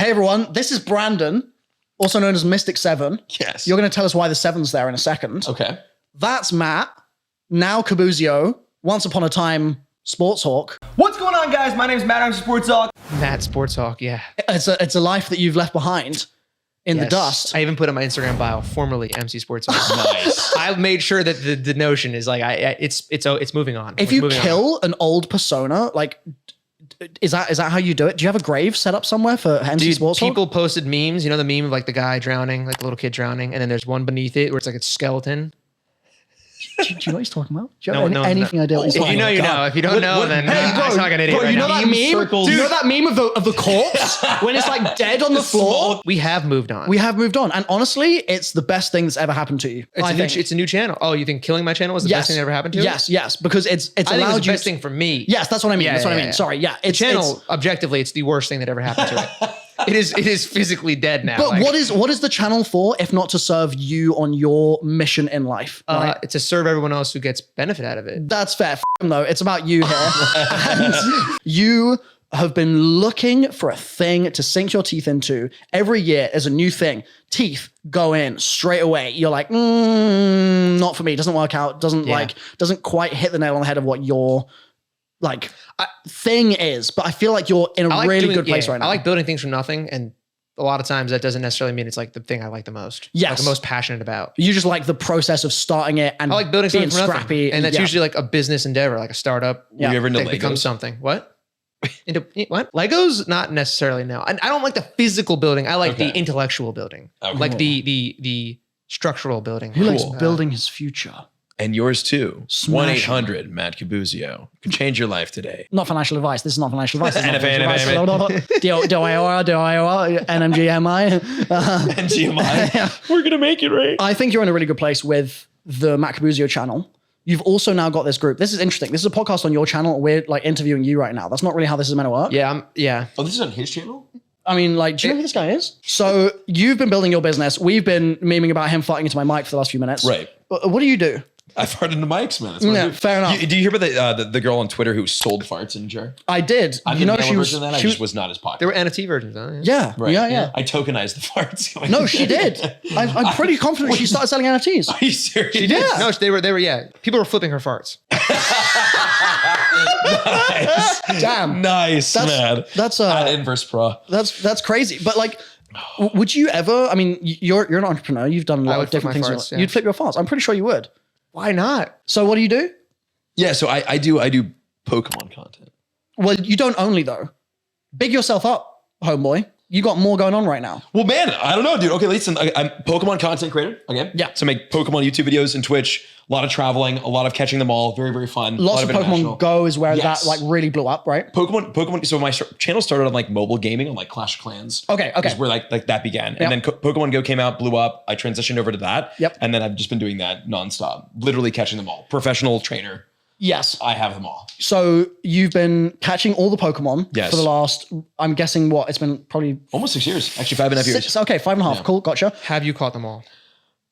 Hey everyone, this is Brandon, also known as Mystic 7. Yes. You're going to tell us why the 7's there in a second. Okay. That's Matt, now Kabuzio, once upon a time Sports Hawk. What's going on, guys? My name is Matt. I'm Sports Hawk. Matt Sports Hawk, yeah. It's a life that you've left behind in the dust. I even put in my Instagram bio, formerly MC Sports Hawk. Nice. I've made sure that the notion is like it's moving on. If you kill an old persona, like, is that how you do it? Do you have a grave set up somewhere for MC Sports Hawk? People posted memes, you know the meme of like the guy drowning, like the little kid drowning, and then there's one beneath it where it's like a skeleton. Do you know what he's talking about? Do you have anything idea what he's talking about? If you know, you know. If you don't know, then Hey, bro, I sound like an idiot bro, right you know now. that meme? You know that meme of the corpse when it's like dead on the floor? We have moved on. We have moved on. And honestly, it's the best thing that's ever happened to you. It's a new channel. Oh, you think killing my channel was the best thing that ever happened to you? Yes, because it's I think allowed it's the best thing for me. Yes, that's what I mean. That's what I mean. Sorry, yeah. The channel, objectively, it's the worst thing that ever happened to it. It is physically dead now. But like, what is the channel for if not to serve you on your mission in life? Right? It's to serve everyone else who gets benefit out of it. That's fair. Though. It's about you here. And you have been looking for a thing to sink your teeth into. Every year is a new thing. Teeth go in straight away. You're like, not for me. Doesn't work out. Doesn't quite hit the nail on the head of what your thing is. But I feel like you're in a really good place right now. I like building things from nothing, and a lot of times that doesn't necessarily mean it's like the thing I like the most. Yes. Like the most passionate about. You just like the process of starting it and I like building being something from scrappy. nothing. And that's usually like a business endeavor, like a startup. Were you ever into that Legos? becomes something. What? Into what? Legos? Not necessarily, no. I don't like the physical building. I like the intellectual building. Okay. Like the structural building. He likes building his future. And yours too. Smash 1-800 Matt Kabuzio. Can change your life today. Not financial advice. This is not financial advice. This is not NFA, financial advice. DIOR, NMGMI. And GMI. We're gonna make it, right? I think you're in a really good place with the Matt Kabuzio channel. You've also now got this group. This is interesting. This is a podcast on your channel. We're like interviewing you right now. That's not really how this is meant to work. Yeah. Oh, this is on his channel? I mean, like, do you know who this guy is? So you've been building your business. We've been memeing about him farting into my mic for the last few minutes. Right. What do you do? I farted into mics, man. That's what I do. Fair enough. Do you hear about the girl on Twitter who sold farts in a jar? I did. I You know, didn't she was. version of that. I She just was was not as There popular. were NFT versions, huh? yeah. Right. Yeah. I tokenized the farts. No, she did. I'm pretty confident she started selling NFTs. Are you serious? She did. No, they were. Yeah, people were flipping her farts. Nice. Damn. Nice, man. That's At Inverse Pro. That's crazy. But like, would you ever? I mean, you're an entrepreneur. You've done a lot would of different flip things. my farts, yeah. You'd flip your farts. I'm pretty sure you would. Why not? So what do you do? Yeah, so I do Pokemon content. Well, you don't only though. Big yourself up, homeboy. You got more going on right now. Well, man, I don't know, dude. Okay, listen, I'm Pokemon content creator. Okay, Yeah. So I make Pokemon YouTube videos and Twitch. A lot of traveling, a lot of catching them all. Very, very fun. Lots a of lot Pokemon Go is where Yes. that like really blew up, right? Pokemon. So my channel started on like mobile gaming on like Clash of Clans. Okay. Is where like that began. Yep. And then Pokemon Go came out, blew up. I transitioned over to that. Yep. And then I've just been doing that nonstop, literally catching them all. Professional trainer. Yes. I have them all. So you've been catching all the Pokemon Yes. for the last, I'm guessing what, it's been probably Almost 6 years. Actually, 5.5 years. 6, okay, 5.5. Yeah. Cool, gotcha. Have you caught them all?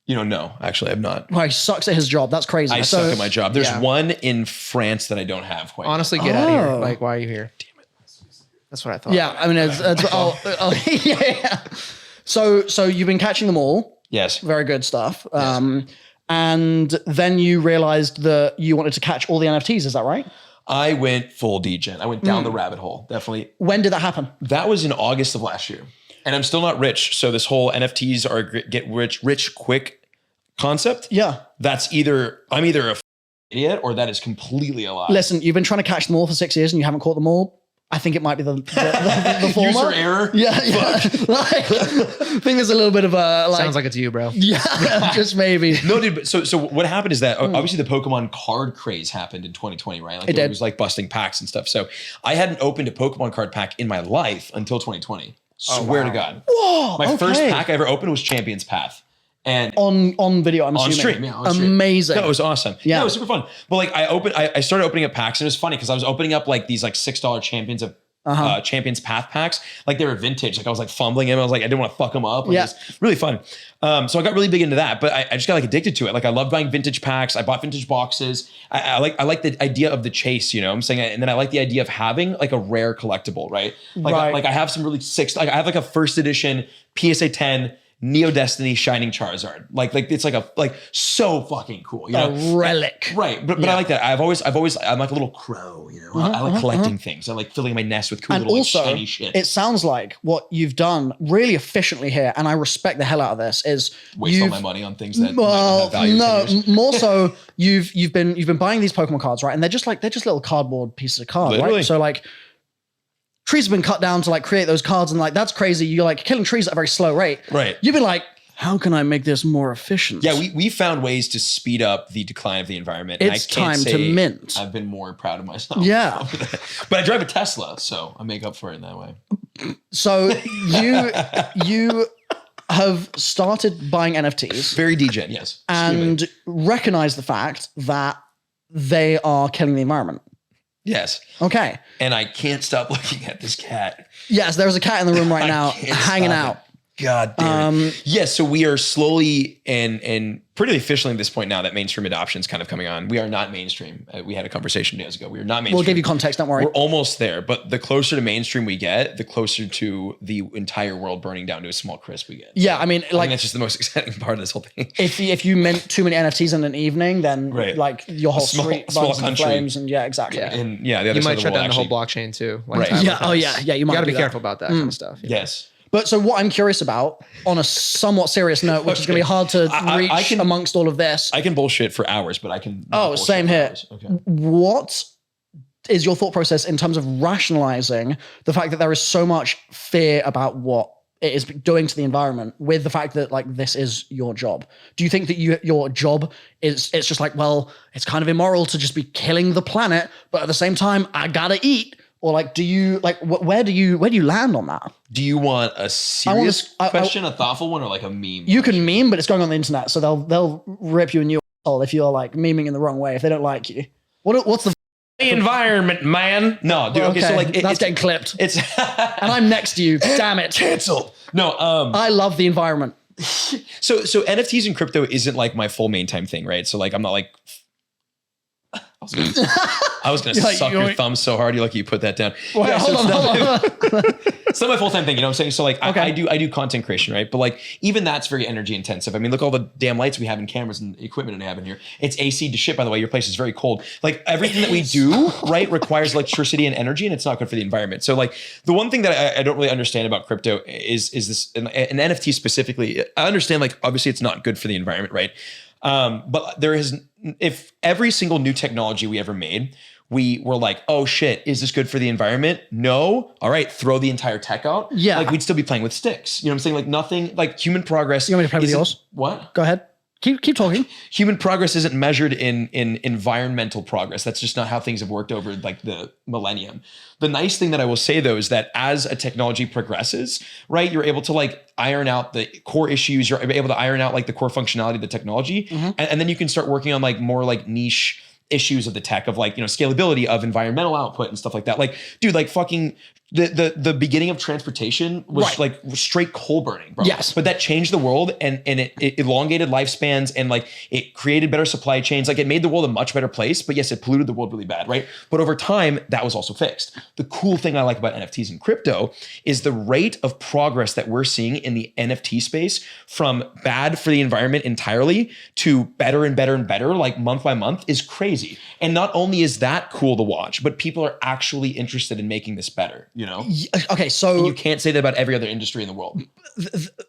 No, actually, I've not. Well, he sucks at his job. That's crazy. I So- suck at my job. There's Yeah. one in France that I don't have quite. Honestly, get out of here. Oh. Like, why are you here? Damn it. That's what I thought. Yeah, I mean, it's yeah. So you've been catching them all. Yes. Very good stuff. And then you realized that you wanted to catch all the NFTs. Is that right? I went full degen. I went down the rabbit hole. Definitely. When did that happen? That was in August of last year. And I'm still not rich. So this whole NFTs are get rich quick concept. Yeah. I'm either a idiot or that is completely a lie. Listen, you've been trying to catch them all for 6 years and you haven't caught them all. I think it might be the former. User error. Yeah. Like, I think there's a little bit of a Sounds like it's you, bro. yeah, just maybe. No, dude. But so what happened is that obviously the Pokemon card craze happened in 2020, right? Like It did. was like busting packs and stuff. So I hadn't opened a Pokemon card pack in my life until 2020. Swear to God. Whoa, My first okay. pack I ever opened was Champion's Path. And on video, I'm on assuming. stream, yeah, on stream. Amazing. No, it was awesome. Yeah. No, it was super fun. But like I started opening up packs and it was funny because I was opening up like these like $6 champions of Champions Path packs. Like they were vintage. Like I was like fumbling them. I was like, I didn't want to fuck them up. Like, it's really fun. So I got really big into that, but I just got like addicted to it. Like I love buying vintage packs. I bought vintage boxes. I like the idea of the chase, you know what I'm saying? And then I like the idea of having like a rare collectible, right? Like I have some really sick, like I have like a first edition PSA 10 Neo Destiny Shining Charizard. Like it's like so fucking cool. You know? A relic. Right. But I like that. I'm like a little crow, you know. I like collecting things. I like filling my nest with cool And little also, shiny shit. it sounds like what you've done really efficiently here, and I respect the hell out of this, is Waste all my money on things that might not have value. No, more so you've been buying these Pokemon cards, right? And they're just little cardboard pieces of card, Literally. right? So like trees have been cut down to like create those cards, and like that's crazy. You're like killing trees at a very slow rate. Right. You've been like, how can I make this more efficient? Yeah, we found ways to speed up the decline of the environment. It's and I can't time to say mint. I've been more proud of myself. Yeah. But I drive a Tesla, so I make up for it in that way. So you have started buying NFTs Very degen, yes. and recognize the fact that they are killing the environment. Yes. Okay. And I can't stop looking at this cat. Yes, there's a cat in the room right I now can't hanging stop out. it. God damn it. Yes, so we are slowly and pretty officially at this point now that mainstream adoption is kind of coming on. We are not mainstream. We had a conversation days ago. We are not mainstream. We'll give you context, don't worry. We're almost there, but the closer to mainstream we get, the closer to the entire world burning down to a small crisp we get. Yeah, I mean, I think like that's just the most exciting part of this whole thing. if you mint too many NFTs in an evening, then Right. like your whole street small burns in country. flames, and yeah, exactly. Yeah. And yeah, the other You side might of shut world down the whole actually- blockchain too. Right. Yeah. Oh yeah. Yeah. You might You got to do be that. careful about that kind of stuff. Yes. But so what I'm curious about, on a somewhat serious note, which is going to be hard to reach I can- amongst all of this. I can bullshit for hours, but I can. Oh, bullshit same for here. hours. Okay. What is your thought process in terms of rationalizing the fact that there is so much fear about what it is doing to the environment with the fact that like this is your job? Do you think that your job it's just like, well, it's kind of immoral to just be killing the planet, but at the same time, I gotta eat? Or like, do you like where do you land on that? Do you want a serious I- question, a thoughtful one, or like a meme? You can meme, but it's going on the internet, so they'll rip you a new asshole if you're like memeing in the wrong way if they don't like you. What's the environment, man? No, dude. Okay, so like that's getting clipped, it's and I'm next to you. Damn it, canceled. No, I love the environment. so NFTs and crypto isn't like my full main time thing, right? So like I'm not like I was gonna You're like, suck you're your like- thumb so hard. You're lucky you put that down. Wait, Yeah, so hold on. it's not my full time thing. You know what I'm saying? So like Okay. I do content creation, right? But like even that's very energy intensive. I mean, look all the damn lights we have and cameras and equipment that I have in here. It's AC to shit, by the way. Your place is very cold. Like everything that we do, right, requires electricity and energy, and it's not good for the environment. So like the one thing that I don't really understand about crypto is this an NFT specifically. I understand like obviously it's not good for the environment, right? But there is, if every single new technology we ever made, we were like, oh shit, is this good for the environment? No. All right, throw the entire tech out. Yeah. Like we'd still be playing with sticks. You know what I'm saying? Like nothing, like human progress. You want me to play with isn't- yours? What? Go ahead. Keep talking. Human progress isn't measured in environmental progress. That's just not how things have worked over like the millennium. The nice thing that I will say though is that as a technology progresses, right, you're able to like iron out the core issues. You're able to iron out like the core functionality of the technology, and then you can start working on like more like niche issues of the tech of like, you know, scalability of environmental output and stuff like that. Like, dude, like fucking the beginning of transportation was Right. like straight coal burning, bro. Yes. But that changed the world and it elongated lifespans and like it created better supply chains. Like it made the world a much better place, but yes, it polluted the world really bad, right? But over time, that was also fixed. The cool thing I like about NFTs and crypto is the rate of progress that we're seeing in the NFT space from bad for the environment entirely to better and better and better, like month by month, is crazy. And not only is that cool to watch, but people are actually interested in making this better, you know? Okay, so You can't say that about every other industry in the world.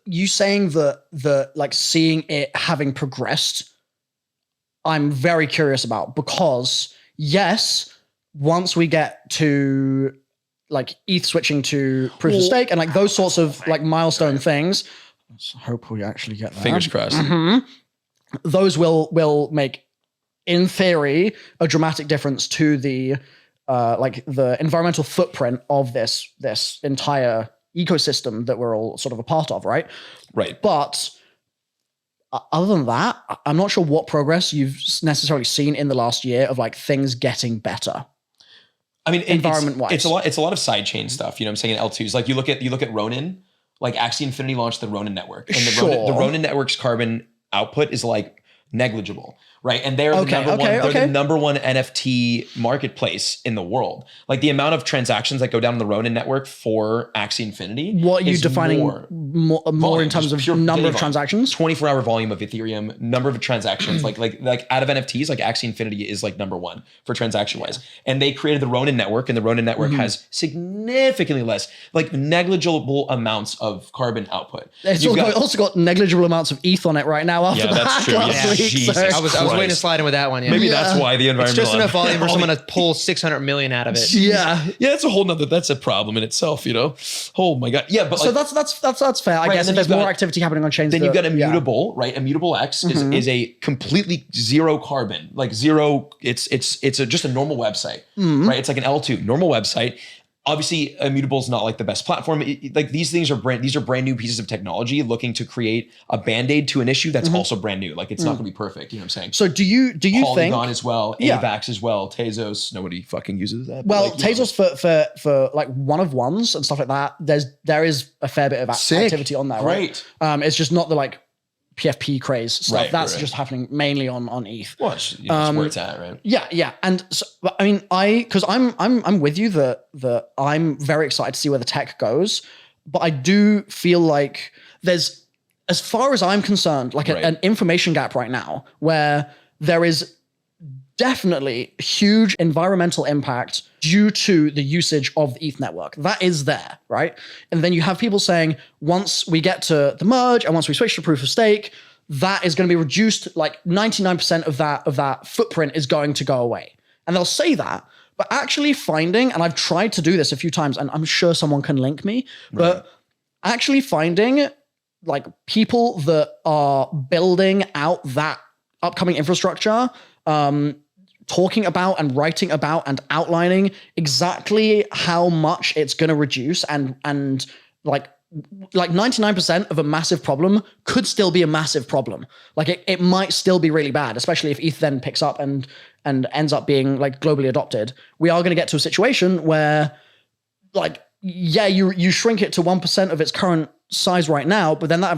you saying the like seeing it having progressed, I'm very curious about, because yes, once we get to like ETH switching to proof of stake and like those sorts of like milestone things, let's hope we actually get there. Fingers crossed. Those will make, in theory, a dramatic difference to the like the environmental footprint of this entire ecosystem that we're all sort of a part of, right? Right. But other than that, I'm not sure what progress you've necessarily seen in the last year of like things getting better. I mean, environment-wise. it's a lot of sidechain stuff. You know what I'm saying? In L2s, like you look at Ronin, like Axie Infinity launched the Ronin network, and the Ronin network's carbon output is like negligible, right? And they're the number one NFT marketplace in the world. Like the amount of transactions that go down on the Ronin network for Axie Infinity. What are you defining more in terms of number of transactions? 24-hour volume of Ethereum, number of transactions, like out of NFTs, like Axie Infinity is like number one for transaction wise. And they created the Ronin network, and the Ronin network has significantly less, like negligible amounts of carbon output. It's also got negligible amounts of ETH on it right now after that's true. Jesus I was waiting to slide in with that one. Yeah. Maybe that's why the environmental. It's just enough volume for someone to pull 600 million out of it. Yeah, that's a whole nother. That's a problem in itself, you know. Oh my god, yeah. But so that's fair. I guess if there's more activity happening on chains, then you've got Immutable, right? Immutable X is a completely zero carbon, like zero. It's just a normal website, right? It's like an L2 normal website. Obviously, Immutable is not like the best platform. Like these things are brand new pieces of technology looking to create a band-aid to an issue that's also brand new. Like it's not going to be perfect. You know what I'm saying? So do you Polygon think as well, AVAX as well, Tezos? Nobody fucking uses that. Well, like, Tezos for like one of ones and stuff like that. There is a fair bit of activity on there, right? It's just not the like PFP craze stuff. That's just happening mainly on ETH. Well, it's where it's at, right? Yeah. And so, I mean, because I'm with you that I'm very excited to see where the tech goes, but I do feel like there's, as far as I'm concerned, like an information gap right now where there is definitely huge environmental impact due to the usage of the ETH network. That is there, right? And then you have people saying, once we get to the merge and once we switch to proof of stake, that is going to be reduced, like 99% of that footprint is going to go away. And they'll say that, but actually finding, and I've tried to do this a few times, and I'm sure someone can link me, but actually finding like people that are building out that upcoming infrastructure, talking about and writing about and outlining exactly how much it's going to reduce and like 99% of a massive problem could still be a massive problem. Like it might still be really bad, especially if ETH then picks up and ends up being like globally adopted. We are going to get to a situation where like, yeah, you shrink it to 1% of its current size right now, but then that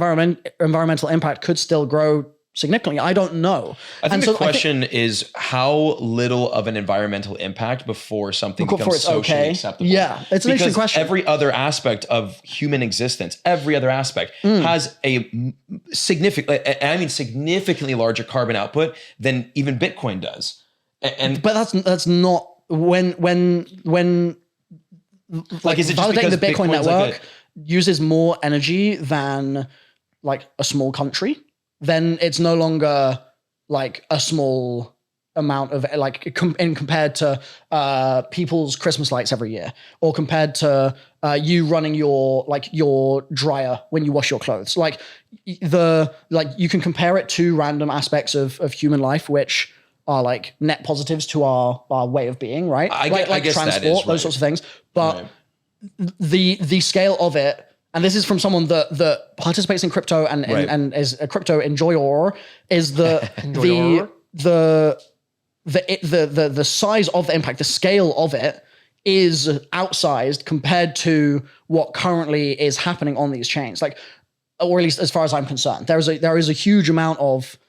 environmental impact could still grow significantly. I don't know. I think the question is how little of an environmental impact before something becomes socially acceptable. Yeah, it's an interesting question. Every other aspect of human existence, every other aspect has a significantly larger carbon output than even Bitcoin does. But that's not when like is it just validating the Bitcoin network uses more energy than like a small country? Then it's no longer like a small amount of like compared to people's Christmas lights every year, or compared to you running your dryer when you wash your clothes. Like you can compare it to random aspects of human life, which are like net positives to our way of being, right? I guess transport, that is, right. Those sorts of things. But the scale of it. And this is from someone that participates in crypto and is a crypto enjoyer, is the size of the impact, the scale of it is outsized compared to what currently is happening on these chains. Like, or at least as far as I'm concerned, there is a huge amount of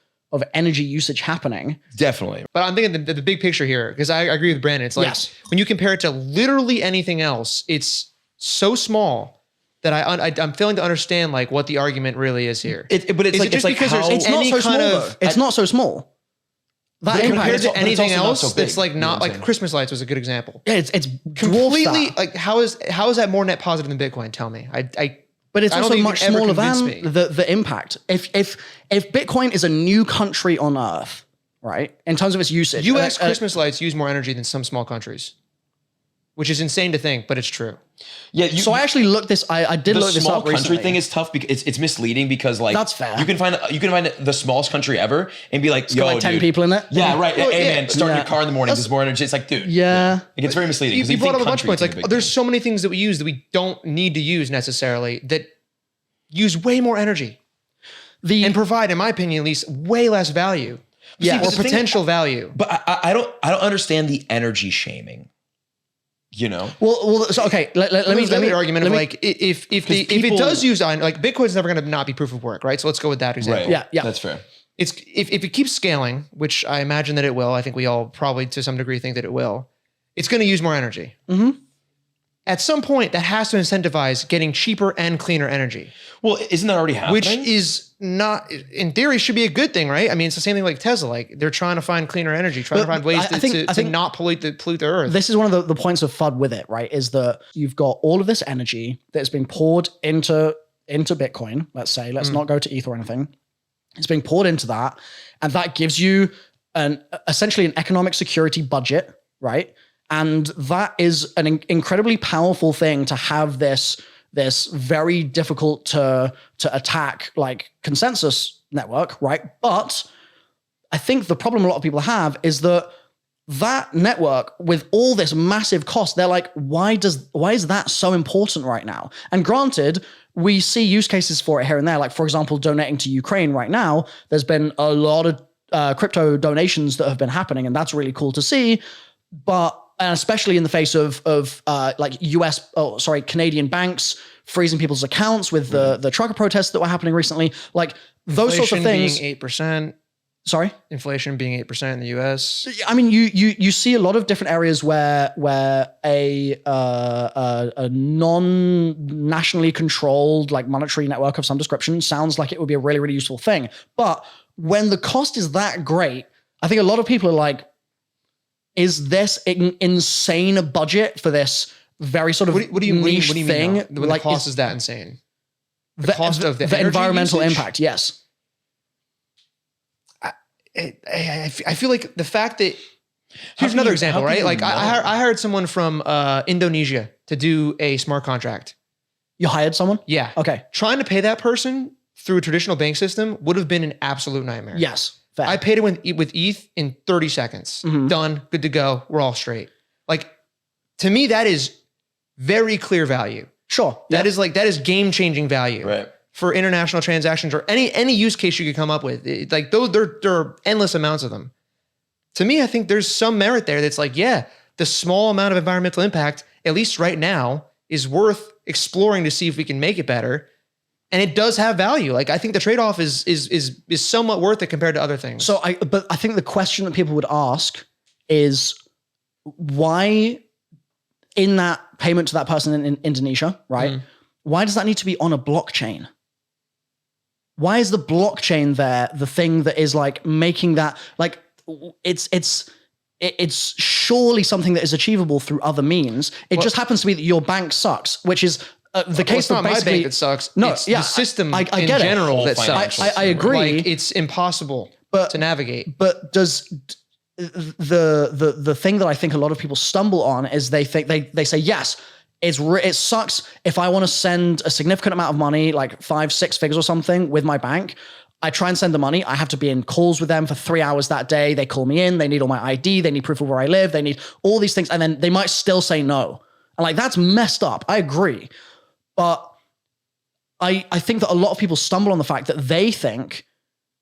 energy usage happening. Definitely. But I'm thinking the big picture here, because I agree with Brandon. It's like when you compare it to literally anything else, it's so small that I'm failing to understand like what the argument really is here. But it's it's not so small. That compared to anything else, that's like not like Christmas lights was a good example. Yeah, it's completely like how is that more net positive than Bitcoin? Tell me. But it's also much smaller than the impact. If Bitcoin is a new country on Earth, right, in terms of its usage, U.S. Christmas lights use more energy than some small countries, which is insane to think, but it's true. Yeah. So I actually looked this. I did look this up recently. The small country thing is tough because it's misleading because like that's fair. You can find the smallest country ever and be like, got like 10 people in it. Yeah, right. Well, hey man, starting your car in the morning, there's more energy. It's like, dude. Yeah. Like, it's very misleading. You brought up a bunch of points. Like there's so many things that we use that we don't need to use necessarily that use way more energy and provide, in my opinion, at least way less value. Or potential value. But I don't understand the energy shaming. you know? Well, so okay. Let me the argument of let me- like if it people- does use like Bitcoin's never going to not be proof of work, right? So let's go with that example. Right. Yeah. That's fair. It's if it keeps scaling, which I imagine that it will. I think we all probably to some degree think that it will. It's going to use more energy. Mm-hmm. At some point, that has to incentivize getting cheaper and cleaner energy, Well, isn't that already happening? which is not, in theory, should be a good thing, right? I mean, it's the same thing like Tesla. Like they're trying to find cleaner energy, trying to But find ways I think- to not pollute the earth. This is one of the points of FUD with it, right? Is that you've got all of this energy that's being poured into Bitcoin. Let's say, let's not go to ETH or anything. It's being poured into that, and that gives you essentially an economic security budget, right? And that is an incredibly powerful thing to have this very difficult to attack like consensus network, right? But I think the problem a lot of people have is that network with all this massive cost, they're like, why is that so important right now? And granted, we see use cases for it here and there. Like, for example, donating to Ukraine right now, there's been a lot of crypto donations that have been happening, and that's really cool to see. But and especially in the face of like Canadian banks freezing people's accounts with the trucker protests that were happening recently, like those sorts of things. Being 8%. Sorry? Inflation being 8% in the US. I mean, you see a lot of different areas where a non-nationally controlled like monetary network of some description sounds like it would be a really, really useful thing. But when the cost is that great, I think a lot of people are like, is this an insane budget for this very sort of What do you mean thing? when like, the cost is that insane? The cost of the energy environmental usage? impact, yes. I feel like the fact that here's another example, right? Like I hired someone from Indonesia to do a smart contract. You hired someone? Yeah. Okay. Trying to pay that person through a traditional bank system would have been an absolute nightmare. Yes. Fair. I paid it with ETH in 30 seconds. Done. Good to go. We're all straight. Like to me, that is very clear value. Sure. That is game-changing value. Right. For international transactions or any use case you could come up with. Like those, there are endless amounts of them. To me, I think there's some merit there that's like, yeah, the small amount of environmental impact, at least right now, is worth exploring to see if we can make it better. And it does have value. Like I think the trade-off is somewhat worth it compared to other things. But I think the question that people would ask is why in that payment to that person in Indonesia, right? Why does that need to be on a blockchain? Why is the blockchain there the thing that is like making that like it's surely something that is achievable through other means. It just happens to be that your bank sucks, which is the case. It's not my bank that sucks. No, it's yeah, the system I in get general it. that sucks. I agree. Like, it's impossible to navigate. But does the thing that I think a lot of people stumble on is they think they say yes. It sucks if I want to send a significant amount of money, like 5-6 figures or something with my bank. I try and send the money. I have to be in calls with them for 3 hours that day. They call me in. They need all my ID. They need proof of where I live. They need all these things. And then they might still say no. And like, that's messed up. I agree. But I think that a lot of people stumble on the fact that they think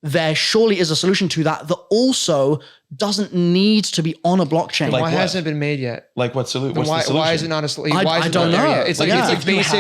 there surely is a solution to that also doesn't need to be on a blockchain. Like why what? hasn't it been made yet? Like what solution? Why is it not a solution? I don't know. It's like Yeah. it's a basic.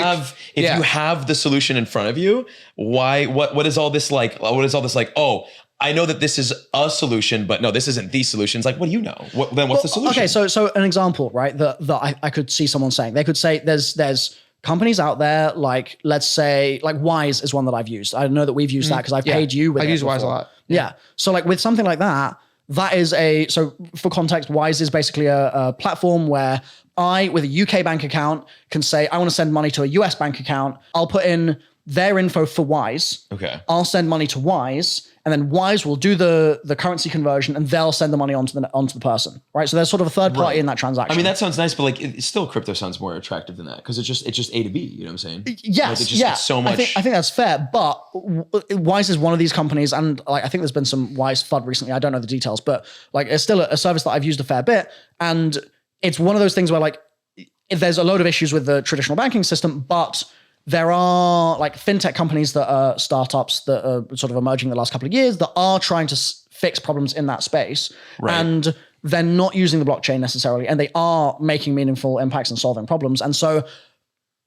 If you have the solution in front of you, why? What is all this like? What is all this like? Oh, I know that this is a solution, but no, this isn't the solution. It's like, what do you know? What's the solution? Okay, so an example, right? That I could see someone saying, they could say there's companies out there, like let's say like Wise is one that I've used. I know that we've used that because I've paid you with it. I've used Wise a before. lot. Yeah. So like with something like that, that is so for context, Wise is basically a platform where I, with a UK bank account, can say, I want to send money to a US bank account. I'll put in their info for Wise. Okay. I'll send money to Wise, and then Wise will do the currency conversion, and they'll send the money onto the person, right? So there's sort of a third party in that transaction. I mean, that sounds nice, but like, still, crypto sounds more attractive than that because it's just A to B. You know what I'm saying? Yes, It's so much. I think that's fair, but Wise is one of these companies, and like I think there's been some Wise FUD recently. I don't know the details, but like it's still a service that I've used a fair bit, and it's one of those things where like there's a load of issues with the traditional banking system, but there are like fintech companies that are startups that are sort of emerging the last couple of years that are trying to fix problems in that space. Right. And they're not using the blockchain necessarily, and they are making meaningful impacts and solving problems. And so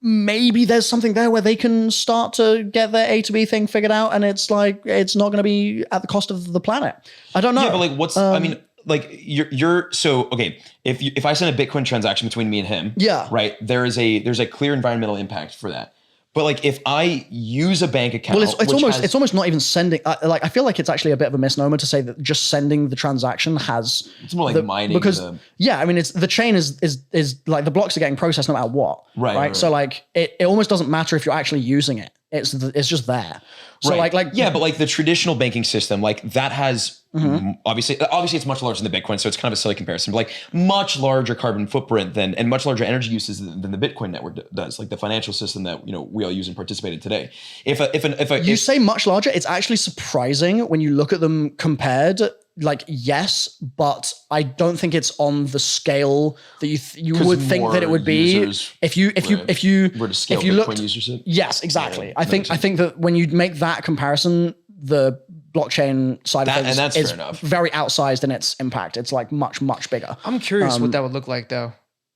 maybe there's something there where they can start to get their A to B thing figured out, and it's like it's not going to be at the cost of the planet. I don't know. Yeah, but like, what's I mean, like you're so okay. If I send a Bitcoin transaction between me and him, Yeah. right, there's a clear environmental impact for that. But like, if I use a bank account, Well, it's almost not even sending. Like, I feel like it's actually a bit of a misnomer to say that just sending the transaction has. It's more like mining because the- yeah, I mean, it's the chain is like the blocks are getting processed no matter what. Right. So like, it almost doesn't matter if you're actually using it. It's just there. So right. like yeah, but like the traditional banking system, like that has obviously it's much larger than the Bitcoin, so it's kind of a silly comparison. But like much larger carbon footprint and much larger energy uses than the Bitcoin network does, like the financial system that we all use and participate in today. You say much larger, it's actually surprising when you look at them compared. Like, yes, but I don't think it's on the scale that you would think that it would be users, if you were to scale if you Bitcoin looked. usership. Yes, exactly. Yeah, I think that when you make that comparison, the blockchain side of And things that's is fair enough. very outsized in its impact. It's like much bigger. I'm curious what that would look like though.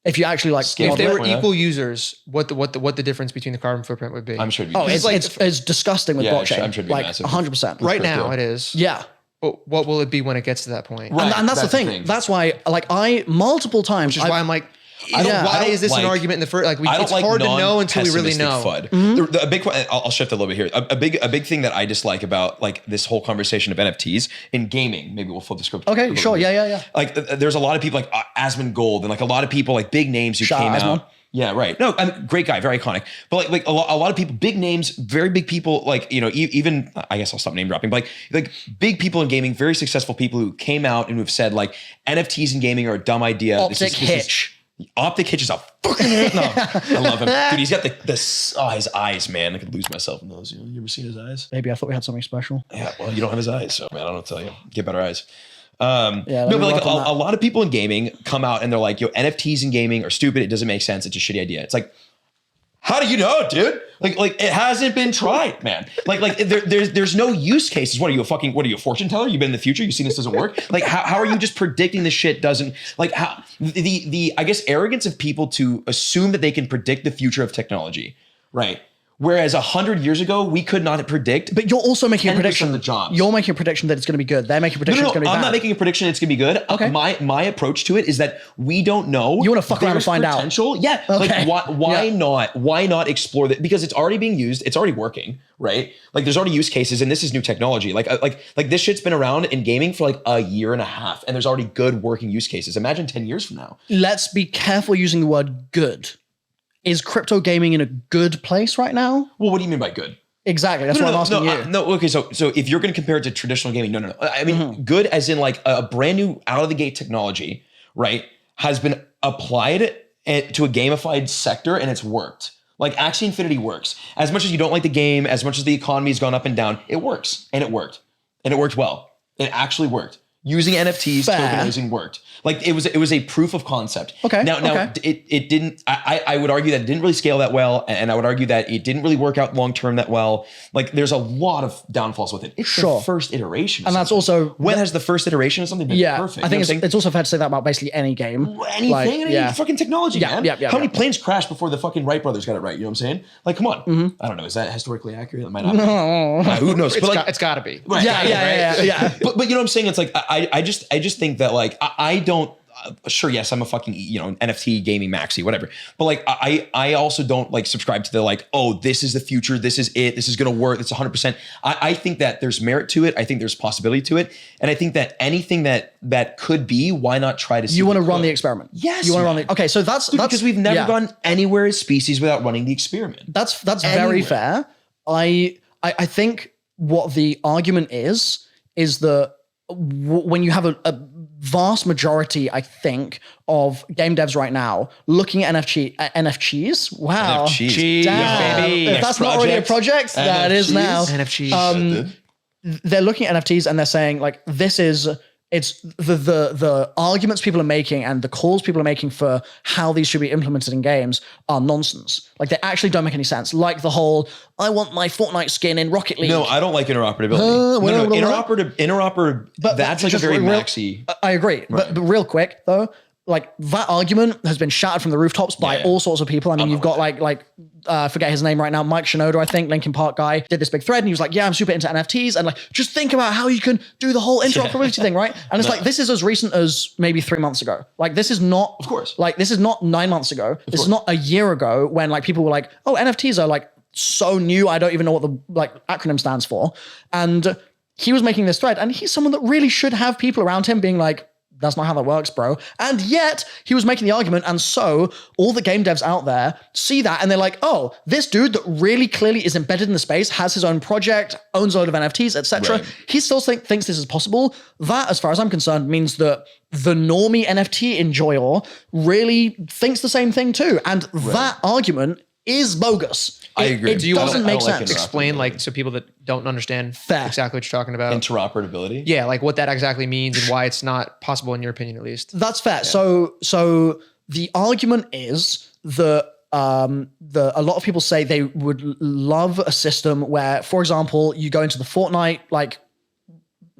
If you actually like Scale If they model were it. Yeah. equal users, what the difference between the carbon footprint would be? I'm sure. It'd be Oh, massive. it's disgusting with Yeah, blockchain. I'm sure it'd be like massive. 100%. right crypto. now it is. Yeah. But what will it be when it gets to that point? Right. And that's the thing. That's why, like, I multiple times. Which is why I'm like, I don't- why I don't is this an like- argument in the first? Like, I don't it's like hard to know until we really non-pessimistic know. FUD. A big, I'll shift a little bit here. A big thing that I dislike about like this whole conversation of NFTs in gaming. Maybe we'll flip the script. Okay, sure. Yeah. Like there's a lot of people like Asmongold and like a lot of people like big names who Shout came out out. Asmon. Yeah, right. No, great guy, very iconic. But like a lot of people, big names, very big people. Like even I guess I'll stop name dropping. But like big people in gaming, very successful people who came out and who've said like NFTs in gaming are a dumb idea. Optic Hitch. Optic Hitch is a fucking no. I love him, dude. He's got his eyes, man. I could lose myself in those. You ever seen his eyes? Maybe I thought we had something special. Yeah. Well, you don't have his eyes, so man, I don't tell you. Get better eyes. let No, me but like work on that. a lot of people in gaming come out and they're like, "Yo, NFTs in gaming are stupid. It doesn't make sense. It's a shitty idea." It's like, how do you know, dude? Like it hasn't been tried, man. Like there's no use cases. What are you a fortune teller? You've been in the future. You've seen this doesn't work. Like how are you just predicting the shit doesn't like how the I guess arrogance of people to assume that they can predict the future of technology, right? Whereas 100 years ago, we could not predict. But you're also making a 10% prediction. of the jobs. You're making a prediction that it's going to be good. They're making a prediction it's going to be I'm bad. not making a prediction it's gonna be good. Okay. My approach to it is that we don't know. You wanna fuck around and There's find out. potential. Yeah. Okay. Like why Yeah. not? Why not explore that? Because it's already being used. It's already working, right? Like there's already use cases, and this is new technology. Like this shit's been around in gaming for like a year and a half, and there's already good working use cases. Imagine 10 years from now. Let's be careful using the word good. Is crypto gaming in a good place right now? Well, what do you mean by good? Exactly. That's what I'm asking you. No, okay. So if you're going to compare it to traditional gaming, no. I mean, Mm-hmm. good as in like a brand new out of the gate technology, right? Has been applied to a gamified sector and it's worked. Like Axie Infinity works. As much as you don't like the game, as much as the economy has gone up and down, it works and it worked and it worked well. It actually worked. Using NFTs, Fair. tokenizing worked. Like it was a proof of concept. Okay, Now okay. it didn't. I would argue that it didn't really scale that well, and I would argue that it didn't really work out long term that well. Like there's a lot of downfalls with it. It's Sure. the first iteration, of And that's something. also when has the first iteration of something been yeah. perfect? I think You know what I'm it's also fair to say that about basically any game. saying? Anything, Like, any yeah. fucking technology, Yeah, man. yeah, How many yeah. planes crashed before the fucking Wright brothers got it right? You know what I'm saying? Like, come on. Mm-hmm. I don't know. Is that historically accurate? It might not. Be. Who knows? It's But like, it's got to be. right, Yeah, yeah. but you know what I'm saying? It's like I just think that like I don't sure yes I'm a fucking NFT gaming maxi whatever, but like I also don't like subscribe to the like, oh, this is the future, this is it, this is gonna work, it's 100%. I think that there's merit to it, I think there's possibility to it, and I think that anything that could be, why not try to see You want to if it run could? the experiment. Yes, You want to run man. the. Okay, so that's because we've never yeah. gone anywhere as species without running the experiment. That's very fair. I think what the argument is that when you have a vast majority, I think, of game devs right now looking at NFTs. Wow. NFTs. Damn. baby. If Next that's not already a project, that is now. NFTs. They're looking at NFTs and they're saying like, this is it's the arguments people are making and the calls people are making for how these should be implemented in games are nonsense. Like they actually don't make any sense. Like the whole, I want my Fortnite skin in Rocket League. No, I don't like interoperability. Interoperability. But That's like a very maxi. I agree. But real quick though, like that argument has been shouted from the rooftops by all sorts of people. I mean, you've got like I forget his name right now, Mike Shinoda, I think, Linkin Park guy, did this big thread and he was like, yeah, I'm super into NFTs. And like, just think about how you can do the whole interoperability thing, right? And it's like, this is as recent as maybe 3 months ago. Like this is not, of course, like this is not 9 months ago. This is not a year ago when like people were like, oh, NFTs are like so new. I don't even know what the like acronym stands for. And he was making this thread and he's someone that really should have people around him being like, that's not how that works, bro. And yet he was making the argument. And so all the game devs out there see that and they're like, oh, this dude that really clearly is embedded in the space, has his own project, owns a load of NFTs, etc. Right. He still thinks this is possible. That, as far as I'm concerned, means that the normie NFT enjoyer really thinks the same thing too. And that argument is bogus. I agree. It doesn't make sense. Explain like so people that don't understand exactly what you're talking about. Interoperability. Yeah, like what that exactly means and why it's not possible in your opinion, at least. That's fair. Yeah. So the argument is that a lot of people say they would love a system where, for example, you go into the Fortnite like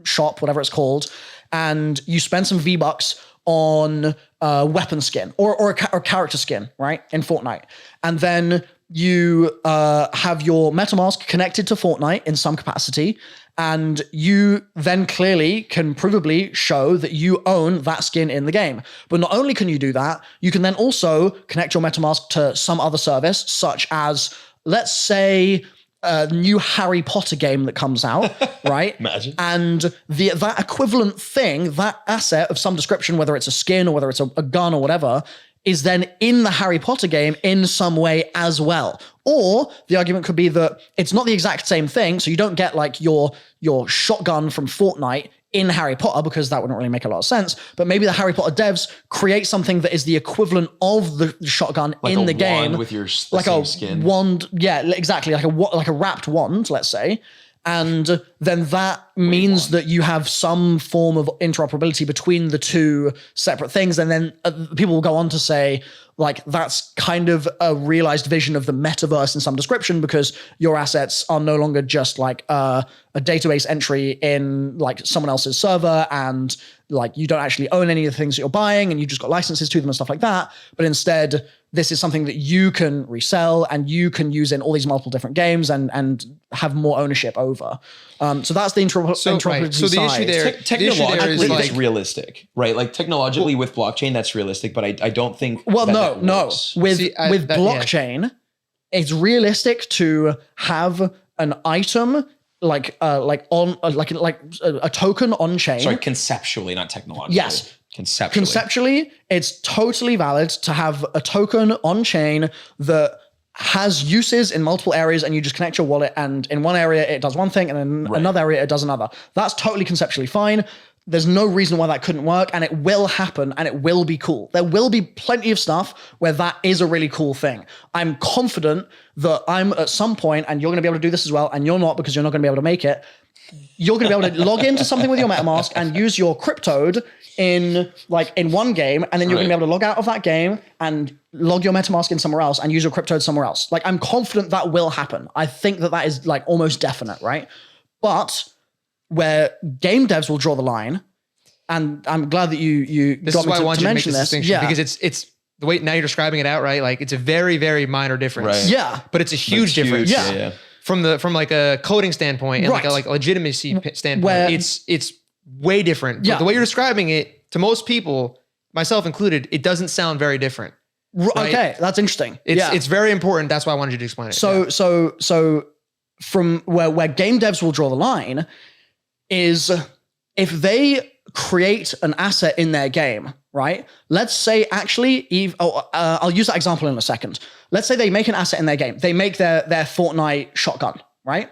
shop, whatever it's called, and you spend some V-Bucks on a weapon skin or a character skin, right, in Fortnite. And then you have your MetaMask connected to Fortnite in some capacity, and you then clearly can provably show that you own that skin in the game. But not only can you do that, you can then also connect your MetaMask to some other service, such as, let's say, a new Harry Potter game that comes out, right? Imagine. And that equivalent thing, that asset of some description, whether it's a skin or whether it's a gun or whatever, is then in the Harry Potter game in some way as well. Or the argument could be that it's not the exact same thing, so you don't get like your shotgun from Fortnite in Harry Potter, because that wouldn't really make a lot of sense. But maybe the Harry Potter devs create something that is the equivalent of the shotgun like in the game. Wand with your like same a skin. Wand, yeah, exactly, like a wrapped wand, let's say. And then that means that you have some form of interoperability between the two separate things. And then people will go on to say, like, that's kind of a realized vision of the metaverse in some description, because your assets are no longer just like a database entry in like someone else's server, and like you don't actually own any of the things that you're buying and you just got licenses to them and stuff like that. But instead, this is something that you can resell and you can use in all these multiple different games and have more ownership over. So that's the interoperability So the issue there, technologically, is it's realistic, right? Like technologically with blockchain, that's realistic, but I don't think. Well, no. Works. With blockchain, it's realistic to have an item like a token on chain. Sorry, conceptually, not technologically. Yes. Conceptually, it's totally valid to have a token on chain that has uses in multiple areas, and you just connect your wallet, and in one area it does one thing, and in another area it does another. That's totally conceptually fine. There's no reason why that couldn't work, and it will happen, and it will be cool. There will be plenty of stuff where that is a really cool thing. I'm confident that I'm at some point, and you're going to be able to do this as well, and you're not, because you're not going to be able to make it. You're going to be able to log into something with your MetaMask and use your cryptode in one game, and then you're going to be able to log out of that game and log your MetaMask in somewhere else and use your cryptode somewhere else. Like, I'm confident that will happen. I think that is like almost definite, right? But where game devs will draw the line, and I'm glad that you this got is me why I wanted to to make mention this this, distinction, because it's the way now you're describing it out, right? Like, it's a very, very minor difference. Right. Yeah. But it's a huge difference. Yeah. From like a coding standpoint and like a legitimacy standpoint, Where, it's way different. Yeah. But the way you're describing it, to most people, myself included, it doesn't sound very different. Right? Okay, that's interesting. It's very important. That's why I wanted you to explain it. So from where game devs will draw the line is if they create an asset in their game, right? Let's say actually, I'll use that example in a second. Let's say they make an asset in their game. They make their Fortnite shotgun, right?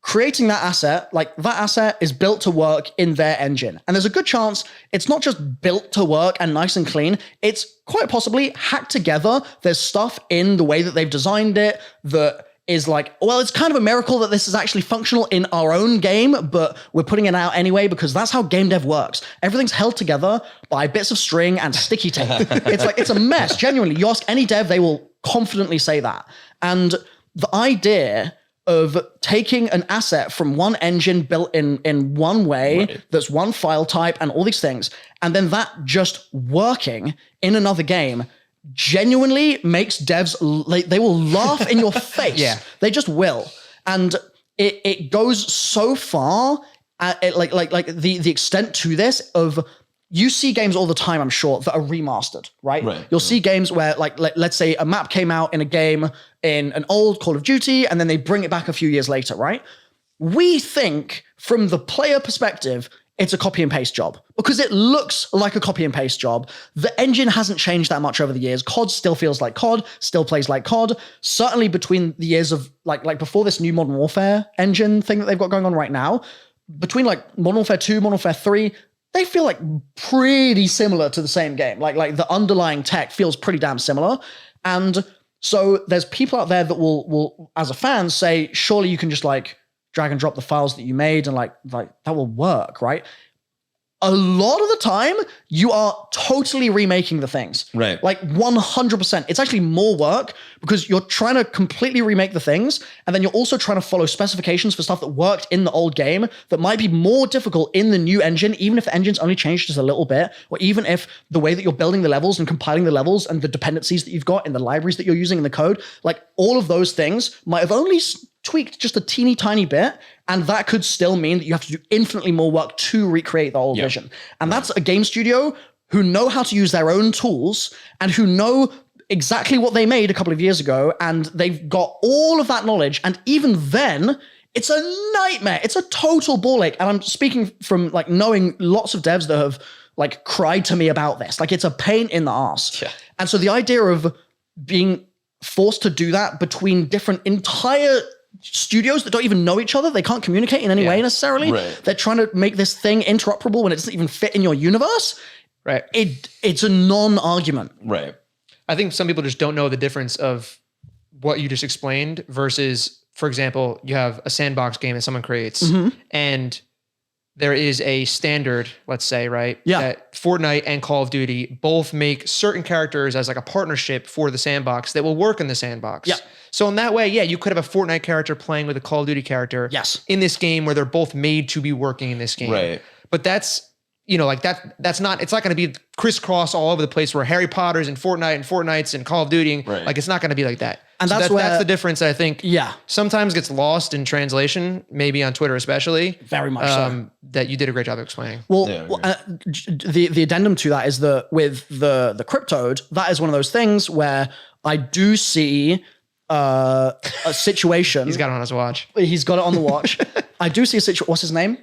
Creating that asset, like that asset is built to work in their engine. And there's a good chance it's not just built to work and nice and clean. It's quite possibly hacked together. There's stuff in the way that they've designed it that is like, well, it's kind of a miracle that this is actually functional in our own game, but we're putting it out anyway because that's how game dev works. Everything's held together by bits of string and sticky tape. It's a mess. Genuinely, you ask any dev, they will confidently say that. And the idea of taking an asset from one engine built in one way, that's one file type and all these things, and then that just working in another game genuinely makes devs, like, they will laugh in your face. Yeah. They just will. And it goes so far, like the extent to this of, you see games all the time, I'm sure, that are remastered, right? You'll see games where, like, let's say a map came out in a game in an old Call of Duty, and then they bring it back a few years later, right? We think, from the player perspective, it's a copy and paste job because it looks like a copy and paste job. The engine hasn't changed that much over the years. COD still feels like COD, still plays like COD. Certainly between the years of, like before this new Modern Warfare engine thing that they've got going on right now, between like Modern Warfare 2, Modern Warfare 3, they feel like pretty similar to the same game. Like the underlying tech feels pretty damn similar. And so there's people out there that will as a fan say, surely you can just like drag and drop the files that you made and like that will work, right? A lot of the time, you are totally remaking the things. Right. Like 100%. It's actually more work because you're trying to completely remake the things, and then you're also trying to follow specifications for stuff that worked in the old game that might be more difficult in the new engine, even if the engine's only changed just a little bit, or even if the way that you're building the levels and compiling the levels and the dependencies that you've got in the libraries that you're using in the code, like all of those things might have only tweaked just a teeny tiny bit, and that could still mean that you have to do infinitely more work to recreate the whole vision. And that's a game studio who know how to use their own tools and who know exactly what they made a couple of years ago, and they've got all of that knowledge. And even then, it's a nightmare. It's a total ball ache. And I'm speaking from like knowing lots of devs that have like cried to me about this. Like, it's a pain in the ass. Yeah. And so the idea of being forced to do that between different entire studios that don't even know each other, they can't communicate in any way necessarily. They're trying to make this thing interoperable when it doesn't even fit in your universe. Right. It's a non-argument. Right. I think some people just don't know the difference of what you just explained versus, for example, you have a sandbox game that someone creates and there is a standard, let's say, right? Yeah. That Fortnite and Call of Duty both make certain characters as like a partnership for the sandbox that will work in the sandbox. Yeah. So in that way, yeah, you could have a Fortnite character playing with a Call of Duty character in this game where they're both made to be working in this game. Right. But that's, you know, like that's not, it's not going to be crisscross all over the place where Harry Potter's and Fortnite's and Call of Duty. Right. Like, it's not going to be like that. And so that's the difference, I think. Yeah. Sometimes gets lost in translation, maybe on Twitter especially. Very much so. That you did a great job of explaining. Well, the addendum to that is that with the Cryptode, that is one of those things where I do see a situation. He's got it on his watch. He's got it on the watch. I do see a situation. What's his name?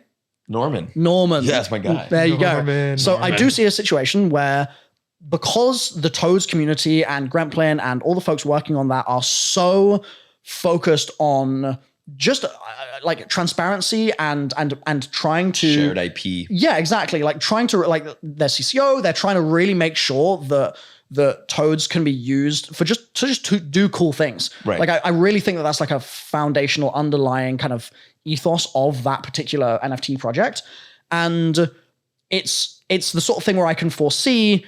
Norman. Yeah, that's my guy. There you go. So I do see a situation where, because the Toads community and Gremplin and all the folks working on that are so focused on just like transparency and trying to shared IP. Yeah, exactly. Like trying to, like, their CCO, they're trying to really make sure that the Toads can be used for to do cool things. Right. Like I really think that that's like a foundational underlying kind of ethos of that particular NFT project. And it's the sort of thing where I can foresee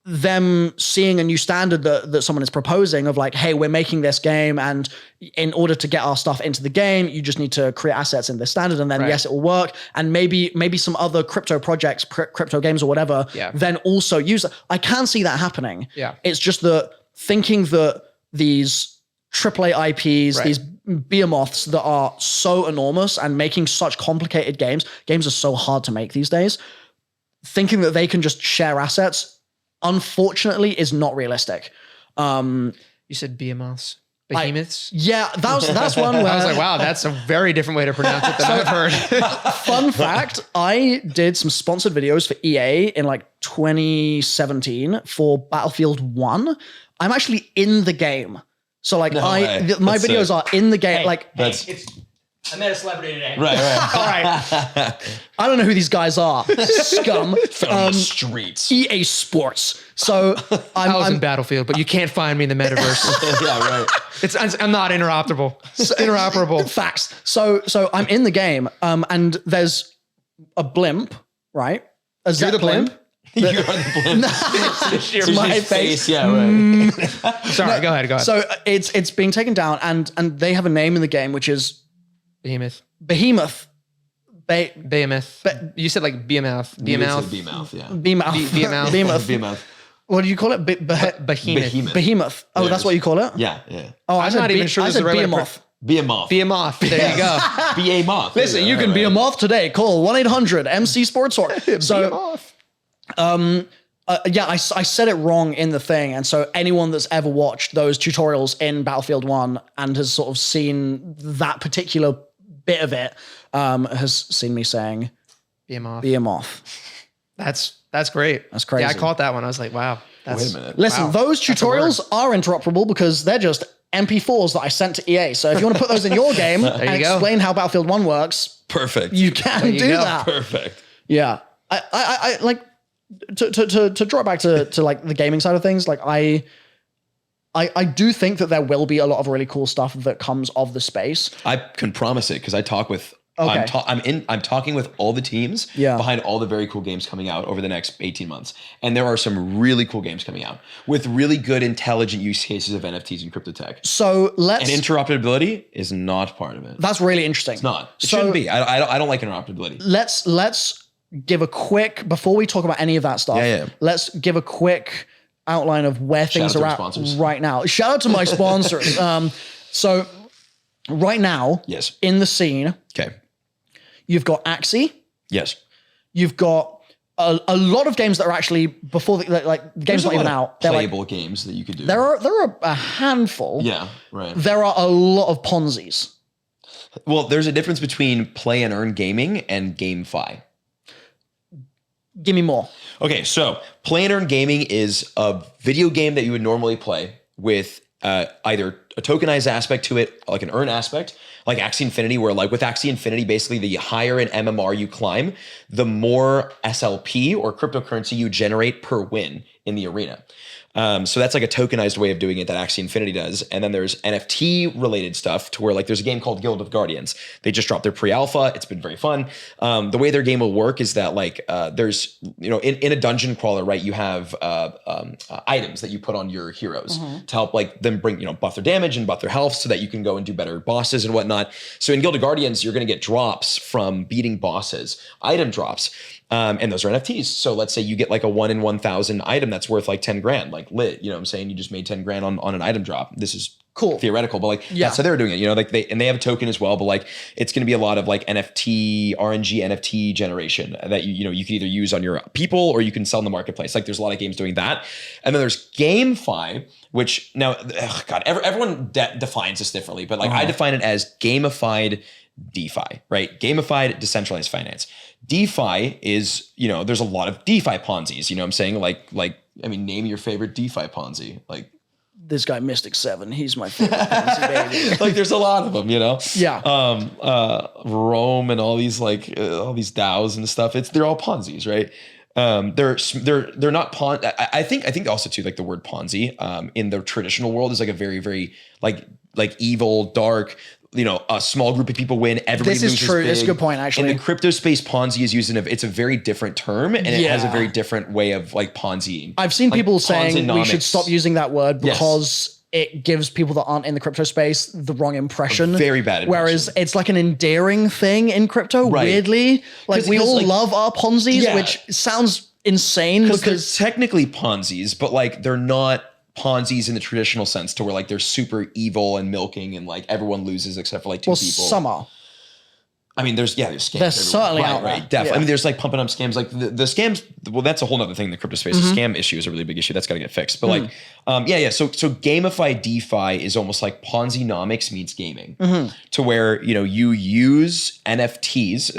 them seeing a new standard that someone is proposing of like, hey, we're making this game, and in order to get our stuff into the game, you just need to create assets in this standard, and then yes, it will work. And maybe some other crypto projects, crypto games or whatever, then also use it. I can see that happening. Yeah. It's just that thinking that these AAA IPs, these behemoths that are so enormous and making such complicated games are so hard to make these days, thinking that they can just share assets, unfortunately, is not realistic. You said behemoths? Behemoths? That's one where... I was like, wow, that's a very different way to pronounce it than I've heard. Fun fact, I did some sponsored videos for EA in like 2017 for Battlefield 1. I'm actually in the game. So like my videos are in the game. Like I met a celebrity today. Right. All right. I don't know who these guys are. Scum. From the streets. EA Sports. So I was in I'm Battlefield, but you can't find me in the metaverse. Yeah, right. I'm not interoperable. facts. So I'm in the game, and there's a blimp, right? A You're the blimp? You're on the blimp. It's my face. Yeah, right. Sorry, go ahead. So it's being taken down, and they have a name in the game, which is Behemoth. Behemoth. Behemoth. You said like Behemoth. Behemoth. B-mouth, yeah. Behemoth. Behemoth. Behemoth. B-mouth. What do you call it? Behemoth. Behemoth. Oh, that's what you call it? Yeah. Oh, I'm not even sure I this is said the right way to Behemoth. Be a moth. Be a moth. There you go. Be a moth. Listen, you can be a moth today. Call 1-800-MC Sports Talk. So, I said it wrong in the thing. And so anyone that's ever watched those tutorials in Battlefield 1 and has sort of seen that particular bit of it has seen me saying, Be a moth. be a moth. That's great. That's crazy. Yeah, I caught that one. I was like, wow. Wait a minute. Listen, Wow. those That's a tutorials are interoperable because they're just MP4s that I sent to EA. So if you want to put those in your game and you go. explain how Battlefield 1 works, Perfect. you can you do go. that. Perfect. Yeah. I like to draw it back to like the gaming side of things. Like I do think that there will be a lot of really cool stuff that comes of the space. I can promise it because I talk with. Okay. I'm talking with all the teams Yeah. behind all the very cool games coming out over the next 18 months. And there are some really cool games coming out with really good intelligent use cases of NFTs and crypto tech. So let's. And interoperability is not part of it. That's really interesting. It's not. It So- shouldn't be. I don't like interoperability. Let's give a quick before we talk about any of that stuff. Yeah. Let's give a quick outline of where things out to are our at sponsors. right now. Shout out to my sponsors. So right now, Yes. in the scene, Okay. you've got Axie. Yes. You've got a lot of games that are actually before the games There's not a even lot of out. They're like playable games that you could do. there are a handful. Yeah. Right. There are a lot of Ponzi's. Well, there's a difference between play and earn gaming and GameFi. Give me more. Okay, so play and earn gaming is a video game that you would normally play with either a tokenized aspect to it, like an earn aspect, like Axie Infinity, where like with Axie Infinity, basically the higher in MMR you climb, the more SLP or cryptocurrency you generate per win in the arena. So that's like a tokenized way of doing it that Axie Infinity does. And then there's NFT related stuff to where like there's a game called Guild of Guardians. They just dropped their pre-alpha. It's been very fun. The way their game will work is that like there's, in a dungeon crawler, right, you have items that you put on your heroes to help like them bring, buff their damage and buff their health so that you can go and do better bosses and whatnot. So in Guild of Guardians, you're going to get drops from beating bosses, item drops. And those are NFTs. So let's say you get like a 1 in 1,000 item that's worth like 10 grand, like lit, you know what I'm saying? You just made 10 grand on an item drop. This is Cool. theoretical, but like, Yeah. that's how they're doing it, like they have a token as well, but like, it's going to be a lot of like NFT, RNG, NFT generation that you can either use on your people or you can sell in the marketplace. Like there's a lot of games doing that. And then there's GameFi, which now, everyone defines this differently, but like I define it as gamified DeFi, right? Gamified decentralized finance. DeFi is, there's a lot of DeFi Ponzi's, you know what I'm saying? Name your favorite DeFi Ponzi. Like This guy Mystic 7, he's my favorite Ponzi baby. like there's a lot of them, Yeah. Rome and all these all these DAOs and stuff. They're all Ponzi's, right? They're not I think also too like the word Ponzi in the traditional world is like a very, very like evil, dark, a small group of people win. Everybody This is loses true. big. It's a good point, actually. In the crypto space, Ponzi is used it's a very different term and it has a Yeah. very different way of like Ponzi. I've seen Like people saying we Ponzinomics. should stop using that word Yes. because it gives people that aren't in the crypto space the wrong impression. A very bad Whereas impression. it's like an endearing thing in crypto, Right. weirdly. Like we 'Cause, all like- love our Ponzi's, Yeah. which sounds insane Because because they're technically Ponzi's, but like they're not Ponzi's in the traditional sense to where like they're super evil and milking and like everyone loses except for like two well, people. some are. I mean, there's scams. They're everywhere. certainly right, out there. right, definitely. Yeah. I mean, there's like pumping up scams. Like the scams. Well, that's a whole other thing in the crypto space. Mm-hmm. The scam issue is a really big issue. That's got to get fixed. But So gamified DeFi is almost like Ponzinomics meets gaming, Mm-hmm. to where you use NFTs.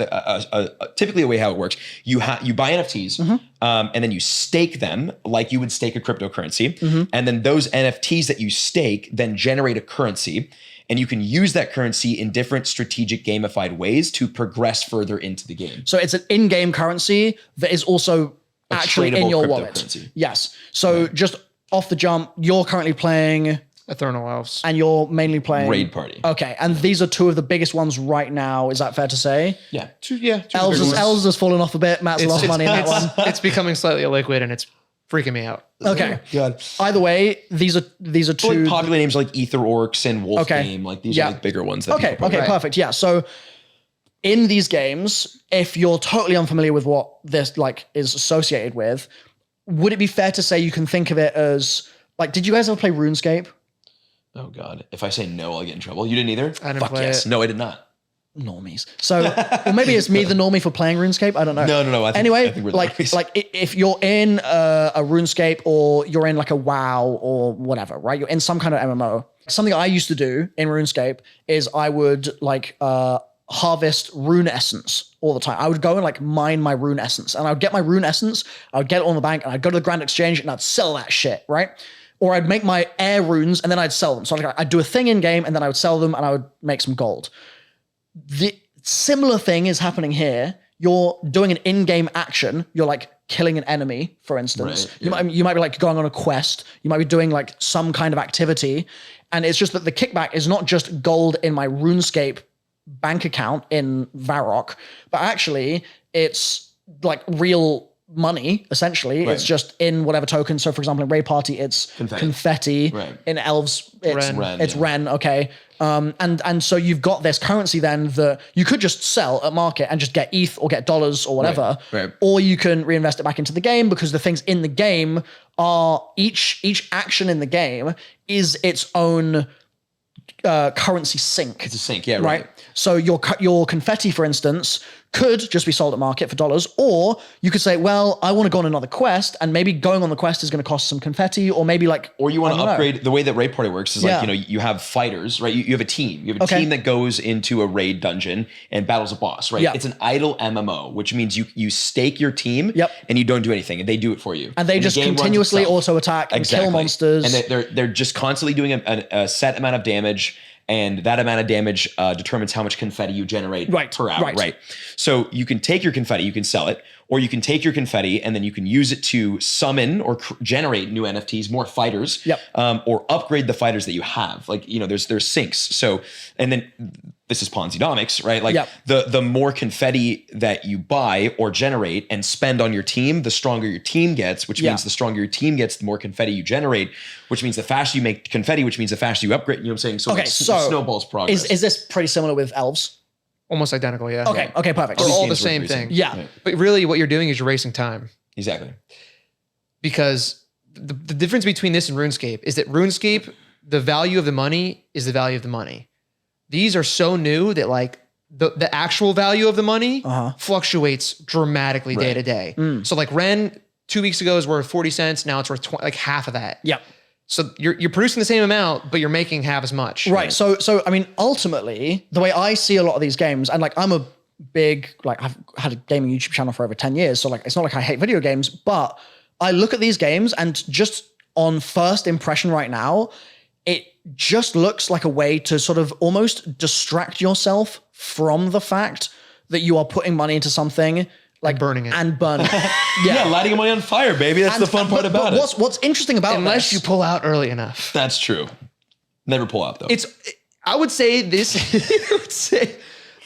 Typically, the way how it works, you buy NFTs. Mm-hmm. And then you stake them like you would stake a cryptocurrency. Mm-hmm. And then those NFTs that you stake then generate a currency. and you can use that currency in different strategic gamified ways to progress further into the game. So it's an in-game currency that is also actually in tradable your wallet. cryptocurrency. Yes. So just off the jump, you're currently playing Eternal Elves. and you're mainly playing Raid Party. Okay. And these are two of the biggest ones right now. Is that fair to say? Yeah. Two Elves has fallen off a bit. Matt's lost money in that one. It's becoming slightly illiquid and it's freaking me out. Okay. God. Either way, these are two Like popular names like Ether Orcs and Wolf Okay. Game, like these Yeah. are like bigger ones. That Okay, people play. okay, perfect. Yeah. So in these games, if you're totally unfamiliar with what this like is associated with, would it be fair to say you can think of it as like, did you guys ever play RuneScape? Oh God. If I say no, I'll get in trouble. You didn't either? I didn't Fuck play yes. it. No, I did not. Normies. So, or maybe it's me, the normie, for playing RuneScape. I don't know. No. I think Anyway, we're the like, normies. if you're in a RuneScape or you're in like a WoW or whatever, right? You're in some kind of MMO. Something I used to do in RuneScape is I would like harvest rune essence all the time. I would go and like mine my rune essence, and I would get my rune essence. I would get it on the bank, and I'd go to the Grand Exchange and I'd sell that shit, right? Or I'd make my air runes and then I'd sell them. So I'd do a thing in game and then I would sell them and I would make some gold. The similar thing is happening here. You're doing an in-game action. You're like killing an enemy, for instance. Right, You might be like going on a quest. You might be doing like some kind of activity. And it's just that the kickback is not just gold in my RuneScape bank account in Varrock, but actually it's like real money, essentially. Right. It's just in whatever token. So for example, in Raid Party, it's confetti. Right. In Elves, it's Ren. it's Ren, okay. And so you've got this currency then that you could just sell at market and just get ETH or get dollars or whatever. Right. Or you can reinvest it back into the game, because the things in the game are each action in the game is its own currency sink. It's a sink, yeah, Right. right. So your confetti, for instance, could just be sold at market for dollars, or you could say, well, I want to go on another quest, and maybe going on the quest is going to cost some confetti, or maybe like, Or you want I to don't know. upgrade. The way that Raid Party works is Yeah. like, you know, you have fighters, right? You have a team. You have a Okay. team that goes into a raid dungeon and battles a boss, right? Yeah. It's an idle MMO, which means you stake your team Yep. and you don't do anything, and they do it for you. And they the just game runs continuously itself. auto attack and Exactly. kill monsters. And they're just constantly doing a set amount of damage. And that amount of damage determines how much confetti you generate per hour, right? So you can take your confetti, you can sell it, or you can take your confetti and then you can use it to summon or generate new NFTs, more fighters, Yep. Or upgrade the fighters that you have. Like, you know, there's sinks. So, and then this is Ponzi-nomics, right? Like Yep. the more confetti that you buy or generate and spend on your team, the stronger your team gets, which means the stronger your team gets, the more confetti you generate, which means the faster you make confetti, which means the faster you upgrade. You know what I'm saying? So, Okay, like, so snowballs progress. Is this pretty similar with Elves? Almost identical, yeah. Okay, okay, perfect. They're all the games work same pretty thing. same. Yeah. Right. But really what you're doing is you're racing time. Exactly. Because the difference between this and RuneScape is that RuneScape, the value of the money is the value of the money. These are so new that like the actual value of the money fluctuates dramatically day to day. So like Ren 2 weeks ago is worth 40 cents. Now it's worth like half of that. Yep. So you're producing the same amount, but you're making half as much. Right. So I mean, ultimately, the way I see a lot of these games, and like I'm a big, like I've had a gaming YouTube channel for over 10 years. So like, it's not like I hate video games, but I look at these games and just on first impression right now, it just looks like a way to sort of almost distract yourself from the fact that you are putting money into something like burning it. and burning it. Yeah, lighting them on fire, baby. That's the fun part about it. What's interesting about Unless this, you pull out early enough. That's true. Never pull out though. I would say this, I would say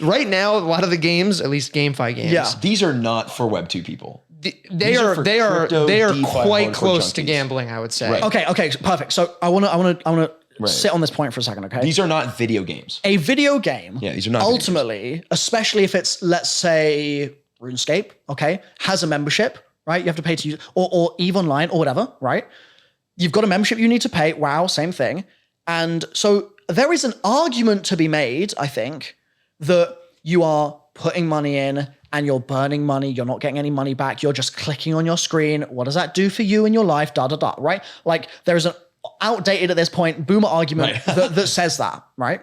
right now, a lot of the games, at least GameFi games, Yeah. These are not for Web2 people. they These are are for they are crypto, they are DeFi, quite hardcore close to junkies. gambling, I would say. Right. okay, perfect. So I want to Right. sit on this point for a second, okay? These are not video games. A video game, Yeah, these are not video ultimately, especially if it's, let's say, RuneScape, okay, has a membership, right? You have to pay to use, or EVE Online or whatever, right? You've got a membership you need to pay. Wow, same thing. And so there is an argument to be made, I think, that you are putting money in and you're burning money. You're not getting any money back. You're just clicking on your screen. What does that do for you in your life? Right? Like there's an outdated at this point boomer argument that says that, right?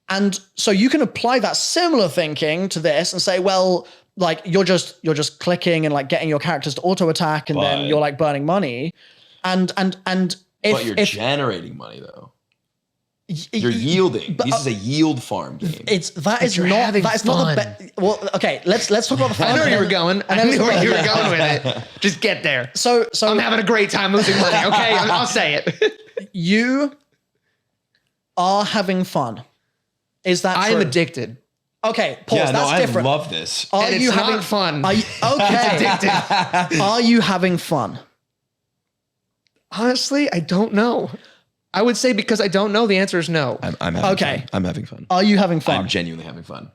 And so you can apply that similar thinking to this and say, well, like you're just clicking and like getting your characters to auto attack, and then But- you're like burning money. And But you're if generating money though. You're yielding. This is a yield farm game. It's that is you're not having that is not the fun. well, okay, let's talk about the fun. I know where you were going. I knew where you were Yeah. going with it. Just get there. So I'm having a great time losing money. Okay, I'll say it. you are having fun. Is that I true? am addicted. Okay, pause. Yeah, no, That's I different. love this. Are And you it's having not fun. Are you, okay. Are you having fun? Honestly, I don't know. I would say because I don't know, the answer is no. I'm having Okay. fun. I'm having fun. Are you having fun? I'm genuinely having fun.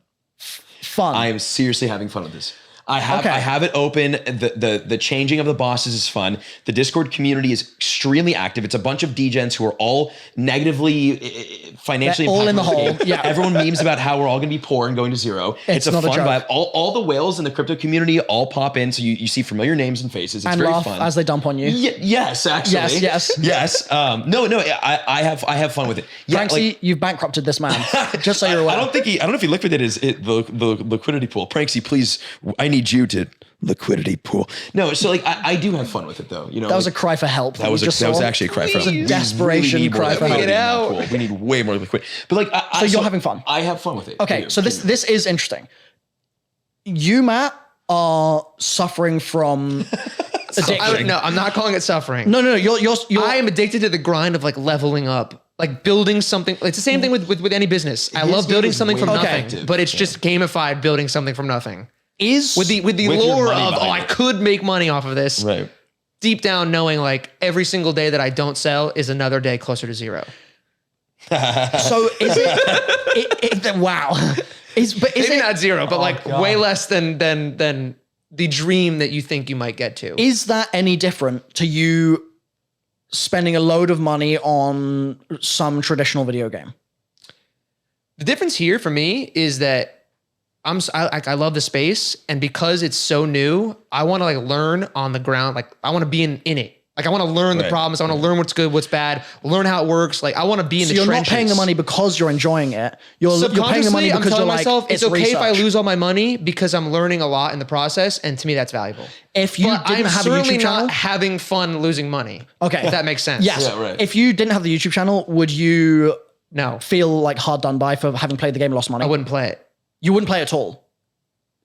Fun. I am seriously having fun with this. I Okay. have it open. The changing of the bosses is fun. The Discord community is extremely active. It's a bunch of degens who are all negatively financially They're all in the impacted with hole. Yeah. Everyone memes about how we're all going to be poor and going to zero. It's a not a fun joke. vibe. All the whales in the crypto community all pop in, so you see familiar names and faces. It's and very laugh fun. as they dump on you. Yes, actually. Yes. No. I have fun with it. Yeah, Pranksy, you've bankrupted this man. Just so you're aware. I don't know if he liquidated the liquidity pool. Pranksy, please, I need you to liquidity pool. No, so like I do have fun with it though. You know, that was a like, cry for help. that was actually a cry for help. a desperation cry for help. Get out. We need way more liquidity. But like, So you're having fun. I have fun with it. Okay, I do. so this is interesting. You, Matt, are suffering from addiction. No, I'm not calling it suffering. No, you're I am addicted to the grind of like leveling up, like building something. It's the same thing with any business. I His love game building is something way from more nothing, effective. but it's Yeah. just gamified building something from nothing. is With the With your lure money of behind I it. could make money off of this. right. Deep down, knowing like every single day that I don't sell is another day closer to zero. so is it wow. Is Maybe it not zero, but like God. way less than the dream that you think you might get to. is that any different to you spending a load of money on some traditional video game? The difference here for me is that I love the space, and because it's so new, I want to like learn on the ground. Like I want to be in it. Like I want to learn the Right. problems. I want to learn what's good, what's bad. Learn how it works. Like I want to be in So the you're trenches. not paying the money because you're enjoying it. You're paying the money Subconsciously, I'm because you're telling like, myself it's okay if I research. lose all my money because I'm learning a lot in the process, and to me that's valuable. If you But didn't I'm have a certainly YouTube channel, not having fun losing money. okay, If that makes sense. Yes. Yeah, right. If you didn't have the YouTube channel, would you No, feel like hard done by for having played the game and lost money? I wouldn't play it. You wouldn't play at all.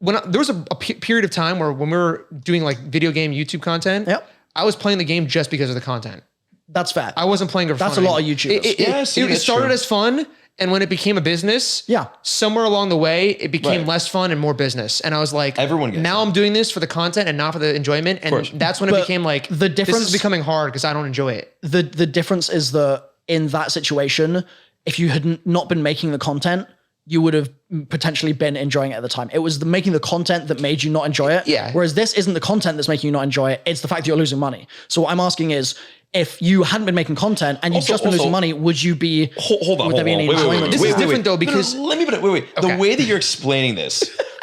There was a period of time where when we were doing like video game YouTube content, Yep. I was playing the game just because of the content. That's fair. I wasn't playing it for That's fun a lot of anymore. YouTubers. Yeah, see, It that's started true. as fun, and when it became a business, Yeah. somewhere along the way, it became Right. less fun and more business. And I was like, Everyone gets now that. I'm doing this for the content and not for the enjoyment. And course. that's when it But became like, the this difference- is becoming hard because I don't enjoy it. the difference is that in that situation, if you had not been making the content, you would have potentially been enjoying it at the time. It was the making the content that made you not enjoy it. Yeah. Whereas this isn't the content that's making you not enjoy it. It's the fact that you're losing money. So what I'm asking is, if you hadn't been making content and you've just been losing money, would you be? Hold on. Would there be any enjoyment? This is different though, because- let me put it. Wait. Okay. The way that you're explaining this,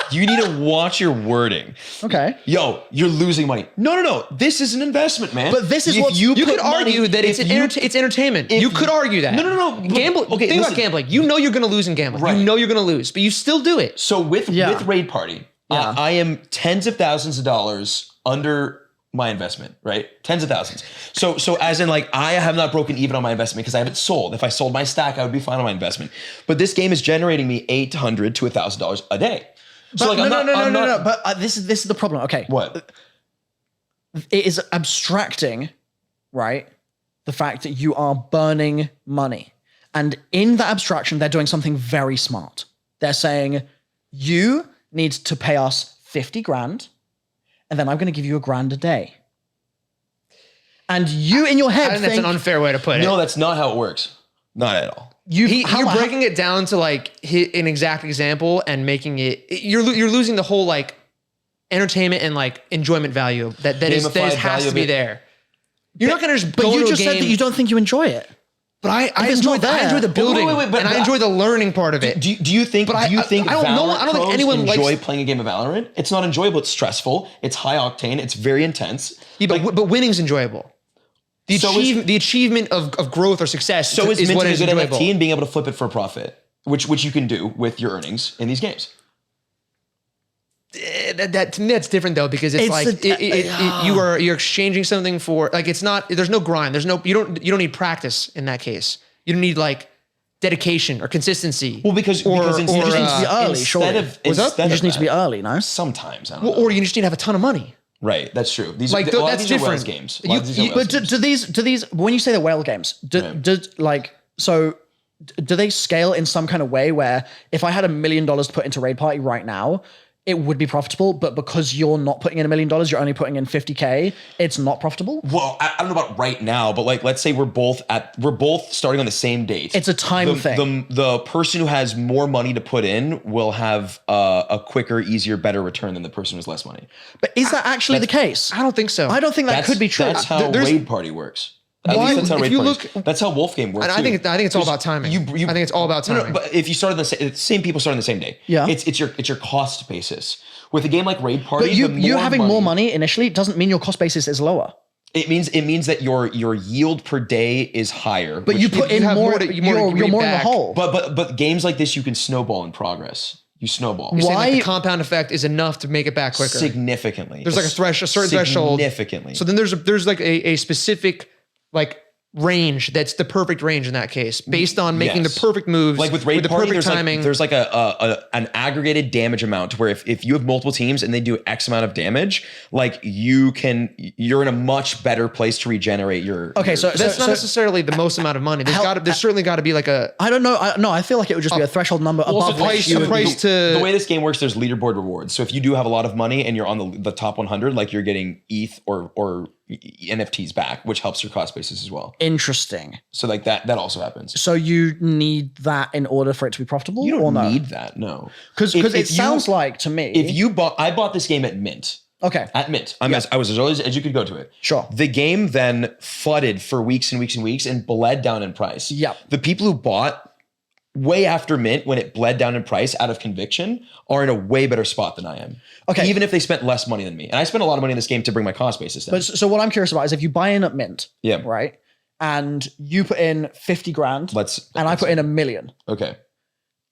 you need to watch your wording. Okay. Yo, you're losing money. No. This is an investment, man. But this is If what- You put could argue money- that it's if it's entertainment. if You could you- argue that. No. Gamble. Okay, Think listen. about gambling. You know you're going to lose in gambling. Right. You know you're going to lose, but you still do it. So with Yeah. Raid Party, Yeah. I am tens of thousands of dollars under my investment, right? Tens of thousands. So as in like I have not broken even on my investment because I haven't sold. If I sold my stack, I would be fine on my investment. But this game is generating me $800 to $1,000 a day. So But like I'm no. not. But this is the problem. Okay. What? It is abstracting, right? The fact that you are burning money. And in that abstraction, they're doing something very smart. They're saying, you need to pay us 50 grand, and then I'm going to give you $1,000 a day. And you in your I head think that's an think, unfair way to put it. No, that's not how it works. Not at all. You're breaking it down to like an exact example and making it. You're losing the whole like entertainment and like enjoyment value that has Gamified has value to of be it. there. You're not going to just but go you to just a game. said that you don't think you enjoy it. But I it's enjoy not there. I enjoy the building wait, but- and I enjoy the learning part of it. Do you think? But do you I think don't know. Valorant I don't think pros anyone enjoy likes- playing a game of Valorant? It's not enjoyable. It's stressful. It's high octane. It's very intense. Yeah, but winning's enjoyable. The So is- the achievement of growth or success So is what minting a is good enjoyable. NFT and being able to flip it for a profit, which you can do with your earnings in these games. That to me that's different though because it's like you're exchanging something for like it's not there's no grind you don't need practice in that case you don't need like dedication or consistency. Well, because you just need to be early, surely. You just need to be early, no? Sometimes, I don't know. or you just need to have a ton of money. Right, that's true. These Like, a lot that's of these are different. Wales games. But do these when you say the whale games, do they scale in some kind of way where if I had $1 million to put into Raid Party right now, it would be profitable, but because you're not putting in $1 million, you're only putting in 50K, it's not profitable? Well, I don't know about right now, but like, let's say we're both starting on the same date. It's a time thing. The person who has more money to put in will have a quicker, easier, better return than the person who has less money. But is that actually the case? I don't think so. I don't think that could be true. That's how Raid Party works. At least that's how Raid Party works. That's how Wolf Game works. And I think it's all about timing. I think it's all about timing. No, but if you start on the same people start on the same day, it's your cost basis. With a game like Raid Party, but you having more money initially doesn't mean your cost basis is lower. It means that your yield per day is higher. But you put in more. You're more in the hole. But games like this, you can snowball in progress. You snowball. You're saying like the compound effect is enough to make it back quicker. Significantly. There's like a certain threshold. Significantly. So then there's like a specific like range that's the perfect range in that case, based on making the perfect moves, like with Raid the Party, perfect timing. There's like an aggregated damage amount where if you have multiple teams and they do X amount of damage, like you're in a much better place to regenerate your. Okay, so that's not necessarily the most amount of money. There's certainly got to be like a. I don't know. I feel like it would just be a threshold number above the way this game works. There's leaderboard rewards. So if you do have a lot of money and you're on the top 100, like you're getting ETH or NFTs back, which helps your cost basis as well. Interesting. So like that also happens. So you need that in order for it to be profitable? You don't or no? need that, no. Because it sounds like to me. I bought this game at Mint. Okay. At Mint. I was as early as you could go to it. Sure. The game then flooded for weeks and weeks and weeks and bled down in price. Yep. The people who bought way after Mint, when it bled down in price out of conviction, are in a way better spot than I am. Okay. Even if they spent less money than me. And I spent a lot of money in this game to bring my cost basis down. But so what I'm curious about is if you buy in at Mint, yeah, right, and you put in 50 grand, I put in $1 million. Okay.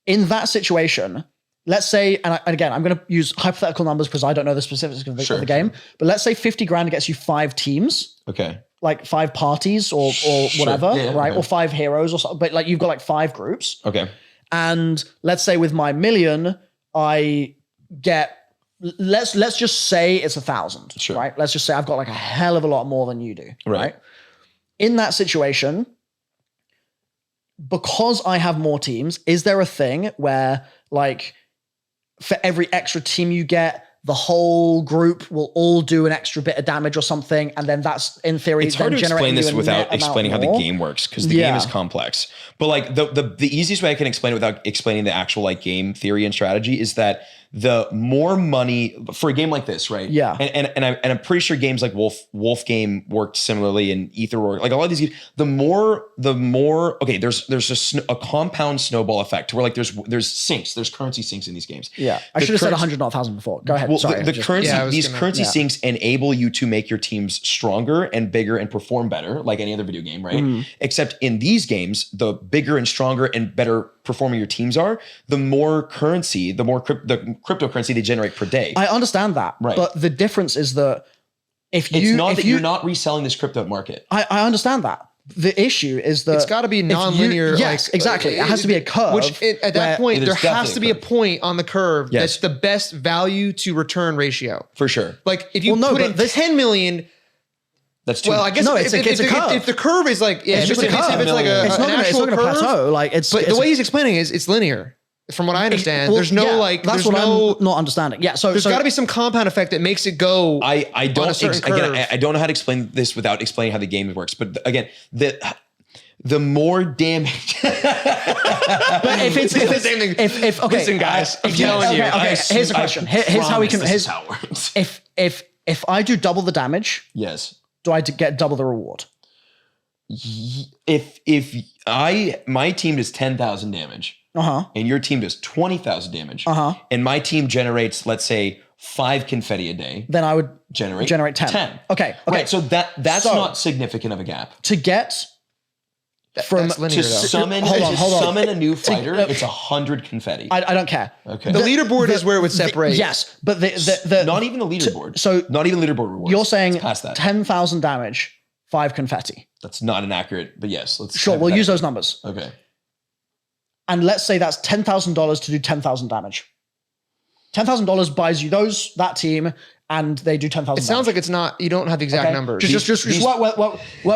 In that situation, let's say, and again, I'm going to use hypothetical numbers because I don't know the specifics of the game, but let's say 50 grand gets you 5 teams. Okay. Like 5 parties or whatever, right? Okay. Or 5 heroes or something, but like you've got like 5 groups. Okay. And let's say with my $1 million, I get, let's just say it's 1,000, sure, right? Let's just say I've got like a hell of a lot more than you do, right? In that situation, because I have more teams, is there a thing where like for every extra team you get, the whole group will all do an extra bit of damage or something, and then that's in theory. It's hard to explain this without explaining how the game works because the game is complex. But like the easiest way I can explain it without explaining the actual like game theory and strategy is that the more money for a game like this, right? Yeah. And I'm pretty sure games like Wolf Game worked similarly, and Ether worked. Like a lot of these games, the more okay, there's a compound snowball effect where like there's sinks, there's currency sinks in these games. Yeah. I should have said 100, not 1,000 before. Go ahead. Well, sorry. These currency sinks enable you to make your teams stronger and bigger and perform better, like any other video game, right? Mm-hmm. Except in these games, the bigger and stronger and better performing your teams are, the more currency, the cryptocurrency they generate per day. I understand that, right? But the difference is that you're not reselling this crypto market. I understand that. The issue is that it's got to be non-linear. Yes, exactly. It has to be a curve. Which at that point, there has to be a point on the curve that's the best value to return ratio. For sure. Like if you put in 10 million. That's too well, I guess it's a curve. If the curve is like, it's just a curve. If it's like it's not going to plateau. Like but the way he's explaining is it's linear. From what I understand, there's no that's what I'm not understanding. Yeah, so there's got to be some compound effect that makes it go. I don't know how to explain this without explaining how the game works. But again, the more damage. But if it's the same thing. If okay, listen, guys, I'm telling you. Okay, here's the question. Here's how we can. Here's how it works. If I do double the damage, yes, do I get double the reward? If my team does 10,000 damage, and your team does 20,000 damage, and my team generates, let's say, 5 confetti a day, then I would generate 10. Okay. Right. So that's not significant of a gap. To get from linear, summon a new fighter, it's 100 confetti. I don't care. Okay. The leaderboard is where it would separate. Yes, but the not even the leaderboard. So not even leaderboard rewards. You're saying past that. 10,000 damage, 5 confetti. That's not inaccurate, but yes. Sure, we'll use those numbers. Okay. And let's say that's $10,000 to do 10,000 damage. $10,000 buys you that team, and they do 10,000. It sounds like it's not. You don't have the exact numbers. Just work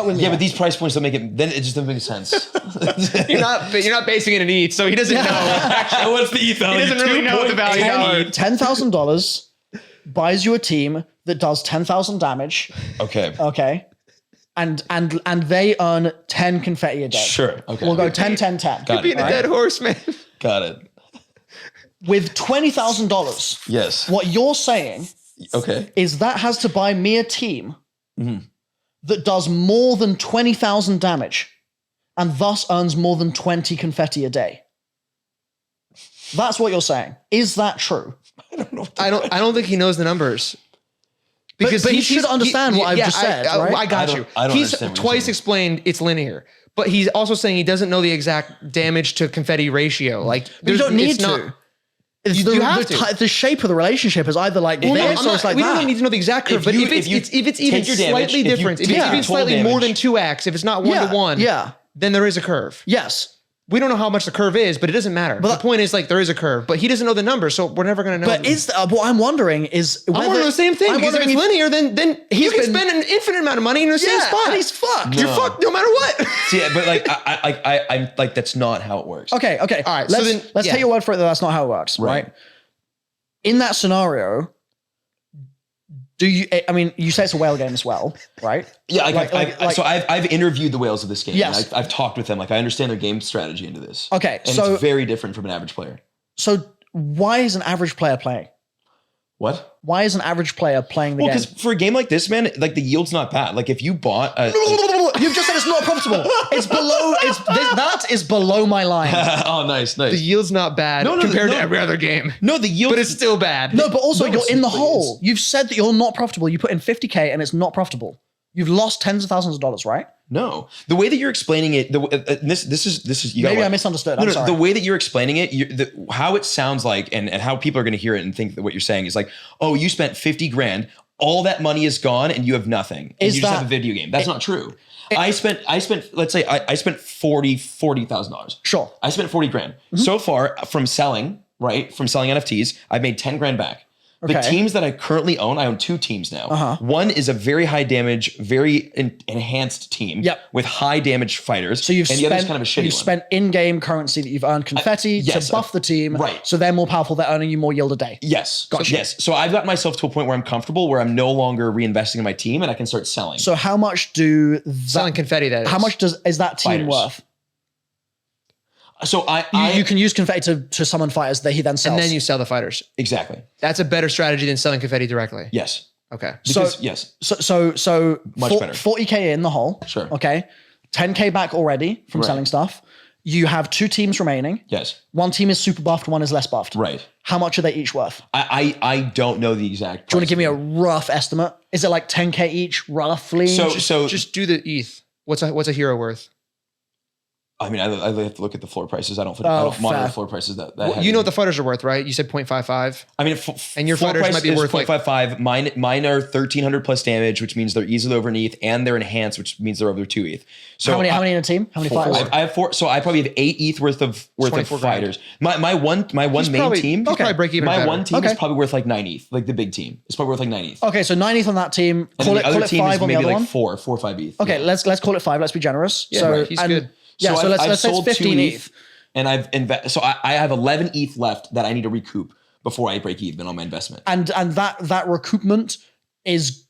with me. Yeah, but these price points don't make it. Then it just doesn't make sense. you're not basing it in ETH, so he doesn't know. Actually, what's the ETH value? He doesn't really know what the value are. $10,000 buys you a team that does 10,000 damage. Okay. Okay. And they earn 10 confetti a day. Sure. Okay. We'll go 10, 10, 10. Got Being a dead horse, man. Got it. With $20,000, Yes. what you're saying is that has to buy me a team that does more than 20,000 damage and thus earns more than 20 confetti a day. That's what you're saying. Is that true? I don't think he knows the numbers. Because he should understand what I've just said, right? I got you. I don't He's understand what you're twice saying. explained it's linear, but he's also saying he doesn't know the exact damage to confetti ratio. Like, You don't need it's not- to. It's You have to. The shape of the relationship is either like Well, no, this or it's like we that. don't need to know the exact curve, but if it's even take your damage, slightly if you different, if take it's your even total slightly more than damage- 2x, if it's not 1-to-1, Yeah. then there is a curve. Yes. We don't know how much the curve is, but it doesn't matter. But the point is, like, there is a curve, but he doesn't know the number, so we're never going to know. But what I'm wondering is I'm wondering the same thing, because if it's linear, then you can been- spend an infinite amount of money in the same spot. and he's fucked. You're fucked no matter what. See, but like, I'm like, that's not how it works. Okay. All right, so then- let's yeah. take your word for it that that's not how it works, right? In that scenario, you say it's a whale game as well, right? Yeah, so I've interviewed the whales of this game. Yes. And I've talked with them. Like, I understand their game strategy into this. Okay, and so- it's very different from an average player. So why is an average player playing? What? Why is an average player playing the Well, game? because for a game like this, man, like the yield's not bad. Like if you bought a You've just said it's not profitable. It's below. That is below my line. oh, nice. The yield's not bad compared to every other game. No, the yield, But it's still bad. No, but also you're in the it's- hole. You've said that you're not profitable. You put in 50K and it's not profitable. You've lost tens of thousands of dollars, right? No, the way that you're explaining it, this is you Maybe I misunderstood. I'm sorry. The way that you're explaining it, how it sounds like, and how people are going to hear it and think that what you're saying is like, oh, you spent 50 grand, all that money is gone, and you have nothing, and you just have a video game. That's not true. I spent. Let's say I spent $40,000. Sure. I spent 40 grand so far from selling NFTs. I've made 10 grand back. The Okay. teams that I currently own, I own 2 teams now. One is a very high damage, very enhanced team with high damage fighters. So you've and the other's kind of a shitty one. spent in-game currency that you've earned confetti yes, to buff the team, right. So they're more powerful. They're earning you more yield a day. Yes. Gotcha. Yes. So I've got myself to a point where I'm comfortable, where I'm no longer reinvesting in my team, and I can start selling. So how much do Selling confetti, that is. How much is that team Fighters. worth? So You can use confetti to summon fighters that he then sells. And then you sell the fighters. exactly. That's a better strategy than selling confetti directly. Yes. Okay. Because, yes. So Much better. 40K in the hole. Sure. Okay. 10K back already from Right. selling stuff. You have 2 teams remaining. Yes. One team is super buffed, one is less buffed. Right. How much are they each worth? I don't know the exact. Do you want to give me a rough estimate? Is it like 10K each, roughly? So Just do the ETH. What's a hero worth? I mean, I have to look at the floor prices. I don't fair. monitor the floor prices that heavy. You know what the fighters are worth, right? You said 0.55. I mean, And your floor fighters price might be is worth, like- 0.55. Mine are 1,300 plus damage, which means they're easily over an ETH, and they're enhanced, which means they're over 2 ETH. So how many in a team? How many Four. fighters? I have 4. So I probably have 8 ETH worth of 24 grand. fighters. My one main probably- team. he's probably break even My better. one team is Okay. probably worth like 9 ETH. Like the big team, it's probably worth like 9 ETH. Okay, so 9 ETH on that team. And Call then it, the other call it team 5 is on the maybe other like one. 4 or 5 ETH. Okay, Yeah. let's call it 5. Let's be generous. Yeah, so right. He's and- good. Yeah, so I've let's say it's sold 15 2 ETH. and so I have 11 ETH left that I need to recoup before I break even on my investment. And that recoupment is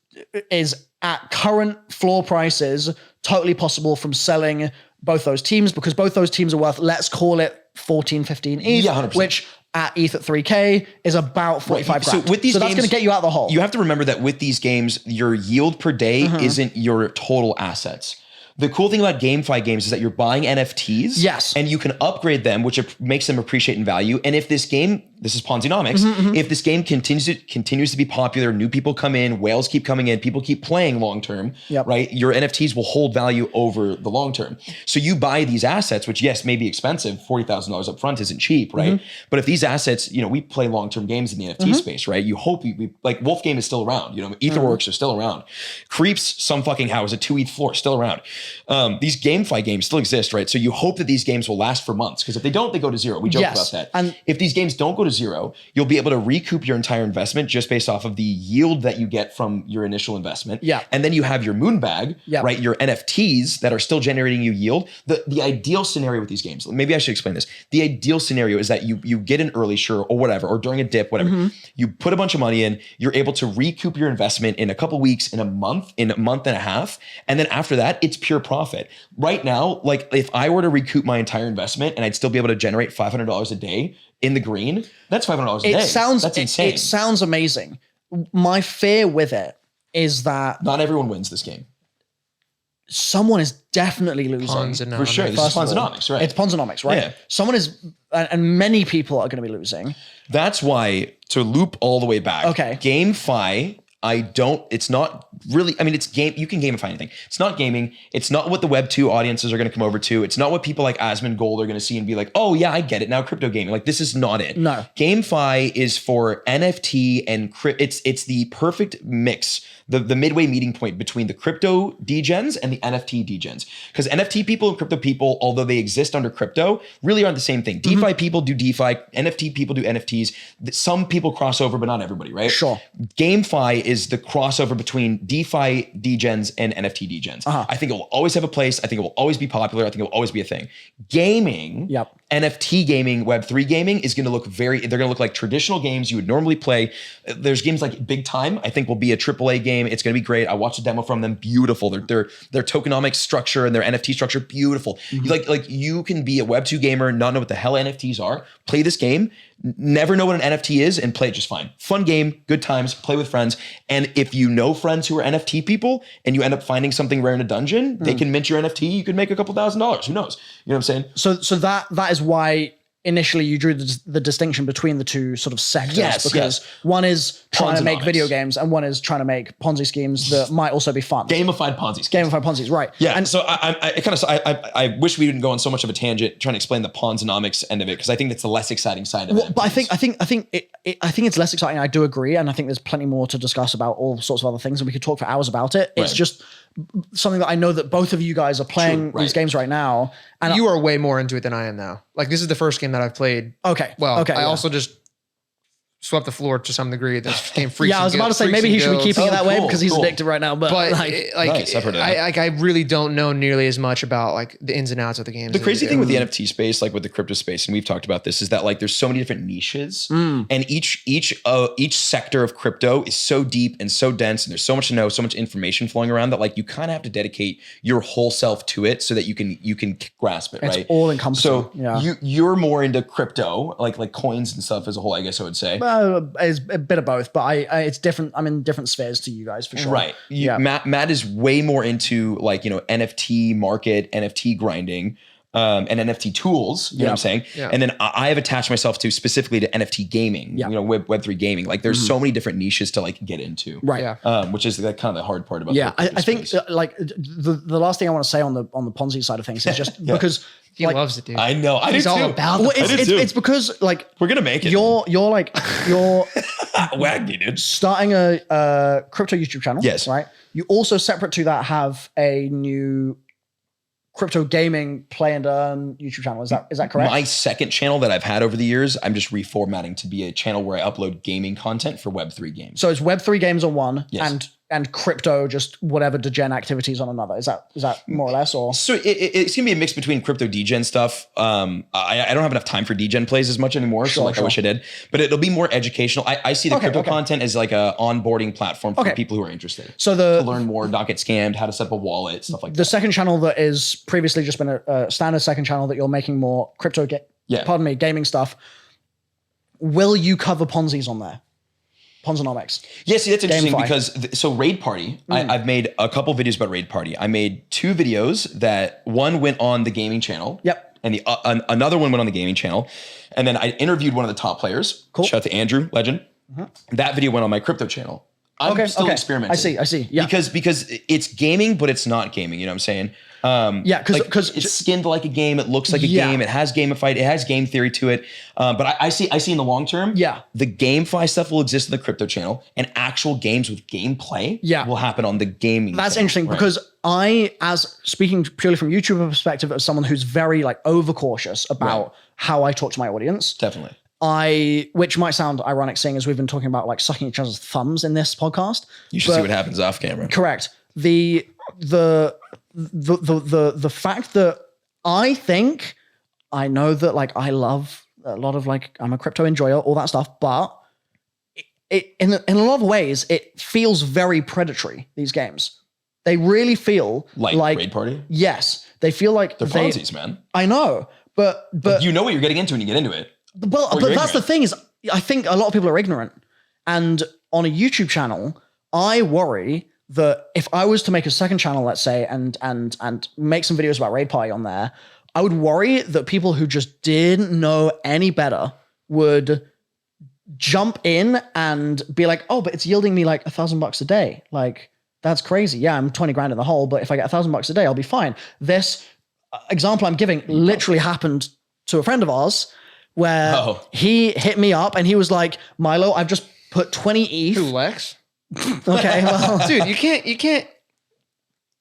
at current floor prices totally possible from selling both those teams, because both those teams are worth, let's call it 14, 15 ETH, Yeah, 100%. which at ETH at 3K is about 45 So grand. with these that's games, going to get you out of the hole. You have to remember that with these games, your yield per day Mm-hmm. isn't your total assets. The cool thing about GameFi games is that you're buying NFTs. Yes. And you can upgrade them, which makes them appreciate in value. And if this game, this is Ponzinomics, Mm-hmm, if this game continues to be popular, new people come in, whales keep coming in, people keep playing long term, Yep. right? Your NFTs will hold value over the long term. So you buy these assets, which yes, may be expensive. $40,000 up front isn't cheap, right? Mm-hmm. But if these assets, we play long-term games in the NFT space, right? You hope we like Wolf Game is still around, Etherworks are still around. Creeps, some fucking how is a 2 ETH floor still around. these GameFi games still exist, right? So you hope that these games will last for months, because if they don't, they go to zero. We joke about that. And if these games don't go to zero, you'll be able to recoup your entire investment just based off of the yield that you get from your initial investment. Yeah. And then you have your moon bag, Yeah. right? Your NFTs that are still generating you yield. The ideal scenario with these games, maybe I should explain this. The ideal scenario is that you get in early, sure, or whatever, or during a dip, whatever. You put a bunch of money in, you're able to recoup your investment in a couple weeks, in a month and a half. And then after that, it's pure profit. Right now, like if I were to recoup my entire investment and I'd still be able to generate $500 a day in the green, that's $500 a day. That's insane. It sounds amazing. My fear with it is that not everyone wins this game. Someone is definitely losing. For sure. This is Ponzonomics, right? It's Ponzonomics, right? Yeah. Someone is, and many people are going to be losing. That's why, to loop all the way back, Okay. GameFi, it's not really, I mean, it's game, you can gamify anything. It's not gaming. It's not what the Web2 audiences are going to come over to. It's not what people like Asmongold are going to see and be like, oh yeah, I get it now, crypto gaming. Like, this is not it. No. GameFi is for NFT and it's the perfect mix, the midway meeting point between the crypto degens and the NFT degens. Because NFT people and crypto people, although they exist under crypto, really aren't the same thing. DeFi people do DeFi, NFT people do NFTs. Some people cross over, but not everybody, right? Sure. GameFi is the crossover between DeFi degens and NFT degens. I think it will always have a place. I think it will always be popular. I think it will always be a thing. Gaming, Yep. NFT gaming, Web3 gaming is going to look they're going to look like traditional games you would normally play. There's games like Big Time, I think will be a AAA game. It's going to be great. I watched a demo from them. Beautiful. Their tokenomics structure and their NFT structure, beautiful. Like you can be a Web2 gamer, not know what the hell NFTs are, play this game, never know what an NFT is, and play it just fine. Fun game, good times, play with friends. And if you know friends who are NFT people and you end up finding something rare in a dungeon, they can mint your NFT. You could make a couple $1,000s. Who knows? You know what I'm saying? So that is why initially you drew the distinction between the two sort of sectors, because one is trying to make video games and one is trying to make Ponzi schemes that might also be fun. Gamified Ponzi schemes. Gamified Ponzi's, right. Yeah. And so I wish we didn't go on so much of a tangent trying to explain the Ponzonomics end of it, because I think that's the less exciting side of it. But I think it's less exciting. I do agree, and I think there's plenty more to discuss about all sorts of other things, and we could talk for hours about it. It's just something that I know that both of you guys are playing these games right now, and you are way more into it than I am now. Like, this is the first game that I've played. Okay. Well, I also just swept the floor to some degree. This game freaks. Yeah, I was about to say maybe he should be keeping it that way because he's addicted right now. But nice, I've heard of that. I really don't know nearly as much about like the ins and outs of the games. The crazy thing with the NFT space, like with the crypto space, and we've talked about this, is that like there's so many different niches, and each sector of crypto is so deep and so dense, and there's so much to know, so much information flowing around that like you kind of have to dedicate your whole self to it so that you can grasp it. It's right? all encompassing. So you're more into crypto, like coins and stuff as a whole, I guess I would say. It's a bit of both, but it's different. I'm in different spheres to you guys for sure. Right. Matt is way more into like, NFT market, NFT grinding, and NFT tools, you know what I'm saying? Yeah. And then I have attached myself to specifically to NFT gaming, Web3 gaming. Like there's so many different niches to like get into. Right. Yeah. Which is like kind of the hard part about I think like the last thing I want to say on the Ponzi side of things is just because he loves it, dude. I know. He's all about it's because like we're gonna make it. You're wacky, dude. Starting a crypto YouTube channel. Yes. Right. You also separate to that have a new crypto gaming play and earn YouTube channel. Is that correct? My second channel that I've had over the years, I'm just reformatting to be a channel where I upload gaming content for Web3 games. So it's Web3 games on one, yes, and crypto, just whatever degen activities on another. Is that more or less? Or so it's gonna be a mix between crypto degen stuff. I don't have enough time for degen plays as much anymore, I wish I did. But it'll be more educational. I see the crypto content as like a onboarding platform for people who are interested. So to learn more, not get scammed, how to set up a wallet, stuff like that. The second channel that is previously just been a standard second channel that you're making more crypto gaming stuff. Will you cover Ponzi's on there? Ponzonomics. Yeah, see, that's interesting because so Raid Party, I've made a couple videos about Raid Party. I made 2 videos that one went on the gaming channel. Yep. And another one went on the gaming channel. And then I interviewed one of the top players. Cool. Shout out to Andrew, legend. That video went on my crypto channel. I'm still experimenting. I see. Yeah. Because it's gaming, but it's not gaming. You know what I'm saying? Yeah, because it's skinned like a game. It looks like a game. It has gamified. It has game theory to it. But I see in the long term, the GameFi stuff will exist in the crypto channel, and actual games with gameplay will happen on the gaming. That's channel, interesting because as speaking purely from YouTuber perspective, as someone who's very like overcautious about how I talk to my audience. Definitely. Which might sound ironic, seeing as we've been talking about like sucking each other's thumbs in this podcast. You should see what happens off camera. Correct. The fact that I know that like I love a lot of like I'm a crypto enjoyer, all that stuff, but it in a lot of ways it feels very predatory. These games, they really feel like Raid Party. Yes, they feel like they're Ponzi's, man. I know, but you know what you're getting into when you get into it. Well, but that's the thing is, I think a lot of people are ignorant, and on a YouTube channel, I worry that if I was to make a second channel, let's say, and make some videos about Raid Party on there, I would worry that people who just didn't know any better would jump in and be like, oh, but it's yielding me like $1,000 a day. Like, that's crazy. Yeah, I'm 20 grand in the hole, but if I get $1,000 a day, I'll be fine. This example I'm giving literally happened to a friend of ours where he hit me up and he was like, Milo, I've just put 20 ETH. Who, Lex? Okay, well, dude, you can't.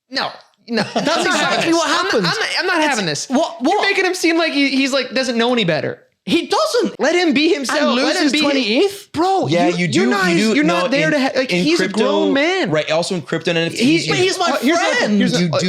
No, that's exactly what happened. I'm not having this. What? You're making him seem like he's like doesn't know any better. He doesn't. Let him be himself. And lose Let him his be 20 ETH? Bro, yeah, you do. You're not there to like. He's crypto, a grown man, right? Also in crypto and NFTs, But he's my friend.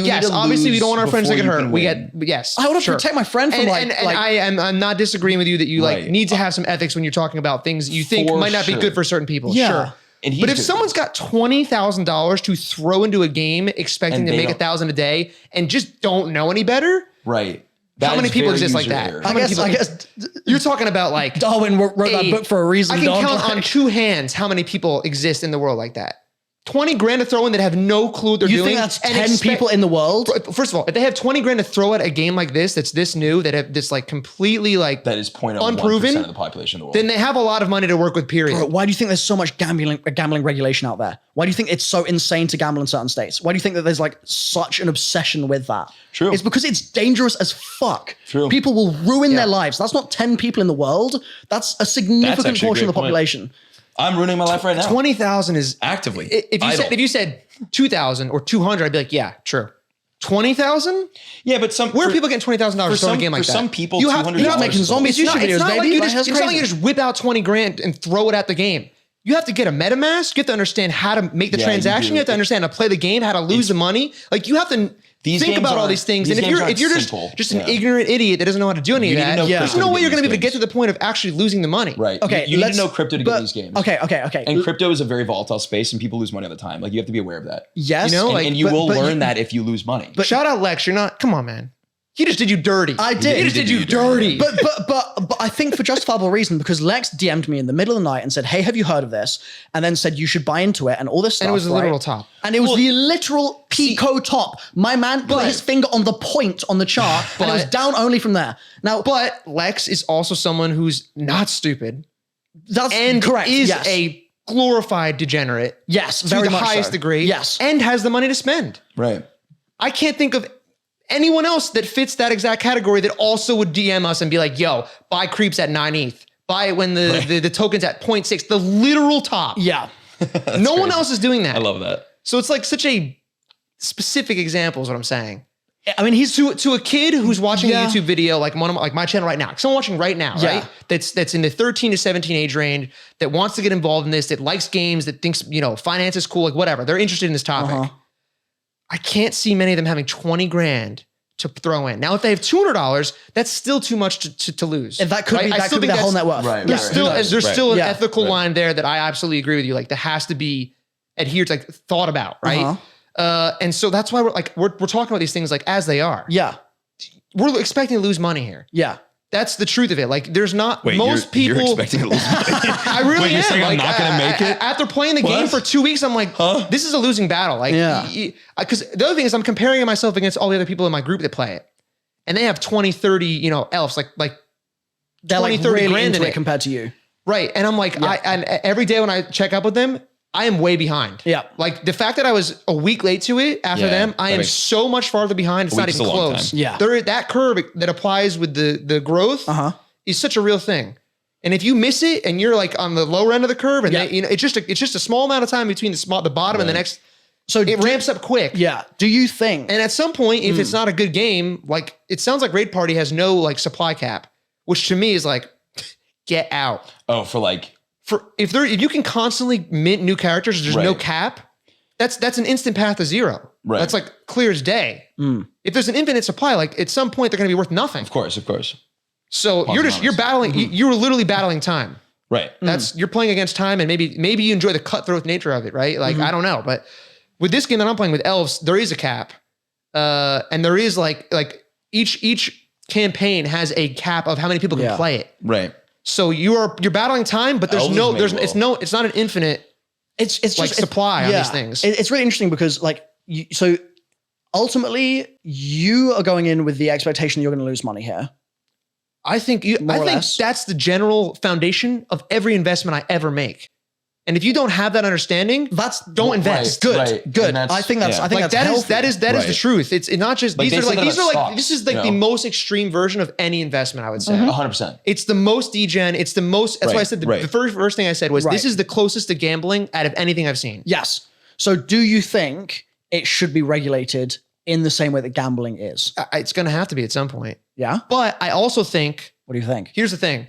Yes, obviously we don't want our friends to get hurt. We get yes. I want to protect my friend from I'm not disagreeing with you that you like need to have some ethics when you're talking about things you think might not be good for certain people. Yeah. Sure. But if someone's got $20,000 to throw into a game expecting to make $1,000 a day and just don't know any better, right? How many people exist like that? I guess you're talking about like Darwin wrote that book for a reason. I can count on two hands how many people exist in the world like that. 20 grand to throw in that have no clue what they're doing. You think that's 10 people in the world? First of all, if they have 20 grand to throw at a game like this, that's this new, that have this like completely like that is unproven of the population of the world, then they have a lot of money to work with, period. Bro, why do you think there's so much gambling regulation out there? Why do you think it's so insane to gamble in certain states? Why do you think that there's like such an obsession with that? True. It's because it's dangerous as fuck. True. People will ruin their lives. That's not 10 people in the world. That's a significant portion of the population. I'm ruining my life right now. 20,000 is actively. If you said 2,000 or 200, I'd be like, yeah, true. 20,000? Yeah, but where are people getting $20,000 to throw a game like that? For some people, $200. You're making zombie sushi videos, baby. It's not like you just whip out 20 grand and throw it at the game. You have to get a MetaMask. You have to understand how to make the transaction. You have to understand how to play the game, how to lose the money. Like you have to think about all these things. And if you're just an ignorant idiot that doesn't know how to do any of that, there's no way you're going to be able to get to the point of actually losing the money. Right. Okay. You need to know crypto to get these games. Okay. And crypto is a very volatile space and people lose money all the time. Like you have to be aware of that. Yes. You know, and you will learn that if you lose money. But shout out Lex, you're not, come on, man. He just did you dirty. I did. He just did you dirty. But I think for justifiable reason, because Lex DM'd me in the middle of the night and said, hey, have you heard of this? And then said you should buy into it and all this stuff. And it was the literal top. And it was the literal Pico top. My man put his finger on the point on the chart and it was down only from there. Now, but Lex is also someone who's not stupid. That's and correct. Is a glorified degenerate. Yes, to very the much highest so. degree. Yes. And has the money to spend. Right. I can't think of anyone else that fits that exact category that also would DM us and be like, yo, buy creeps at 9 ETH. Buy it when the token's at 0.6, the literal top. Yeah. No one else is doing that. I love that. So it's like such a specific example is what I'm saying. I mean, he's to a kid who's watching a YouTube video like my channel right now. Someone watching right now, right? That's in the 13 to 17 age range, that wants to get involved in this, that likes games, that thinks, finance is cool, like whatever. They're interested in this topic. I can't see many of them having 20 grand to throw in. Now, if they have $200, that's still too much to lose. And that could be their whole net worth. Right. There's still an ethical line there that I absolutely agree with you. Like, that has to be adhered to, like thought about, right? And so that's why we're talking about these things like as they are. Yeah. We're expecting to lose money here. Yeah. That's the truth of it. Like, there's not most people. You're expecting to lose money. I really am. You're saying like, I'm not going to make it? After playing the game for 2 weeks, I'm like, this is a losing battle. Like, because the other thing is I'm comparing myself against all the other people in my group that play it. And they have 20, 30, elves, like they're 20, like 30 really grand into in it it compared to you. Right. And I'm like, and every day when I check up with them, I am way behind. Yeah. Like the fact that I was a week late to it after them, I am so much farther behind. It's not even close. Yeah. That curve that applies with the growth is such a real thing. And if you miss it and you're like on the lower end of the curve and it's just a small amount of time between the bottom and the next. So it ramps up quick. Yeah. Do you think? And at some point, if it's not a good game, like it sounds like Raid Party has no like supply cap, which to me is like, get out. Oh, for like. If you can constantly mint new characters, there's no cap. That's an instant path to zero. Right. That's like clear as day. If there's an infinite supply, like at some point they're going to be worth nothing. Of course. So you're battling. You're literally battling time. Right. You're playing against time, and maybe you enjoy the cutthroat nature of it, right? Like I don't know, but with this game that I'm playing with elves, there is a cap, and there is like each campaign has a cap of how many people can play it. Right. So you're battling time, but it's not an infinite. It's like just supply on these things. It's really interesting because like so ultimately you are going in with the expectation that you're going to lose money here. I think that's the general foundation of every investment I ever make. And if you don't have that understanding, don't invest. Right, Good. I think that's healthy. That is the truth. It's not just like this is like the most extreme version of any investment, I would say. 100%. It's the most degen. It's the most. That's why I said the first thing I said was this is the closest to gambling out of anything I've seen. Yes. So do you think it should be regulated in the same way that gambling is? It's going to have to be at some point. Yeah. But I also think. What do you think? Here's the thing.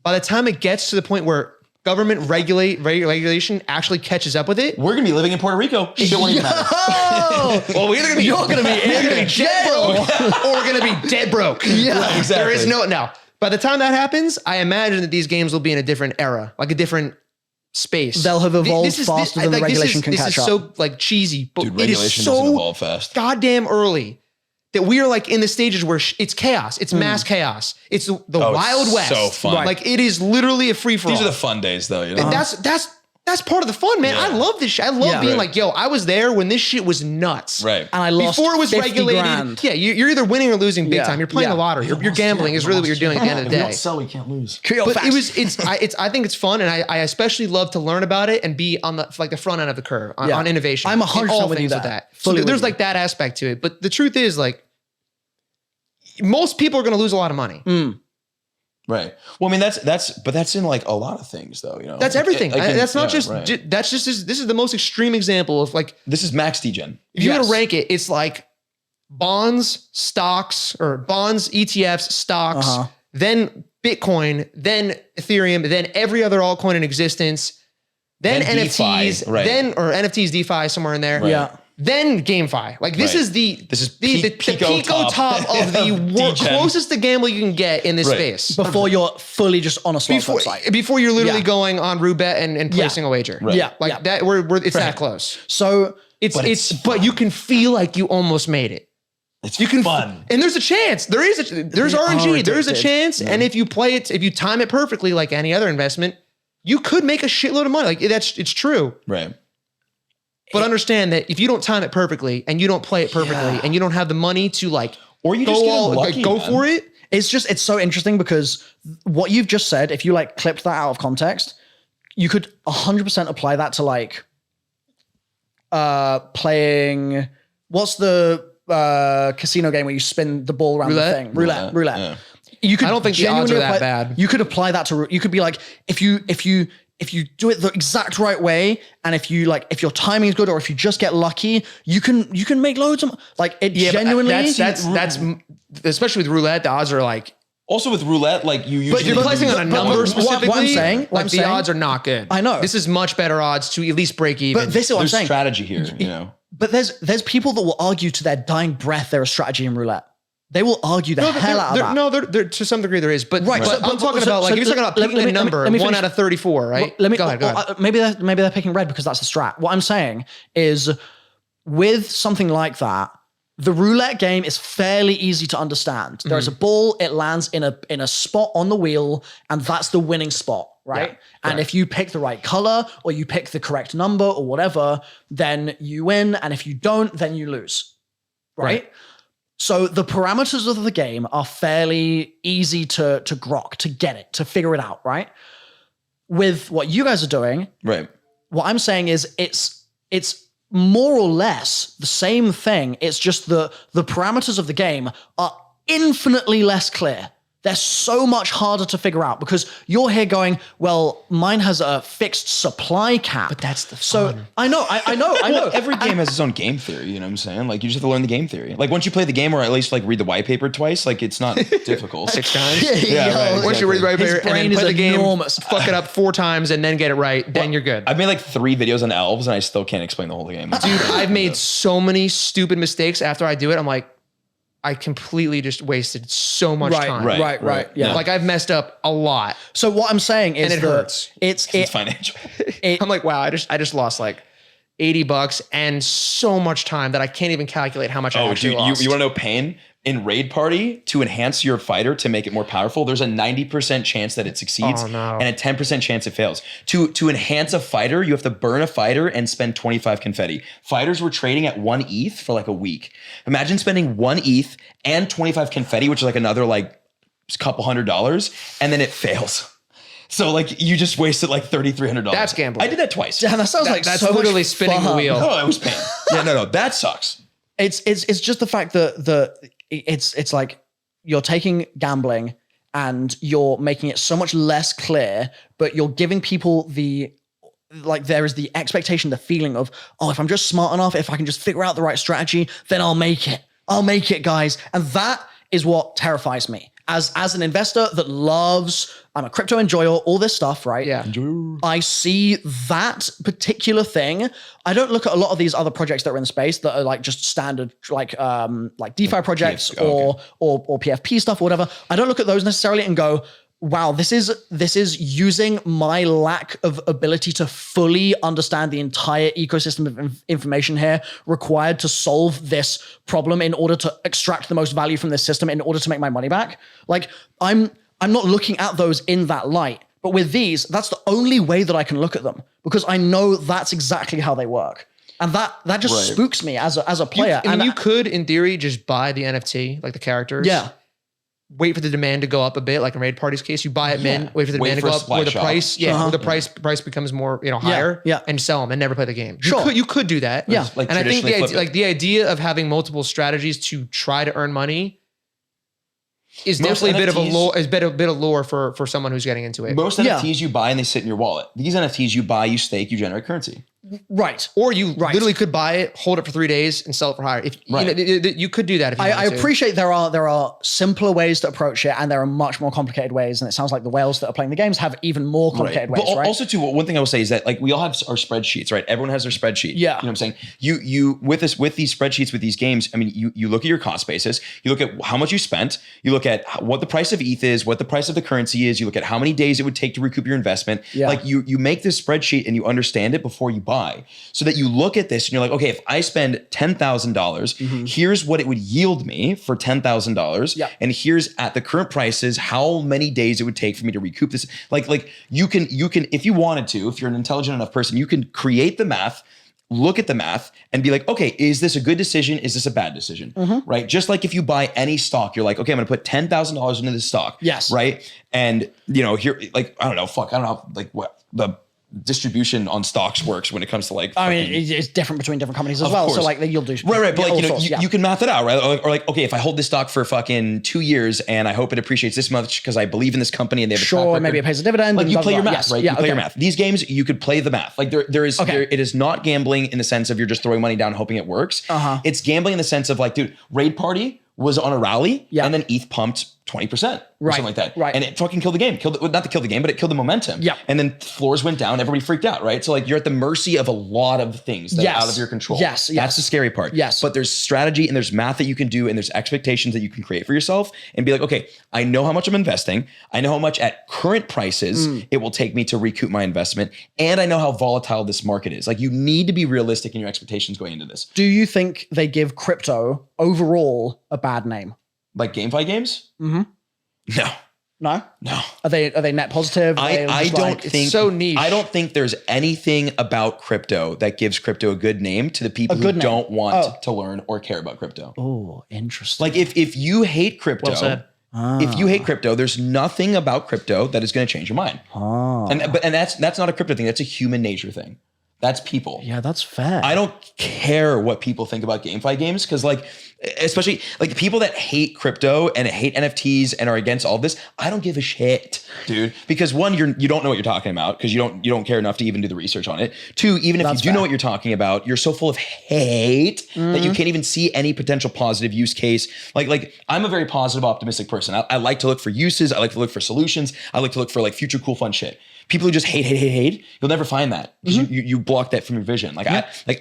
By the time it gets to the point where government regulation actually catches up with it, we're gonna be living in Puerto Rico. Shit won't even matter. Well, you're gonna be dead broke, or we're gonna be dead broke. Yeah, right, exactly. There is no. By the time that happens, I imagine that these games will be in a different era, like a different space. They'll have evolved faster than the regulation can catch up. This is so like cheesy, but dude, it is regulation doesn't so evolve fast. Goddamn early. That we are like in the stages where it's chaos. It's mass chaos. It's the Wild West. So fun. Like it is literally a free for all. These are the fun days, though. You know? That's part of the fun, man. I love this shit. I love being like, yo, I was there when this shit was nuts. Right. And I lost before it was 50 regulated. grand. Yeah, you're either winning or losing big time. You're playing the lottery. You're gambling is really what you're doing at the end of the If we day. don't sell, we can't lose. But I think it's fun, and I especially love to learn about it and be on the front end of the curve on innovation. I'm 100% with you there. So there's like that aspect to it. But the truth is, like, most people are going to lose a lot of money. Right. Well, I mean, that's in like a lot of things, though. You know, that's everything. That's not just. Right. That's just. This is the most extreme example of like. This is max degen. If you were to rank it, it's like bonds, stocks, or bonds, ETFs, stocks, then Bitcoin, then Ethereum, then every other altcoin in existence, then NFTs, DeFi, right. then or NFTs, DeFi, somewhere in there. Right. Yeah. Then GameFi. Like this is the Pico top of the closest to gamble you can get in this space. Before you're fully just on a slot website. Before you're literally going on Roulette and placing a wager. Right. Yeah. Like that it's that close. So but you can feel like you almost made it. It's fun. And there's a chance. There's RNG. There is a chance. Yeah. And if you play it, if you time it perfectly like any other investment, you could make a shitload of money. Like it's true. Right. But understand that if you don't time it perfectly and you don't play it perfectly and you don't have the money to like, or you just go for it. It's so interesting because what you've just said, if you like clipped that out of context, you could 100% apply that to like playing, what's the casino game where you spin the ball around the thing? Roulette. Yeah. You could I don't think the odds are that bad. You could apply that to, you could be like, if you do it the exact right way, and if your timing is good, or if you just get lucky, you can make loads of like it. Genuinely, that's especially with roulette, the odds are like. Also with roulette, like you usually. But you're placing on a number specifically. What I'm saying, the odds are not good. I know this is much better odds to at least break even. But this is what I'm saying. Strategy here, you know. But there's people that will argue to their dying breath there is strategy in roulette. They will argue the hell out of that. No, there to some degree there is, but right. But I'm talking about like you're talking about picking a number, 1 out of 34, right? Go ahead. Maybe they're picking red because that's the strat. What I'm saying is, with something like that, the roulette game is fairly easy to understand. There is a ball, it lands in a spot on the wheel, and that's the winning spot, right? Yeah, and if you pick the right color or you pick the correct number or whatever, then you win, and if you don't, then you lose, right? So the parameters of the game are fairly easy to grok, to get it, to figure it out, right? With what you guys are doing, right? what I'm saying is it's more or less the same thing. It's just the parameters of the game are infinitely less clear. They're so much harder to figure out because you're here going, well, mine has a fixed supply cap. But that's the So fun. I know. Every game has its own game theory, you know what I'm saying? Like you just have to learn the game theory. Like once you play the game or at least like read the white paper twice, like it's not difficult. 6 times. Yeah, right, Once exactly. you read the right His paper and brain then is play the game, enormous. fuck it up 4 times and then get it right, then you're good. I've made like 3 videos on elves and I still can't explain the whole game. Dude, I've made so many stupid mistakes after I do it. I'm like, I completely just wasted so much time. Right. Yeah. Like I've messed up a lot. So what I'm saying is And it that hurts. It's financial. I'm like, wow, I just lost like $80 and so much time that I can't even calculate how much I actually lost. You want to know pain? In Raid Party, to enhance your fighter to make it more powerful, there's a 90% chance that it succeeds Oh, no. and a 10% chance it fails. To enhance a fighter, you have to burn a fighter and spend 25 confetti. Fighters were trading at 1 ETH for like a week. Imagine spending 1 ETH and 25 confetti, which is like another like couple $100, and then it fails. So like you just wasted like $3,300. That's gambling. I did that twice. Damn, that sounds like that's so literally much spinning the fun. wheel. Oh, it was pain. No, that sucks. It's just the fact that it's like you're taking gambling and you're making it so much less clear, but you're giving people there is the expectation, the feeling of, oh, if I'm just smart enough, if I can just figure out the right strategy, then I'll make it. I'll make it, guys. And that is what terrifies me. As an investor that loves, I'm a crypto enjoyer, all this stuff, right? Yeah. I see that particular thing. I don't look at a lot of these other projects that are in the space that are like just standard, like DeFi projects or PFP stuff or whatever. I don't look at those necessarily and go, wow, this is using my lack of ability to fully understand the entire ecosystem of information here required to solve this problem in order to extract the most value from this system in order to make my money back. Like I'm not looking at those in that light. But with these, that's the only way that I can look at them because I know that's exactly how they work. And that just spooks me as a player. You could, in theory, just buy the NFT, like the characters. Yeah. Wait for the demand to go up a bit, like in Raid Party's case. You buy it mint, wait for the demand to for go a up, supply where the shock. price, where the price becomes more, higher, and sell them and never play the game. Sure. You could do that. Yeah. Like and I think traditionally the idea of having multiple strategies to try to earn money is Most definitely NFTs a bit of lore for someone who's getting into it. Most Yeah. NFTs you buy and they sit in your wallet. These NFTs you buy, you stake, you generate currency. right. Or you literally could buy it, hold it for 3 days, and sell it for higher. You could do that if you I wanted to. appreciate there are simpler ways to approach it, and there are much more complicated ways. And it sounds like the whales that are playing the games have even more complicated ways, But right? also too, one thing I will say is that like we all have our spreadsheets, right? Everyone has their spreadsheet. Yeah. You know what I'm saying? You with these spreadsheets, with these games, I mean, you look at your cost basis, you look at how much you spent, you look at what the price of ETH is, what the price of the currency is, you look at how many days it would take to recoup your investment. Yeah. Like you make this spreadsheet and you understand it before you buy. So that you look at this and you're like, okay, if I spend $10,000, here's what it would yield me for $10,000. Yeah. And here's at the current prices, how many days it would take for me to recoup this. Like you can, if you wanted to, if you're an intelligent enough person, you can create the math, look at the math and be like, okay, is this a good decision? Is this a bad decision? Right? Just like if you buy any stock, you're like, okay, I'm going to put $10,000 into this stock. Yes. Right. And here, like, I don't know, like what the distribution on stocks works when it comes to like, I mean, it's different between different companies as Of well. So course. like you'll do Right. But all like, sorts, you can math it out, right? Or like, okay, if I hold this stock for fucking 2 years and I hope it appreciates this much because I believe in this company and they have a track sure, record. maybe it pays a dividend. Like and you blah, play blah, your blah. math, Yes. right? Yeah, You play your okay. math. These games, you could play the math. Like it is not gambling in the sense of you're just throwing money down hoping it works. It's gambling in the sense of like, dude, Raid Party was on a rally and then ETH pumped 20% or something like that. Right. And it fucking killed the game. Not to kill the game, but it killed the momentum. Yeah. And then floors went down, everybody freaked out, right? So like you're at the mercy of a lot of things that are out of your control. Yes. That's the scary part. Yes. But there's strategy and there's math that you can do and there's expectations that you can create for yourself and be like, okay, I know how much I'm investing. I know how much at current prices it will take me to recoup my investment. And I know how volatile this market is. Like you need to be realistic in your expectations going into this. Do you think they give crypto overall a bad name? Like GameFi games? No. No? No. Are they net positive? Are they I just don't like- think so niche. I don't think there's anything about crypto that gives crypto a good name to the people who good name. don't want to learn or care about crypto. Oh, interesting. Like if you hate crypto, Well said. if you hate crypto, there's nothing about crypto that is going to change your mind. And that's not a crypto thing. That's a human nature thing. That's people. Yeah, that's fair. I don't care what people think about GameFi games because, like, especially like people that hate crypto and hate NFTs and are against all this, I don't give a shit, dude. Because one, you don't know what you're talking about because you don't care enough to even do the research on it. Two, even if you do know what you're talking about, you're so full of hate that you can't even see any potential positive use case. Like I'm a very positive, optimistic person. I like to look for uses. I like to look for solutions. I like to look for like future cool, fun shit. People who just hate, you'll never find that. You block that from your vision. Like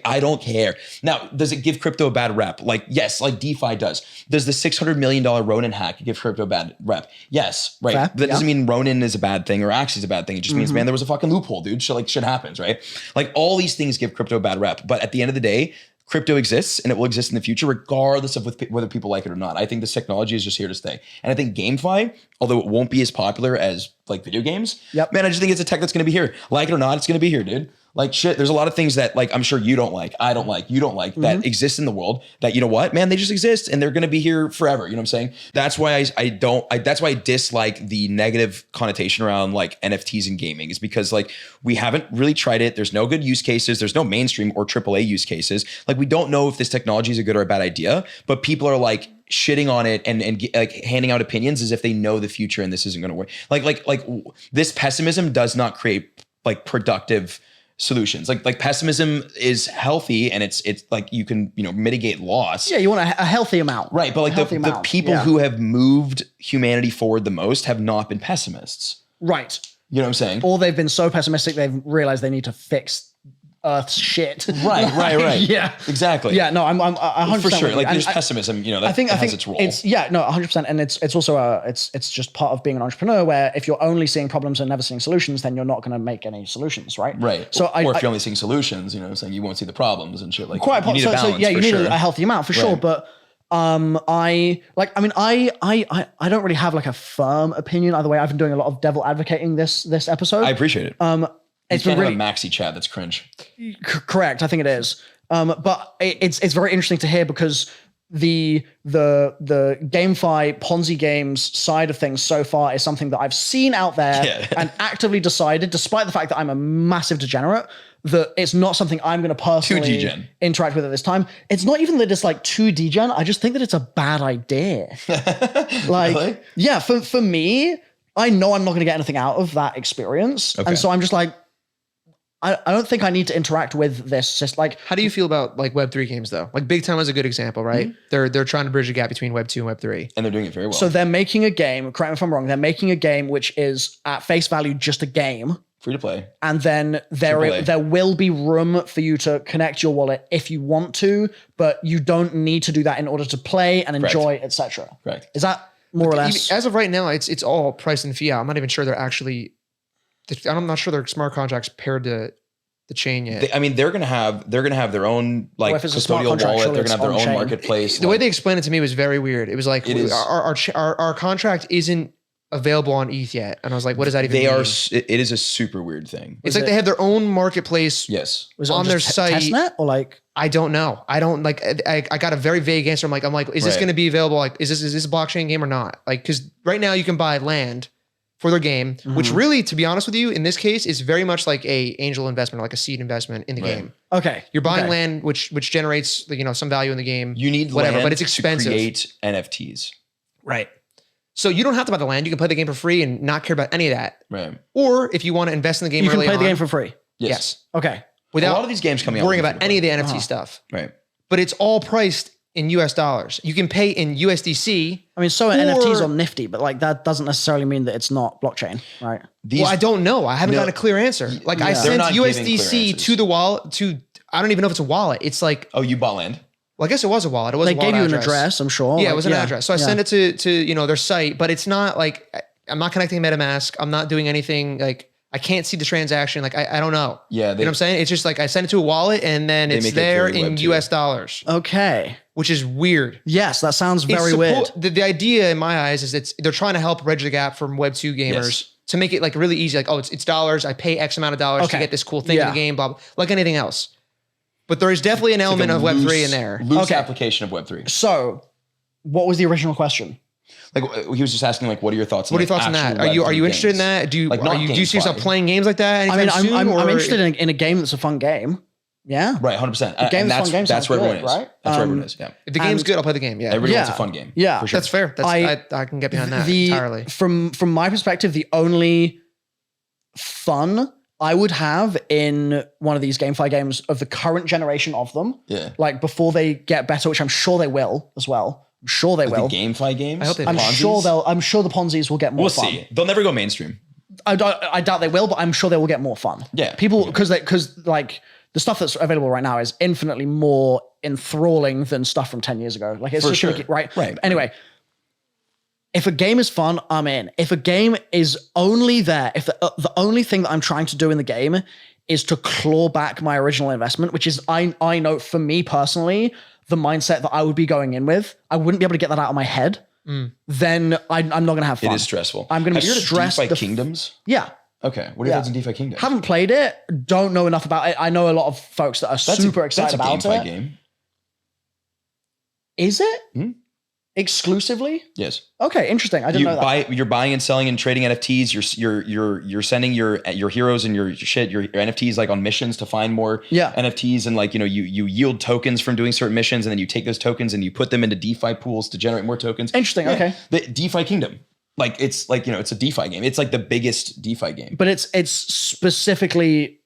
I don't care. Now, does it give crypto a bad rep? Like, yes, like DeFi does. Does the $600 million Ronin hack give crypto a bad rep? Yes, right. Fair, That doesn't mean Ronin is a bad thing or Axie is a bad thing. It just means, man, there was a fucking loophole, dude. Shit happens, right? Like all these things give crypto a bad rep. But at the end of the day, crypto exists and it will exist in the future regardless of whether people like it or not. I think this technology is just here to stay. And I think GameFi, although it won't be as popular as like video games, man, I just think it's a tech that's going to be here. Like it or not, it's going to be here, dude. Like shit, there's a lot of things that like I'm sure you don't like, I don't like, you don't like that exist in the world that, you know what, man, they just exist and they're going to be here forever. You know what I'm saying? That's why that's why I dislike the negative connotation around like NFTs and gaming is because like we haven't really tried it. There's no good use cases. There's no mainstream or AAA use cases. Like we don't know if this technology is a good or a bad idea, but people are like shitting on it and like handing out opinions as if they know the future and this isn't going to work. Like this pessimism does not create like productive solutions. Like pessimism is healthy and it's like you can, mitigate loss. Yeah, you want a healthy amount. Right. But like the people who have moved humanity forward the most have not been pessimists. Right. You know what I'm saying? Or they've been so pessimistic they've realized they need to fix Earth's shit. Right. Yeah. Exactly. Yeah, no, I'm 100% for sure. with Like you. there's pessimism, that I think has its role. It's 100%. And it's also it's just part of being an entrepreneur where if you're only seeing problems and never seeing solutions, then you're not going to make any solutions, right? Right. So or if you're only seeing solutions, saying you won't see the problems and shit. Like quite you need a balance. you need sure. a healthy amount for sure. But I don't really have like a firm opinion either way. I've been doing a lot of devil advocating this episode. I appreciate it. It's been been really a maxi chat that's cringe. Correct. I think it is. But it's very interesting to hear because the GameFi Ponzi games side of things so far is something that I've seen out there and actively decided, despite the fact that I'm a massive degenerate, that it's not something I'm going to personally interact with at this time. It's not even that it's like too degen. I just think that it's a bad idea. Like, really? Yeah, for me, I know I'm not going to get anything out of that experience. Okay. And so I'm just like, I don't think I need to interact with this. Just like, how do you feel about like Web3 games though? Like Big Time is a good example, right? They're trying to bridge a gap between Web2 and Web3, and they're doing it very well. So they're making a game. Correct me if I'm wrong. They're making a game which is at face value just a game, free to play, and then there will be room for you to connect your wallet if you want to, but you don't need to do that in order to play and enjoy, etc. Correct. Is that more or less? As of right now, it's all priced in fiat. I'm not even sure they're actually. I'm not sure their smart contracts paired to the chain yet. They're gonna have their own like custodial wallet. They're gonna have their own marketplace. The way they explained it to me was very weird. It was like our contract isn't available on ETH yet, and I was like, what does that even mean? It is a super weird thing. It's like they have their own marketplace. Yes. Was it on their site. Testnet or like? I don't know. I don't like. I got a very vague answer. I'm like, is this going to be available? Like, is this a blockchain game or not? Like, because right now you can buy land for their game, which really, to be honest with you, in this case, is very much like a angel investment or like a seed investment in the game. Okay, you're buying land, which generates some value in the game. You need whatever, land but it's expensive to create NFTs. Right. So you don't have to buy the land. You can play the game for free and not care about any of that. Right. Or if you want to invest in the game, you can play the game for free. Yes. Okay. Without a lot of these games coming out worrying about any of the NFT stuff. Right. But it's all priced in US dollars. You can pay in USDC. So are NFTs on Nifty, but like that doesn't necessarily mean that it's not blockchain, right? Well, I don't know. I haven't got a clear answer. Like I sent USDC to the wallet I don't even know if it's a wallet. It's like, oh, you bought land. Well, I guess it was a wallet. It was. They gave you an address, I'm sure. Yeah, it was an address. So I sent it to their site, but it's not like I'm not connecting MetaMask. I'm not doing anything like. I can't see the transaction. Like, I don't know. Yeah. You know what I'm saying? It's just like I send it to a wallet and then it's there in US dollars. Okay. Which is weird. Yes, that sounds very weird. The idea in my eyes is they're trying to help bridge the gap from Web2 gamers to make it like really easy. Like, oh, it's dollars. I pay X amount of dollars to get this cool thing in the game, blah, blah, like anything else. But there is definitely an element of Web3 in there. Loose application of Web3. So what was the original question? Like he was just asking, like, what are your thoughts? What are your thoughts on that? Are you interested in that? Do you do you see yourself playing games like that? I mean, I'm soon, interested in a game that's a fun game. Yeah. Right, 100%. The game that's fun game. That's where everyone is. Right? That's where everyone is. Yeah. if the game's good, I'll play the game. Yeah, Everybody wants a fun game. Yeah, for sure. that's fair. I can get behind that entirely. From my perspective, the only fun I would have in one of these GameFi games of the current generation of them, like before they get better, which I'm sure they will as well. I'm sure they will. The GameFi games. I hope they. I'm sure the Ponzi's will get more fun. We'll see. They'll never go mainstream. I doubt they will, but I'm sure they will get more fun. Yeah. People, because like the stuff that's available right now is infinitely more enthralling than stuff from 10 years ago. Like it's For just sure. right. Anyway, if a game is fun, I'm in. If a game is only there, if the only thing that I'm trying to do in the game is to claw back my original investment, which is I know for me personally, the mindset that I would be going in with, I wouldn't be able to get that out of my head. Then I'm not going to have fun. It is stressful. I'm going to be Have you heard of stressed. DeFi Kingdoms? Yeah. Okay. What are your thoughts on DeFi Kingdoms? Haven't played it. Don't know enough about it. I know a lot of folks that are super excited about That's a GameFi it. game. Is it? Exclusively? Yes. Okay, interesting. I didn't know that. You're buying and selling and trading NFTs. You're sending your heroes and your shit, your NFTs like on missions to find more NFTs, and like you yield tokens from doing certain missions, and then you take those tokens and you put them into DeFi pools to generate more tokens. Interesting. Yeah. Okay. The DeFi Kingdom. Like it's like it's a DeFi game. It's like the biggest DeFi game. But it's specifically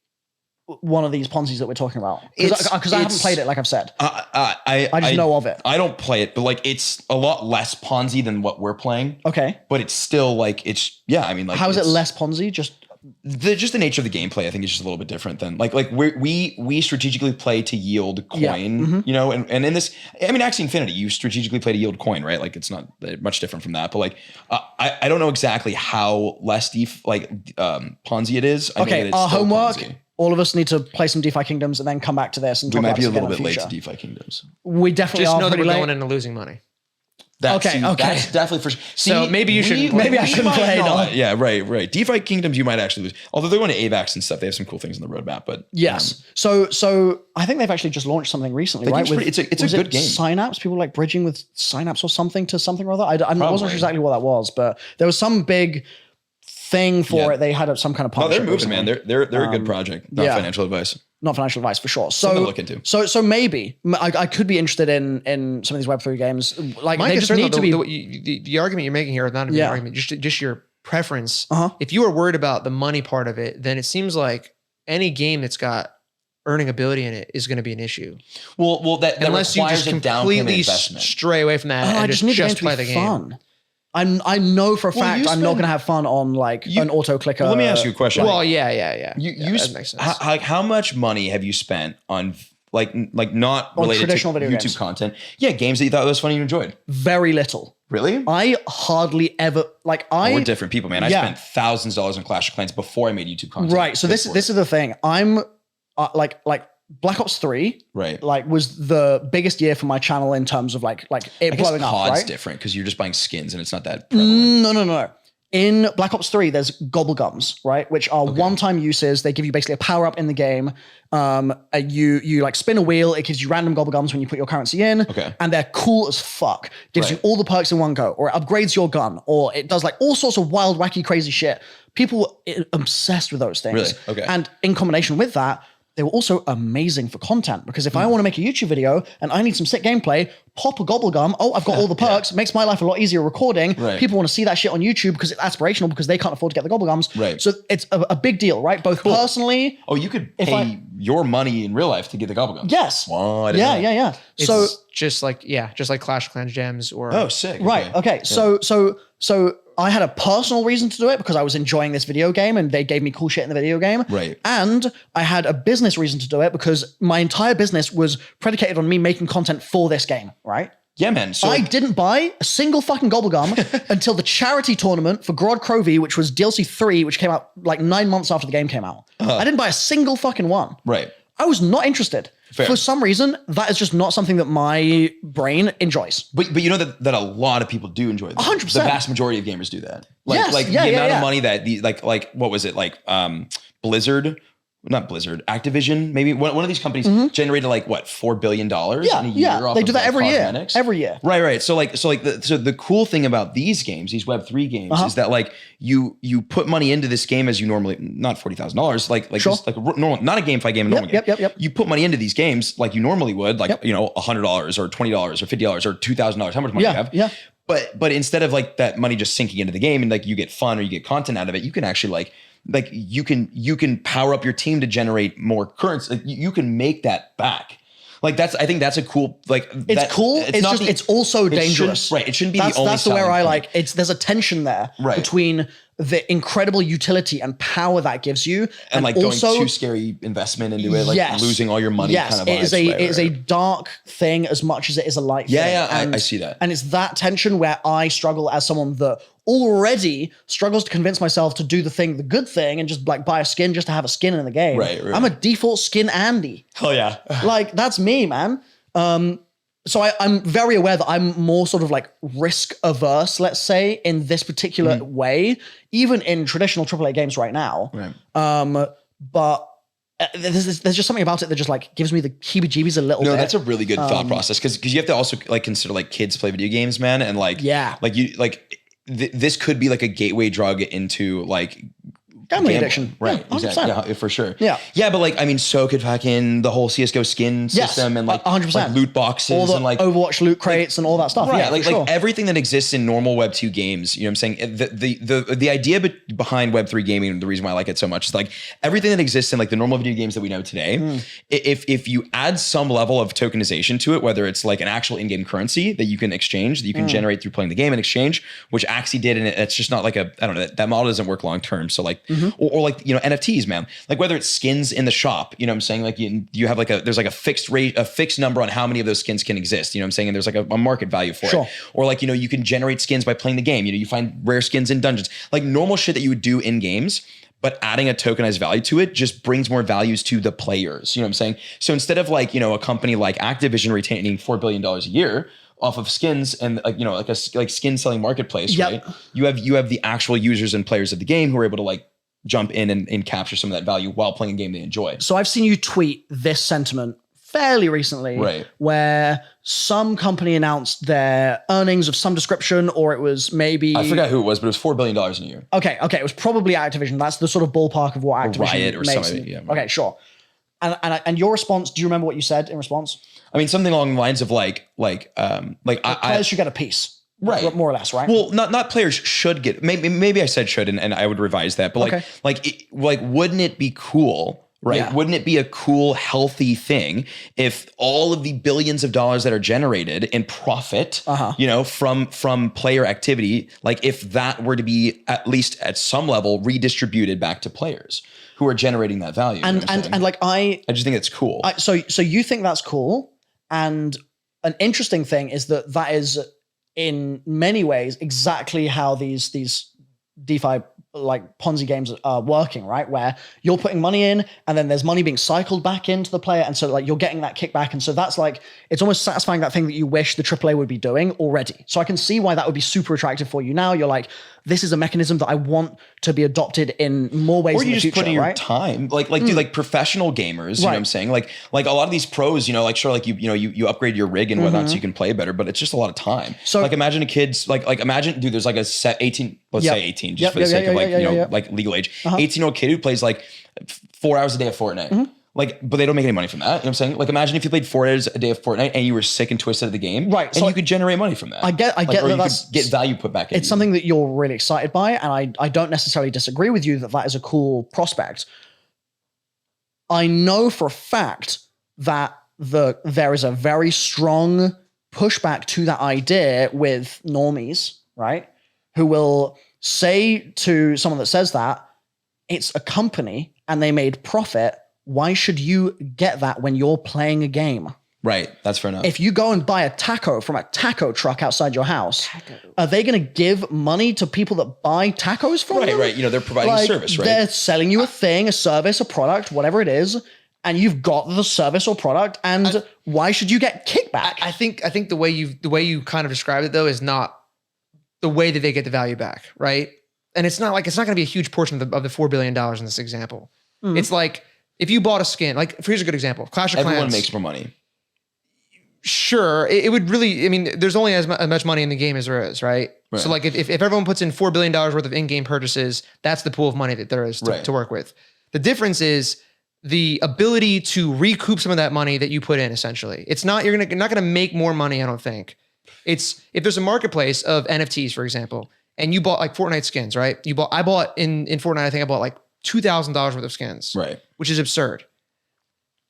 one of these Ponzi's that we're talking about. Because I haven't played it, like I've said. I just know of it. I don't play it, but like it's a lot less Ponzi than what we're playing. Okay. But it's still like I mean, like how is it less Ponzi? Just the nature of the gameplay, I think, is just a little bit different than like we strategically play to yield coin, and in this, I mean, Axie Infinity, you strategically play to yield coin, right? Like it's not much different from that, but like I don't know exactly how less Ponzi it is. I know that it's our still homework. Ponzi. All of us need to play some DeFi Kingdoms and then come back to this and talk about this again in the future. We might be a little bit late to DeFi Kingdoms. We definitely Just are know that pretty we're late. going into losing money. That's Okay. for sure. So maybe you shouldn't. Maybe I shouldn't play. No. Yeah, right. DeFi Kingdoms, you might actually lose. Although they're going to AVAX and stuff, they have some cool things on the roadmap. But yes, so I think they've actually just launched something recently, right? It's a good game. Synapse, people like bridging with Synapse or something to something or other. I wasn't sure exactly what that was, but there was some big thing for it. They had some kind of partnership. No, they're moving, man. They're a good project. Not financial advice. Not financial advice for sure. Something to look into. So maybe I could be interested in some of these Web3 games. Like My they just concern, need though, to be. the argument you're making here is not even an argument, just your preference. If you are worried about the money part of it, then it seems like any game that's got earning ability in it is going to be an issue. Well, that unless you requires just a down payment completely investment. stray away from that I and just need just the play game to the be game. fun. I know for a fact I'm not going to have fun on like an auto clicker. Well, let me ask you a question. Well, yeah. That makes sense. How much money have you spent on like not related traditional to video YouTube games? Content? Yeah, games that you thought was funny and enjoyed. Very little. Really? I hardly ever We're different people, man. I spent thousands of dollars on Clash of Clans before I made YouTube content. Right. So this is the thing. I'm like Black Ops 3, right? Like was the biggest year for my channel in terms of like it blowing up. COD's right? different because you're just buying skins and it's not that prevalent. No. In Black Ops 3, there's gobblegums, right? Which are one-time uses. They give you basically a power-up in the game. You like spin a wheel. It gives you random gobblegums when you put your currency in. Okay. And they're cool as fuck. Gives you all the perks in one go. Or it upgrades your gun. Or it does like all sorts of wild, wacky, crazy shit. People are obsessed with those things. Really? Okay. And in combination with that, they were also amazing for content because if I want to make a YouTube video and I need some sick gameplay, pop a gobblegum. Oh, I've got all the perks. Makes my life a lot easier recording. Right. People want to see that shit on YouTube because it's aspirational because they can't afford to get the gobblegums. Right. So it's a big deal, right? Both personally. Oh, you could pay your money in real life to get the gobblegums. Yes. What? Yeah. It's So just like Clash of Clans gems or Oh, sick. right. Okay. So I had a personal reason to do it because I was enjoying this video game and they gave me cool shit in the video game. Right. And I had a business reason to do it because my entire business was predicated on me making content for this game, right? Yeah, man. So I didn't buy a single fucking gobblegum until the charity tournament for Grod Crovey, which was DLC 3, which came out like 9 months after the game came out. I didn't buy a single fucking one. Right. I was not interested. Fair. For some reason, that is just not something that my brain enjoys. But you know that a lot of people do enjoy that. 100%. The vast majority of gamers do that. Like Yes. the amount of money that the like what was it like Blizzard not Blizzard, Activision, maybe one of these companies generated like what, $4 billion in a year off they of do that like every cosmetics. year. Every year. Right. So the cool thing about these games, these Web3 games, is that like you put money into this game as you normally, not $40,000, like just like a normal, not a GameFi game, a normal game. Yep. You put money into these games like you normally would, like $100 or $20 or $50 or $2,000, how much money you have. Yeah. But instead of like that money just sinking into the game and like you get fun or you get content out of it, you can actually like you can power up your team to generate more currency. Like you can make that back. Like I think that's a cool, like it's cool. It's also dangerous. Right. It shouldn't be the only. That's where I like. There's a tension there between the incredible utility and power that gives you, and like also, going too scary investment into it, like losing all your money. Yes, kind of it is a dark thing as much as it is a light thing. Yeah, I see that. And it's that tension where I struggle as someone that already struggles to convince myself to do the good thing, and just like buy a skin just to have a skin in the game. Right. I'm a default skin Andy. Hell yeah. Like that's me, man. So I'm very aware that I'm more sort of like risk averse, let's say, in this particular way, even in traditional AAA games right now. Right. But there's just something about it that just like gives me the heebie-jeebies a little bit. No, that's a really good thought process because you have to also like consider like kids play video games, man, and like this could be like a gateway drug into like gambling addiction. Right. Yeah, exactly. Yeah, for sure. Yeah. Yeah, but like, I mean, so could fucking the whole CSGO skin system and like 100%. Like loot boxes all the and like Overwatch loot crates and all that stuff. Right. Yeah, like everything that exists in normal Web2 games, you know what I'm saying? The idea behind Web3 gaming, the reason why I like it so much is like everything that exists in like the normal video games that we know today, if you add some level of tokenization to it, whether it's like an actual in-game currency that you can exchange, that you can generate through playing the game and exchange, which Axie did, and it's just not like I don't know, that model doesn't work long term. So like, or like, you know, NFTs, man, like whether it's skins in the shop, you know what I'm saying? Like you have like there's like a fixed rate, a fixed number on how many of those skins can exist, you know what I'm saying? And there's like a market value for it. Or like, you know, you can generate skins by playing the game. You know, you find rare skins in dungeons, like normal shit that you would do in games, but adding a tokenized value to it just brings more values to the players. You know what I'm saying? So instead of like, you know, a company like Activision retaining $4 billion a year off of skins and like, you know, like a skin selling marketplace, right? You have the actual users and players of the game who are able to like jump in and capture some of that value while playing a game they enjoy. So I've seen you tweet this sentiment fairly recently, where some company announced their earnings of some description, or it was maybe... I forgot who it was, but it was $4 billion in a year. Okay, it was probably Activision. That's the sort of ballpark of what Activision Riot or makes. something. Yeah, okay, sure. And your response, do you remember what you said in response? I mean, something along the lines of players should get a piece. Right. More or less, right? Well, not players should get, maybe I said should, and I would revise that, but wouldn't it be cool, right? Yeah. Wouldn't it be a cool, healthy thing if all of the billions of dollars that are generated in profit, you know, from player activity, like if that were to be at least at some level redistributed back to players who are generating that value. And like I just think it's cool. So you think that's cool, and an interesting thing is that is in many ways exactly how these DeFi like Ponzi games are working, right? Where you're putting money in and then there's money being cycled back into the player. And so like you're getting that kickback. And so that's like, it's almost satisfying that thing that you wish the AAA would be doing already. So I can see why that would be super attractive for you now. You're like, this is a mechanism that I want to be adopted in more ways in the future, right? Or you just put in your time. Dude, like professional gamers, you know what I'm saying? Like a lot of these pros, you know, like sure, like you upgrade your rig and whatnot so you can play better, but it's just a lot of time. So like imagine a kid's like imagine, dude, there's like a set 18, let's say 18, just for the sake of like, like legal age, 18-year-old kid who plays like 4 hours a day of Fortnite. Like, but they don't make any money from that. You know what I'm saying? Like, imagine if you played 4 hours a day of Fortnite and you were sick and twisted of the game. Right. And so you could generate money from that. I get or that you could get value put back in. It's something that you're really excited by. And I don't necessarily disagree with you that is a cool prospect. I know for a fact that there is a very strong pushback to that idea with normies, right? Who will say to someone that says that, it's a company and they made profit. Why should you get that when you're playing a game? Right. That's fair enough. If you go and buy a taco from a taco truck outside your house, are they going to give money to people that buy tacos from them? Right. You know, they're providing a service, right? They're selling you a thing, a service, a product, whatever it is, and you've got the service or product, and why should you get kickback? I think the way you kind of described it though is not the way that they get the value back, right? And it's not going to be a huge portion of the $4 billion in this example. It's like if you bought a skin, like here's a good example, Clash of Clans. Everyone makes more money. Sure, it would really, I mean, there's only as much money in the game as there is, right? So like if everyone puts in $4 billion worth of in-game purchases, that's the pool of money that there is to work with. The difference is the ability to recoup some of that money that you put in, essentially. It's not, you're not gonna make more money, I don't think. It's, if there's a marketplace of NFTs, for example, and you bought like Fortnite skins, right? I bought in Fortnite, I think I bought like $2,000 worth of skins, Right. which is absurd.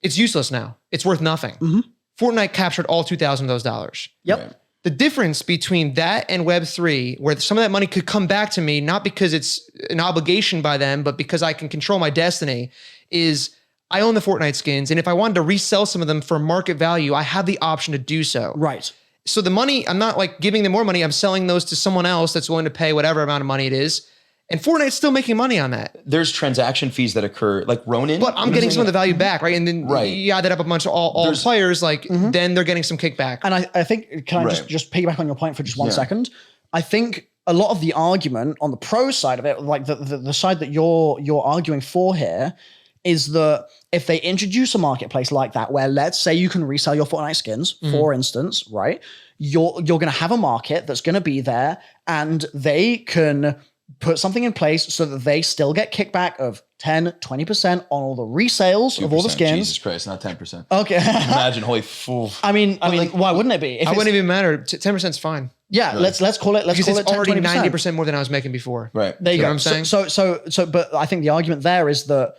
It's useless now. It's worth nothing. Mm-hmm. Fortnite captured all 2,000 of those dollars. Yep. Right. The difference between that and Web3, where some of that money could come back to me, not because it's an obligation by them, but because I can control my destiny, is I own the Fortnite skins. And if I wanted to resell some of them for market value, I have the option to do so. Right. So the money, I'm not like giving them more money. I'm selling those to someone else that's willing to pay whatever amount of money it is. And Fortnite's still making money on that. There's transaction fees that occur, like Ronin. But I'm getting some of the value back, right? And then Right. you add that up a bunch of all players, like then they're getting some kickback. And I think, can I just piggyback on your point for just 1 second? I think a lot of the argument on the pro side of it, like the side that you're arguing for here, is that if they introduce a marketplace like that, where let's say you can resell your Fortnite skins, for instance, right? You're going to have a market that's going to be there, and they can put something in place so that they still get kickback of 10, 20% on all the resales of all the skins. Jesus Christ, not 10%. Okay. Imagine, holy fool. I mean, why wouldn't it be? I wouldn't even matter. 10% is fine. Yeah, let's call it. Let's Because call it's it 10, already 20%. 90% more than I was making before. Right. There you You know go. what I'm saying? So, but I think the argument there is that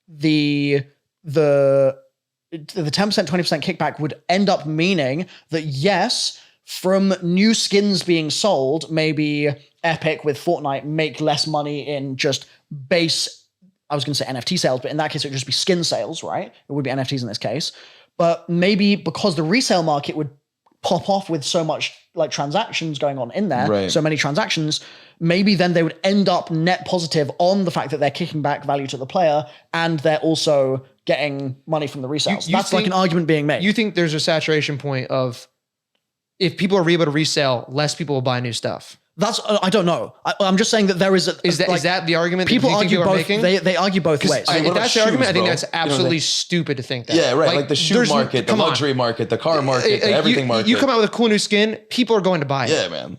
the 10%, 20% kickback would end up meaning that yes, from new skins being sold, maybe Epic with Fortnite make less money in just base, I was going to say NFT sales, but in that case, it would just be skin sales, right? It would be NFTs in this case. But maybe because the resale market would pop off with so much like transactions going on in there, so many transactions, maybe then they would end up net positive on the fact that they're kicking back value to the player and they're also getting money from the resales. That's like an argument being made. You think there's a saturation point of if people are able to resell, less people will buy new stuff? That's I don't know. I'm just saying that there is is that the argument people that you think argue people both. are making? They argue both ways. If that's the argument, I think bro? that's absolutely stupid to think that. Yeah, right. Like the shoe there's- market, the come on. luxury market, the car market, the everything market. You come out with a cool new skin, people are going to buy it. Yeah, man.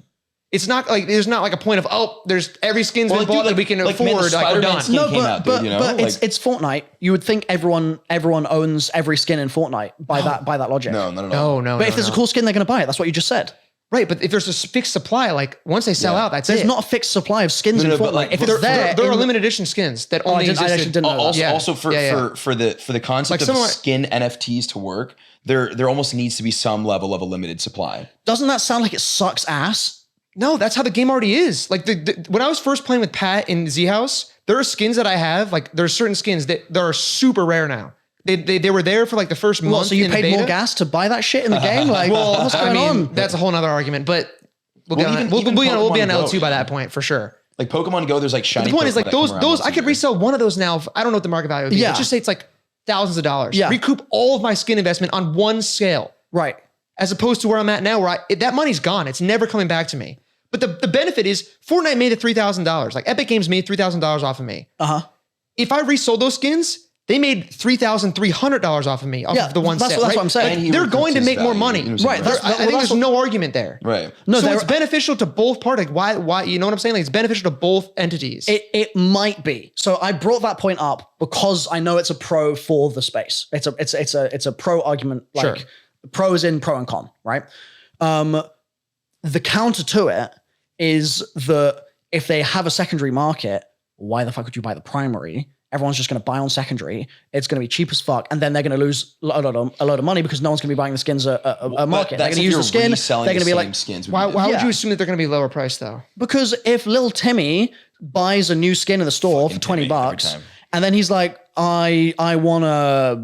It's not like there's not like a point of there's every skin's been bought that we can man, the afford. Like we're Spider-Man done. skin came out, dude, you know? but Like- it's Fortnite. You would think everyone owns every skin in Fortnite by that logic. No, not at all. No. But if there's a cool skin, they're going to buy it. That's what you just said. Right, but if there's a fixed supply, like once they sell out, that's There's it. not a fixed supply of skins in but Fortnite. like, If there- it's there, There are limited edition skins that only I exist. actually didn't know that. Also, Yeah. also for the concept Like of some of- skin NFTs to work, there almost needs to be some level of a limited supply. Doesn't that sound like it sucks ass? No, that's how the game already is. Like when I was first playing with Pat in Z House, there are skins that I have. Like there are certain skins that are super rare now. They were there for like the first month. What, so you in the paid beta. more gas to buy that shit in the game? Like, what's going on? That's a whole nother argument. But we'll be on Pokemon L2 Go, by yeah. that point for sure. Like Pokemon Go, there's like shiny. The point is like Pokemon that come around those once I a could year. resell one of those now. I don't know what the market value would be. Yeah. Let's just say it's like thousands of dollars. Yeah. Recoup all of my skin investment on one scale. Right. As opposed to where I'm at now, where that money's gone. It's never coming back to me. But the benefit is Fortnite made it $3,000. Like Epic Games made $3,000 off of me. Uh-huh. If I resold those skins, they made $3,300 off of me off of the one that's set. what I'm saying. And he They're going to recouped his make more value. money. Right, that's- I think there's no argument there. Right. No, So it's beneficial to both parties. Like why? You know what I'm saying? Like it's beneficial to both entities. It might be. So I brought that point up because I know it's a pro for the space. It's a pro argument. Like Sure. pro is in pro and con, right? The counter to it is that if they have a secondary market, why the fuck would you buy the primary? Everyone's just going to buy on secondary. It's going to be cheap as fuck, and then they're going to lose a load of money because no one's going to be buying the skins at a market. They're going to use the skin. They're going to be like, skins. why would Yeah. you assume that they're going to be lower priced though? because if Lil Timmy buys a new skin in the store for $20, Timmy every time. and then he's like, I want to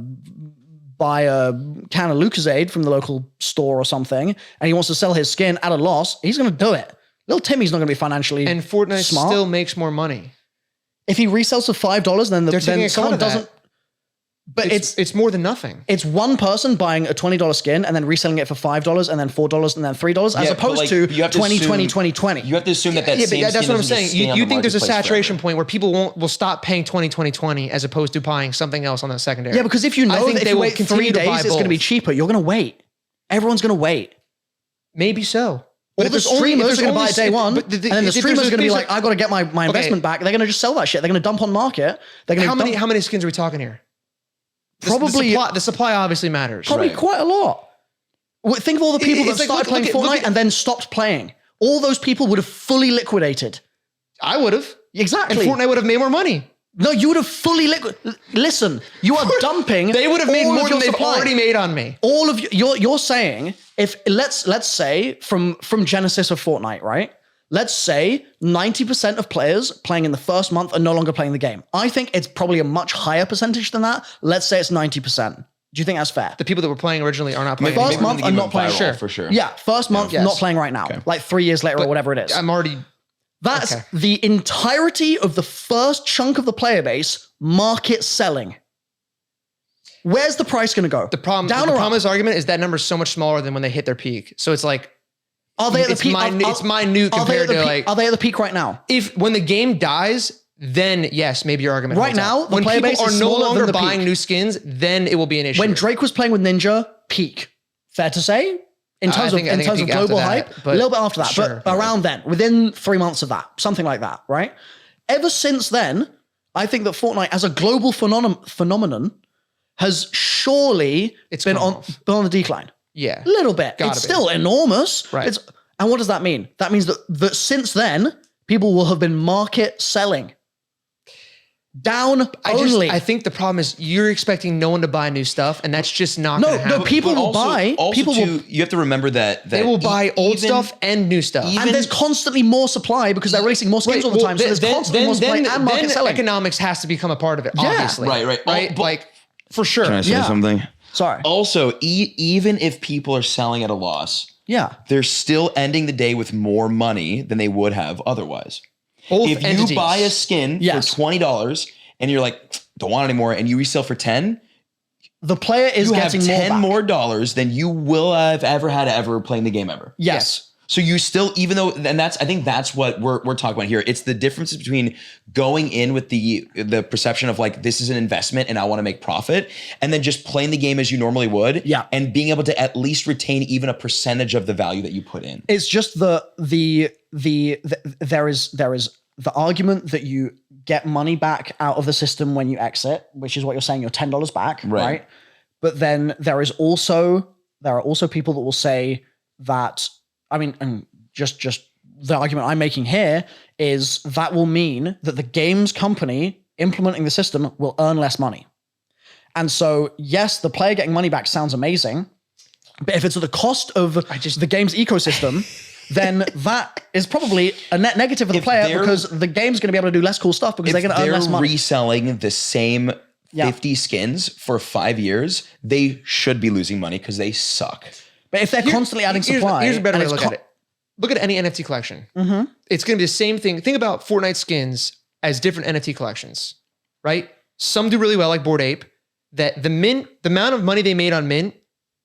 buy a can of Lucozade from the local store or something, and he wants to sell his skin at a loss, he's going to do it. Lil Timmy's not going to be financially And Fortnite smart. still makes more money. If he resells for $5, then They're taking a cut someone of that. doesn't. But it's more than nothing. it's one person buying a $20 skin and then reselling it for $5 and then $4 and then $3 as opposed to 2020, 2020. You have to assume that same that's skin what I'm doesn't saying. just stay on You the think there's a marketplace saturation forever. point where people will stop paying 2020 as opposed to buying something else on that secondary. Yeah, because if you I know think that if they you will wait continue 3 to buy days, it's going to be both. cheaper. You're going to wait. Everyone's going to wait. Maybe so. All if the there's only- if streamers there's are going to only buy it day if- one, but and then the if streamers there's are going to be things like, I got to get my investment back. They're going to just sell that shit. They're going to dump on market. They're going to how many skins are we talking here? Probably the supply obviously matters. Probably quite a lot. Think of all the people that It's like, started look playing at- Fortnite and then stopped playing. All those people would have fully liquidated. I would have. Exactly. And Fortnite would have made more money. No, you would have fully Listen, you are dumping. They would have made all of more your than they've supply. already made on me. All of you're saying if let's say from Genesis of Fortnite, right? Let's say 90% of players playing in the first month are no longer playing the game. I think it's probably a much higher percentage than that. Let's say it's 90%. Do you think that's fair? The people that were playing originally are not playing. First anymore. month are not playing. Viral, for sure. Yeah, first month Yes. not playing right now. Like 3 years later or whatever it is. I'm already. That's okay. the entirety of the first chunk of the player base market selling. Where's the price going to go? The problem. Down the or problem up? with this argument is that number's so much smaller than when they hit their peak. So it's like Are they at the it's peak? it's minute Are they compared at the to peak? like Are they at the peak right now? if when the game dies. Then yes, maybe your argument. Right holds now, up. the when player people base are is no smaller than longer the buying peak. new skins, then it will be an issue. When Drake was playing with Ninja, peak. Fair to say? In terms I think of peak after global that, hype, but a little bit after that, sure. but around then, within 3 months of that, something like that, right? Ever since then, I think that Fortnite as a global phenomenon has surely been come on off. been on the decline. yeah, A little bit. Gotta It's be. still enormous. Right. And what does that mean? That means that since then, people will have been market selling. Down only. I think the problem is you're expecting no one to buy new stuff, and that's just not No, going to happen. no, people will buy. People will. You have to remember that They will buy old even- stuff and new stuff. And there's constantly more supply because they're releasing more skins all the time. So there's constantly more supply and market selling. Economics has to become a part of it, Yeah. obviously. Right. Right? Like, for sure. Can I say Yeah. something? Sorry. Also, even if people are selling at a loss, Yeah. they're still ending the day with more money than they would have otherwise. Both If you entities. buy a skin Yes. for $20 and you're like, don't want it anymore, and you resell for 10, The player is you have getting 10 more. more dollars than you will have ever had ever playing the game ever. Yes. So you still, even though, and I think that's what we're talking about here. It's the difference between going in with the perception of like, this is an investment and I want to make profit, and then just playing the game as you normally would. Yeah. And being able to at least retain even a percentage of the value that you put in. It's just there is the argument that you get money back out of the system when you exit, which is what you're saying, you're $10 back, right? But then there are also people that will say that, I mean, and just the argument I'm making here is that will mean that the games company implementing the system will earn less money. And so, yes, the player getting money back sounds amazing, but if it's at the cost of the game's ecosystem, then that is probably a net negative for the player because the game's going to be able to do less cool stuff because they're going to earn less money. Reselling the same 50 skins for 5 years, they should be losing money because they suck. But if they're constantly adding supply, Here's a better and way to it's look at it. Look at any NFT collection. It's going to be the same thing. Think about Fortnite skins as different NFT collections, right? Some do really well, like Bored Ape. That the amount of money they made on mint,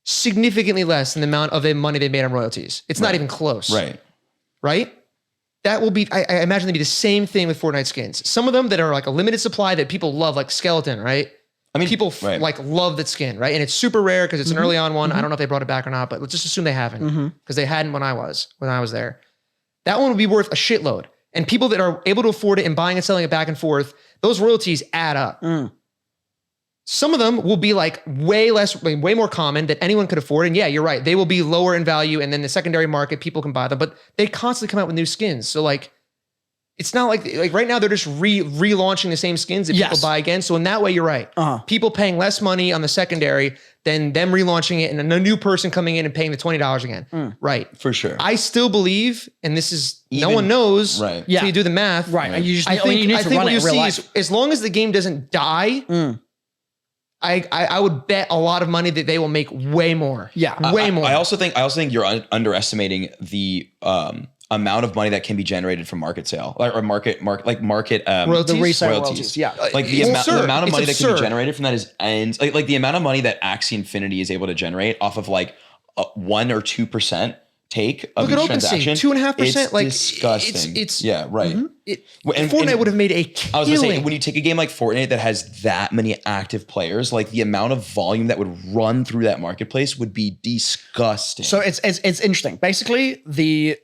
significantly less than the amount of money they made on royalties. It's not even close. Right? That will be, I imagine they'd be the same thing with Fortnite skins. Some of them that are like a limited supply that people love, like Skeleton, right? I mean, people like love that skin, right? And it's super rare because it's an early on one. I don't know if they brought it back or not, but let's just assume they haven't because they hadn't when I was there. That one would be worth a shitload. And people that are able to afford it and buying and selling it back and forth, those royalties add up. Some of them will be like way more common that anyone could afford. And yeah, you're right. They will be lower in value. And then the secondary market, people can buy them, but they constantly come out with new skins. So like, it's not like right now they're just relaunching the same skins that people buy again. So in that way, you're right. People paying less money on the secondary than them relaunching it and a new person coming in and paying the $20 again. Right. For sure. I still believe, and this is, no one knows. Right. So you do the math. Right. And you just, I think you need to run what it you in real see life. is as long as the game doesn't die, I would bet a lot of money that they will make way more. Yeah. Way more. I also think you're underestimating the amount of money that can be generated from market sale or market Royalties? The resale royalties. royalties. Yeah. Like the amount of money that can absurd. be generated from that is like the amount of money that Axie Infinity is able to generate off of like 1 or 2% take of Look at each OpenSea, transaction. 2.5%. It's Like disgusting. it's yeah, right. Fortnite would have made a killing. I was gonna say, when you take a game like Fortnite that has that many active players, like the amount of volume that would run through that marketplace would be disgusting. So it's interesting. Basically, the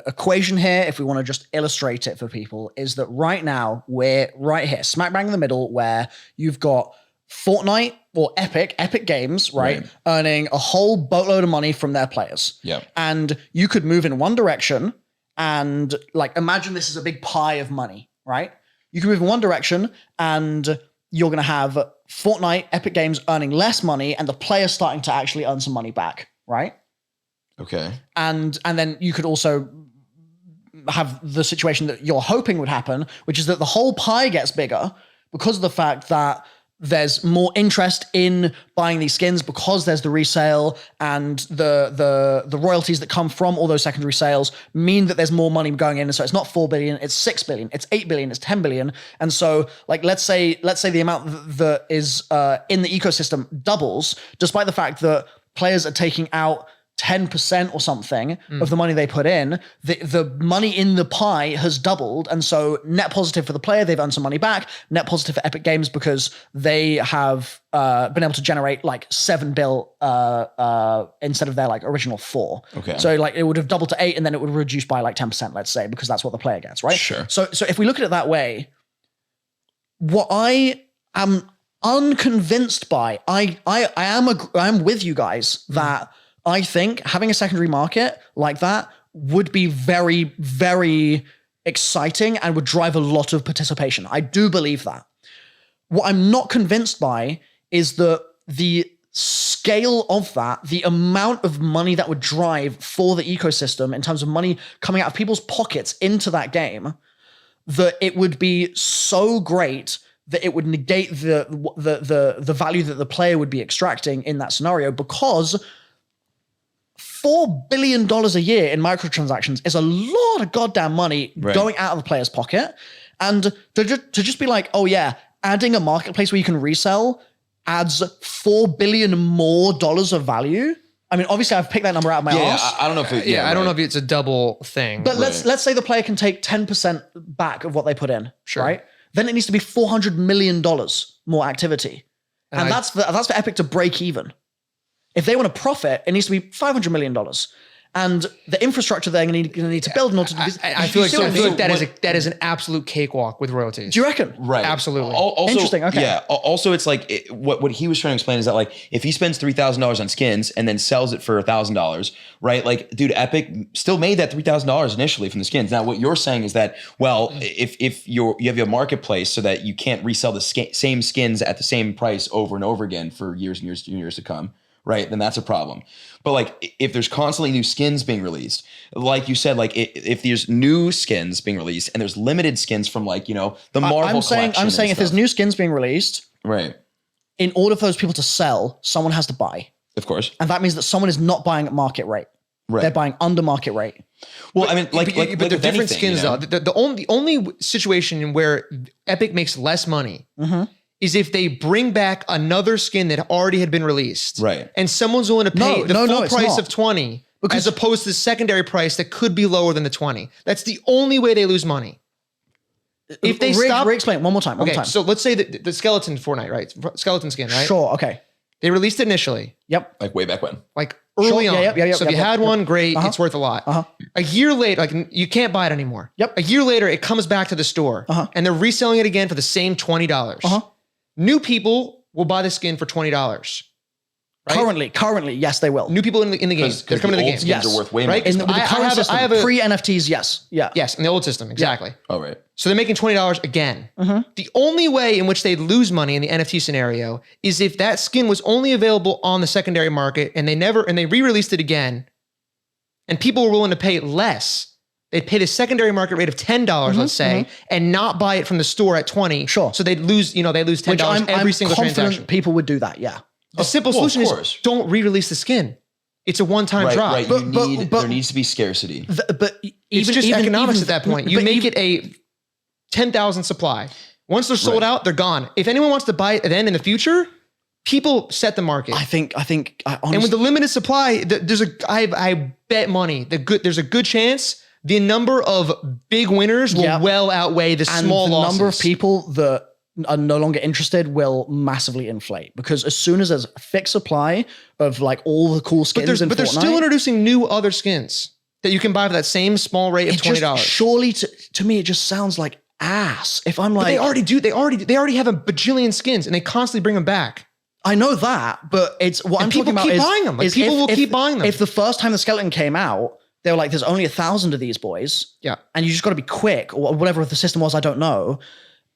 equation here, if we want to just illustrate it for people, is that right now we're right here, smack bang in the middle, where you've got Fortnite or Epic Games, right, earning a whole boatload of money from their players. Yeah. And you could move in one direction and like imagine this is a big pie of money, right? You can move in one direction and you're going to have Fortnite, Epic Games earning less money and the players starting to actually earn some money back, right? Okay. And then you could also have the situation that you're hoping would happen, which is that the whole pie gets bigger because of the fact that there's more interest in buying these skins because there's the resale and the royalties that come from all those secondary sales mean that there's more money going in. And so it's not 4 billion, it's 6 billion, it's 8 billion, it's 10 billion. And so like, let's say the amount that is in the ecosystem doubles, despite the fact that players are taking out 10% or something of the money they put in, the money in the pie has doubled. And so net positive for the player, they've earned some money back. Net positive for Epic Games because they have been able to generate like 7 bill instead of their like original 4. Okay. So like it would have doubled to 8 and then it would reduce by like 10%, let's say, because that's what the player gets, right? Sure. So if we look at it that way, what I am unconvinced by, I am with you guys that I think having a secondary market like that would be very, very exciting and would drive a lot of participation. I do believe that. What I'm not convinced by is that the scale of that, the amount of money that would drive for the ecosystem in terms of money coming out of people's pockets into that game, that it would be so great that it would negate the value that the player would be extracting in that scenario, because $4 billion a year in microtransactions is a lot of goddamn money going out of the player's pocket. And to just be like, oh yeah, adding a marketplace where you can resell adds $4 billion more dollars of value. I mean, obviously I've picked that number out of my ass. I don't know if it, I don't know if it's a double thing. But let's say the player can take 10% back of what they put in, right? Then it needs to be $400 million more activity. And that's for Epic to break even. If they want to profit, it needs to be $500 million. And the infrastructure they're going to need to build in order to do this. I feel like that is an absolute cakewalk with royalties. Do you reckon? Right. Absolutely. Also, Interesting. Okay. Yeah. Also, it's like what he was trying to explain is that like if he spends $3,000 on skins and then sells it for $1,000, right? Like, dude, Epic still made that $3,000 initially from the skins. Now, what you're saying is that, well, if you have a marketplace so that you can't resell the same skins at the same price over and over again for years and years and years to come, right? Then that's a problem. But like, if there's constantly new skins being released, like you said, like if there's new skins being released and there's limited skins from like, you know, the Marvel collection. I'm saying if there's new skins being released, right, in order for those people to sell, someone has to buy. Of course. And that means that someone is not buying at market rate. Right. They're buying under market rate. Well, I mean, but they're different skins, though. The only situation where Epic makes less money is if they bring back another skin that already had been released. Right. And someone's willing to pay the full price not. of 20 as opposed to the secondary price that could be lower than the 20. That's the only way they lose money. If they stop... Re-explain one more time. So let's say the skeleton Fortnite, right? Skeleton skin, right? Sure, okay. They released it initially. Yep. like way back when. Like early on. So if you had one, great, Uh-huh. it's worth a lot. A year later, like you can't buy it anymore. Yep. A year later, it comes back to the store and they're reselling it again for the same $20. New people will buy the skin for $20. Right? Currently, yes, they will. New people in the game. They're coming to the game. Skins Yes. are worth way Right? more. With the current system, pre-NFTs, yes. Yeah. Yes, in the old system, exactly. Oh, right. So they're making $20 again. The only way in which they'd lose money in the NFT scenario is if that skin was only available on the secondary market and they re-released it again and people were willing to pay less. They'd pay the secondary market rate of $10, let's say, and not buy it from the store at 20. Sure. So they'd lose, they lose $10 every single confident transaction. people would do that, yeah. The simple solution is don't re-release the skin. it's a one-time Right, drop. right. There needs to be scarcity. But It's just economics at that point. You make it a 10,000 supply. Once they're sold out, they're gone. If anyone wants to buy it then in the future, people set the market. I think honestly, and with the limited supply, I bet money there's a good chance the number of big winners will well outweigh the small losses. Number of people that are no longer interested will massively inflate, because as soon as there's a fixed supply of like all the cool skins in Fortnite, they're still introducing new other skins that you can buy for that same small rate of $20. Surely to me, it just sounds like ass. If I'm like, they already have a bajillion skins and they constantly bring them back. I know that, but it's what I'm talking about. People keep buying them. Like, people will keep buying them. If the first time the skeleton came out, they were like, "There's only 1,000 of these boys." Yeah, and you just got to be quick, or whatever the system was. I don't know.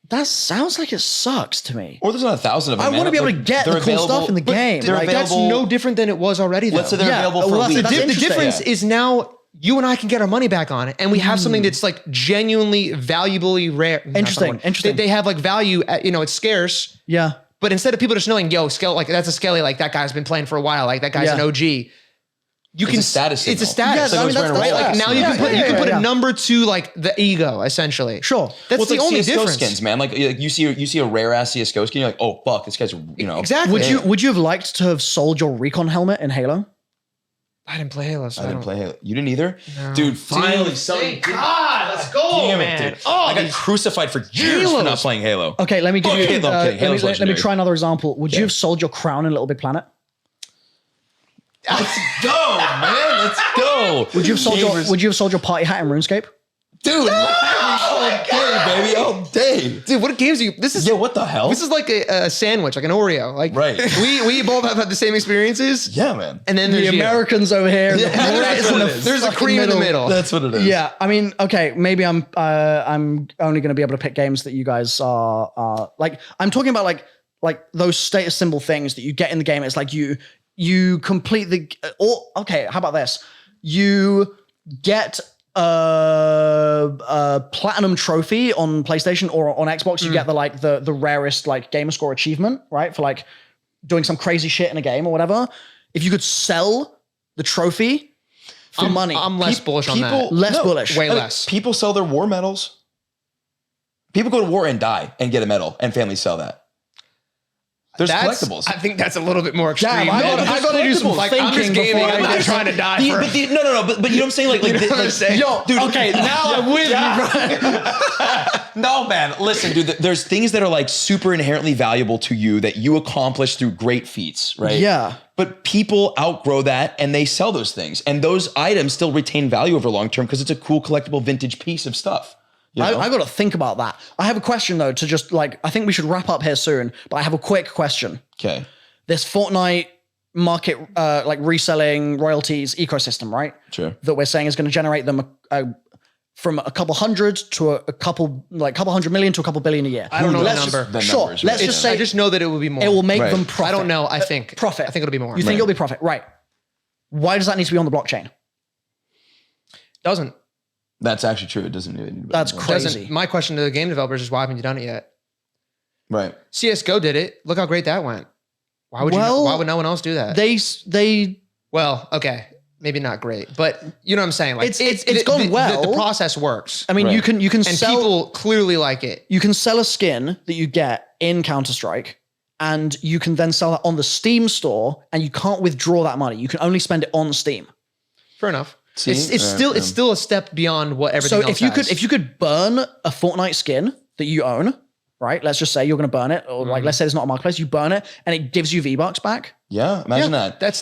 That sounds like it sucks to me. Or there's not 1,000 of them. I want to be able to get the cool stuff in the game. That's no different than it was already. Though. Let's say they're available for a week. The difference is now you and I can get our money back on it, and we have something that's like genuinely valuably rare. Interesting. They have like value. It's scarce. Yeah. But instead of people just knowing, like that's a Skelly, like that guy's been playing for a while, like that guy's an OG. It's a status. It's a status. Yeah, I mean, that's right. Like now you can put a number to like the ego, essentially. Sure. That's the only CSGO difference. skins, man. Like you see a rare ass CS:GO skin, you're like, oh fuck, this guy's Exactly. Would you have liked to have sold your recon helmet in Halo? I didn't play Halo. So I didn't play Halo. You didn't either, no. dude. Finally, thank God, let's go, damn man. it, dude. I got crucified for years for not playing Halo. Okay, let me give you. Halo, I'm kidding. Let me try another example. Would you have sold your crown in Little Big Planet? Let's go, man. Let's go. Would you have sold your party hat in RuneScape? Dude, all day, baby, all day. Dude, what games are you? This is what the hell? This is like a sandwich, like an Oreo. Like right. We both have had the same experiences. Yeah, man. And then the there's Americans over here. There's a cream in the middle. That's what it is. Yeah, I mean, okay, maybe I'm only going to be able to pick games that you guys are like. I'm talking about like those status symbol things that you get in the game. It's like you complete the. Or okay, how about this? You get a platinum trophy on PlayStation or on Xbox. You get the rarest like gamer score achievement, right? For like doing some crazy shit in a game or whatever. If you could sell the trophy for money, I'm less bullish on that. Bullish. Way less. People sell their war medals. People go to war and die and get a medal, and families sell that. There's collectibles. I think that's a little bit more extreme. Damn, I got to do some thinking. I'm just gaming. I'm not trying to die. No, but you know what I'm saying? Like, what I'm saying? Yo, dude, okay, now I'm with you. No, man. Listen, dude, there's things that are like super inherently valuable to you that you accomplish through great feats, right? Yeah. But people outgrow that and they sell those things. And those items still retain value over long term because it's a cool collectible vintage piece of stuff. I got to think about that. I have a question though, to just like, I think we should wrap up here soon, but I have a quick question. Okay. This Fortnite market, like reselling royalties ecosystem, right? Sure. That we're saying is going to generate them from a couple hundred to a couple $100 million to a couple billion a year. I don't know the number. Let's just say I just know that it will be more. it will make them profit. I don't know. I think profit. I think it'll be more. You think it'll be profit, right? Why does that need to be on the blockchain? Doesn't. That's actually true. It doesn't need to be. That's crazy. My question to the game developers is, why haven't you done it yet? Right. CSGO did it. Look how great that went. Why would why would no one else do that? They well, okay, maybe not great, but you know what I'm saying. Like it's gone well. The process works. I mean, Right. you can and sell, people clearly like it. You can sell a skin that you get in Counter-Strike, and you can then sell that on the Steam store, and you can't withdraw that money. You can only spend it on Steam. Fair enough. See? It's still a step beyond what everything else has. if you could burn a Fortnite skin that you own, right? Let's just say you're going to burn it, or like let's say it's not a marketplace, you burn it, and it gives you V-Bucks back. Yeah, imagine that. That's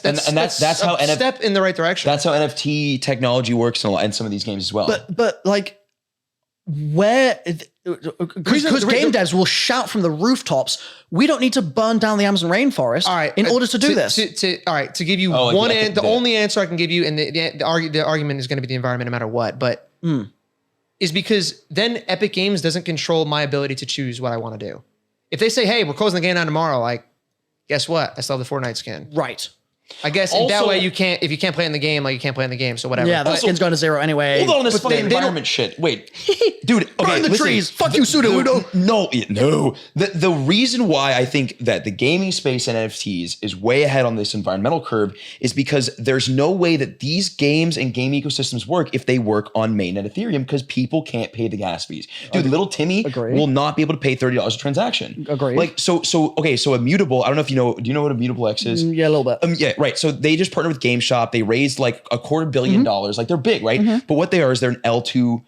how a step in the right direction. That's how NFT technology works in some of these games as well. But like, where? Because game devs will shout from the rooftops, we don't need to burn down the Amazon rainforest in order to do this. To give you the only answer I can give you, and the argument is going to be the environment no matter what, but is because then Epic Games doesn't control my ability to choose what I want to do. If they say, hey, we're closing the game down tomorrow, like, guess what? I still have the Fortnite skin. Right. I guess in that Also- way if you can't play in the game, like you can't play in the game, so whatever. Yeah, that skin's going to 0 anyway. Hold on, this fucking they don't- environment shit. Wait, dude. Okay, Burn the listen. trees. Fuck you, Pseudo-Udo. No. The reason why I think that the gaming space and NFTs is way ahead on this environmental curve is because there's no way that these games and game ecosystems work if they work on mainnet Ethereum because people can't pay the gas fees. Dude, little Timmy Agree. will not be able to pay $30 a transaction. Agreed. Like so Immutable. I don't know if you know. Do you know what Immutable X is? Yeah, a little bit. Yeah, right. So they just partnered with GameStop. They raised like $250 million. Like they're big, right? But what they are is they're an L2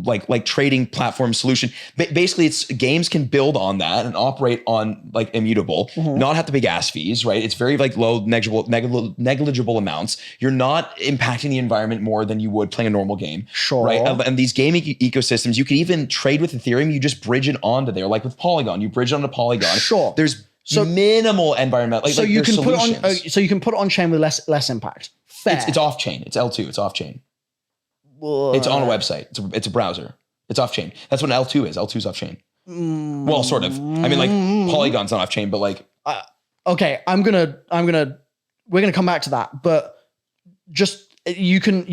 like trading platform solution. Basically, it's games can build on that and operate on like Immutable, not have to pay gas fees, right? It's very like low negligible amounts. You're not impacting the environment more than you would playing a normal game, Sure. right? And these gaming ecosystems, you can even trade with Ethereum. You just bridge it onto there, like with Polygon. You bridge it onto Polygon. Sure. There's minimal environmental. Like, So you there's can put it on. solutions. So you can put it on chain with less impact. Fair. It's off chain. It's L2. It's off chain. It's on a website. It's a browser. It's off chain. That's what an L2 is. L2 is off chain. Well, sort of. I mean, like Polygon's not off chain, but like Okay, we're gonna come back to that, but just you can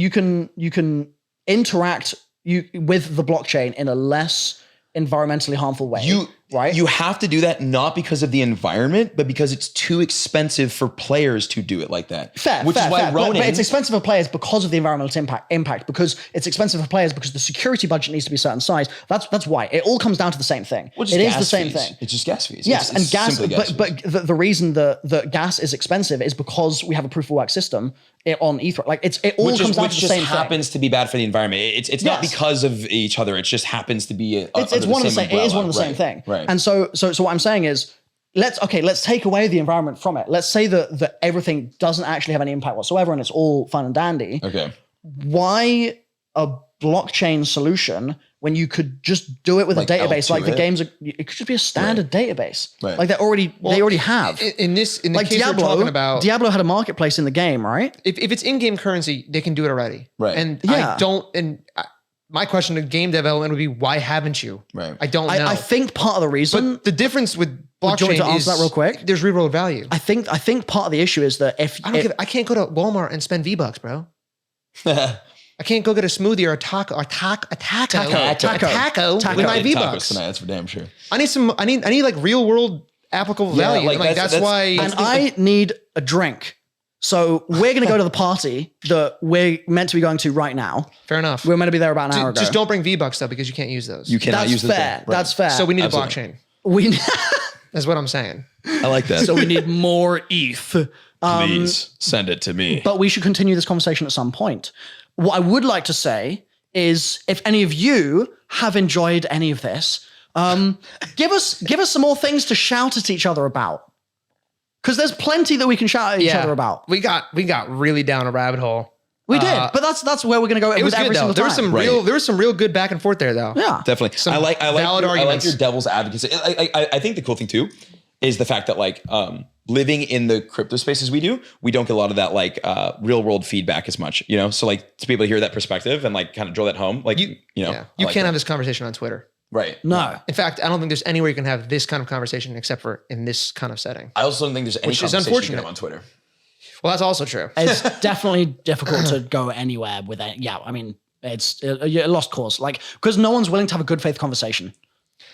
interact with the blockchain in a less environmentally harmful way. Right? You have to do that not because of the environment, but because it's too expensive for players to do it like that. Fair, Which fair, is why fair. Ronin. But it's expensive for players because of the environmental impact. Because it's expensive for players because the security budget needs to be a certain size. That's why it all comes down to the same thing. Well, just it is gas the same fees. thing. It's just gas fees. Yes, It's and gas. simply gas But fees. the reason the gas is expensive is because we have a proof of work system on Ether. Like it all comes down to the just same happens thing. to be bad for the environment. It's not Yes. because of each other. It just happens to be. It's one of the same. It is one of the same thing. Right. And so what I'm saying is, let's take away the environment from it. Let's say that everything doesn't actually have any impact whatsoever, and it's all fun and dandy. Okay. Why a blockchain solution when you could just do it with Like a database? L2 Like the it? games, it could just be a standard database. Right. Like they already have. In the Like case we're talking about, Diablo had a marketplace in the game, right? if it's in-game currency, they can do it already. Right. And Yeah. my question to game development would be, why haven't you? Right. I don't know. I think part of the reason. but the difference with Would you want blockchain to answer is that real quick? there's real world value. I think part of the issue is that if I can't go to Walmart and spend V-Bucks, bro. I can't go get a smoothie or a taco with my Tacos V-Bucks. tonight. That's for damn sure. I need like real world applicable value. like Like that's why. and I need a drink. So we're going to go to the party that we're meant to be going to right now. Fair enough. We're meant to be there about an hour ago. Just don't bring V-Bucks though, because you can't use those. You cannot That's use this fair. thing. Right. That's fair. So we need Absolutely. a blockchain. we That's what I'm saying. I like that. so we need more ETH. Please send it to me. But we should continue this conversation at some point. What I would like to say is, if any of you have enjoyed any of this, give us some more things to shout at each other about. Because there's plenty that we can shout at each other about. We got really down a rabbit hole. We did, but that's where we're going to go It was with every good though. single time. There was some real good back and forth there though. Yeah. Definitely. Some I like valid your, arguments. your devil's advocacy. I think the cool thing too is the fact that like living in the crypto spaces we do, we don't get a lot of that like real world feedback as much, you know? So like to be able to hear that perspective and like kind of drill that home, like you know. Yeah. I You like can't that. have this conversation on Twitter. Right. No. In fact, I don't think there's anywhere you can have this kind of conversation except for in this kind of setting. I also don't think there's any Which is conversation you unfortunate. can have on Twitter. Well, that's also true. It's definitely difficult to go anywhere with it. Yeah, I mean, it's a lost cause. Like, because no one's willing to have a good faith conversation.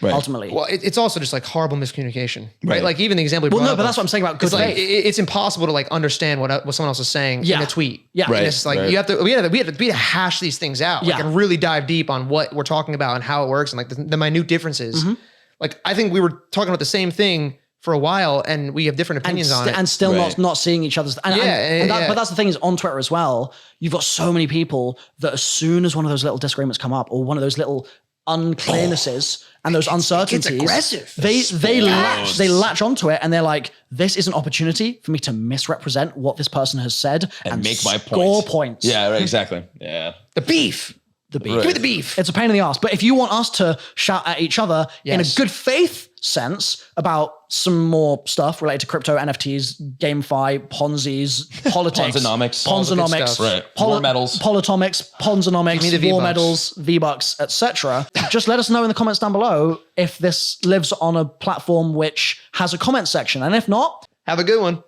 Right. Ultimately. Well, it's also just like horrible miscommunication, right? Right. Like even the example. Well, no, but that's what I'm saying about good It's like faith. it's impossible to like understand what someone else is saying in Yeah. a tweet. Yeah. Right. And it's like right. you have to we had to hash these things out, like, Yeah. and really dive deep on what we're talking about and how it works and like the minute differences. Mm-hmm. Like I think we were talking about the same thing for a while, and we have different opinions on it. And still Right. not seeing each other's. And, Yeah. But that's the thing is on Twitter as well. You've got so many people that as soon as one of those little disagreements come up, or one of those little unclearnesses and those uncertainties, aggressive. They latch onto it and they're like, this is an opportunity for me to misrepresent what this person has said and make my score point. points. Yeah, right, exactly. Yeah. the beef. The beef. Right. Give me the beef. It's a pain in the ass. But if you want us to shout at each other in a Yes. good faith sense about some more stuff related to crypto, NFTs, GameFi, Ponzi's, politics, Ponzonomics. All the good Ponzonomics, stuff. Right. War medals. Politomics, Ponzonomics, Give me the war V-Bucks. medals, V-Bucks, etc. Just let us know in the comments down below if this lives on a platform which has a comment section. And if not, Have a good one.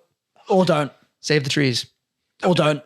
or don't. Save the trees. Or don't.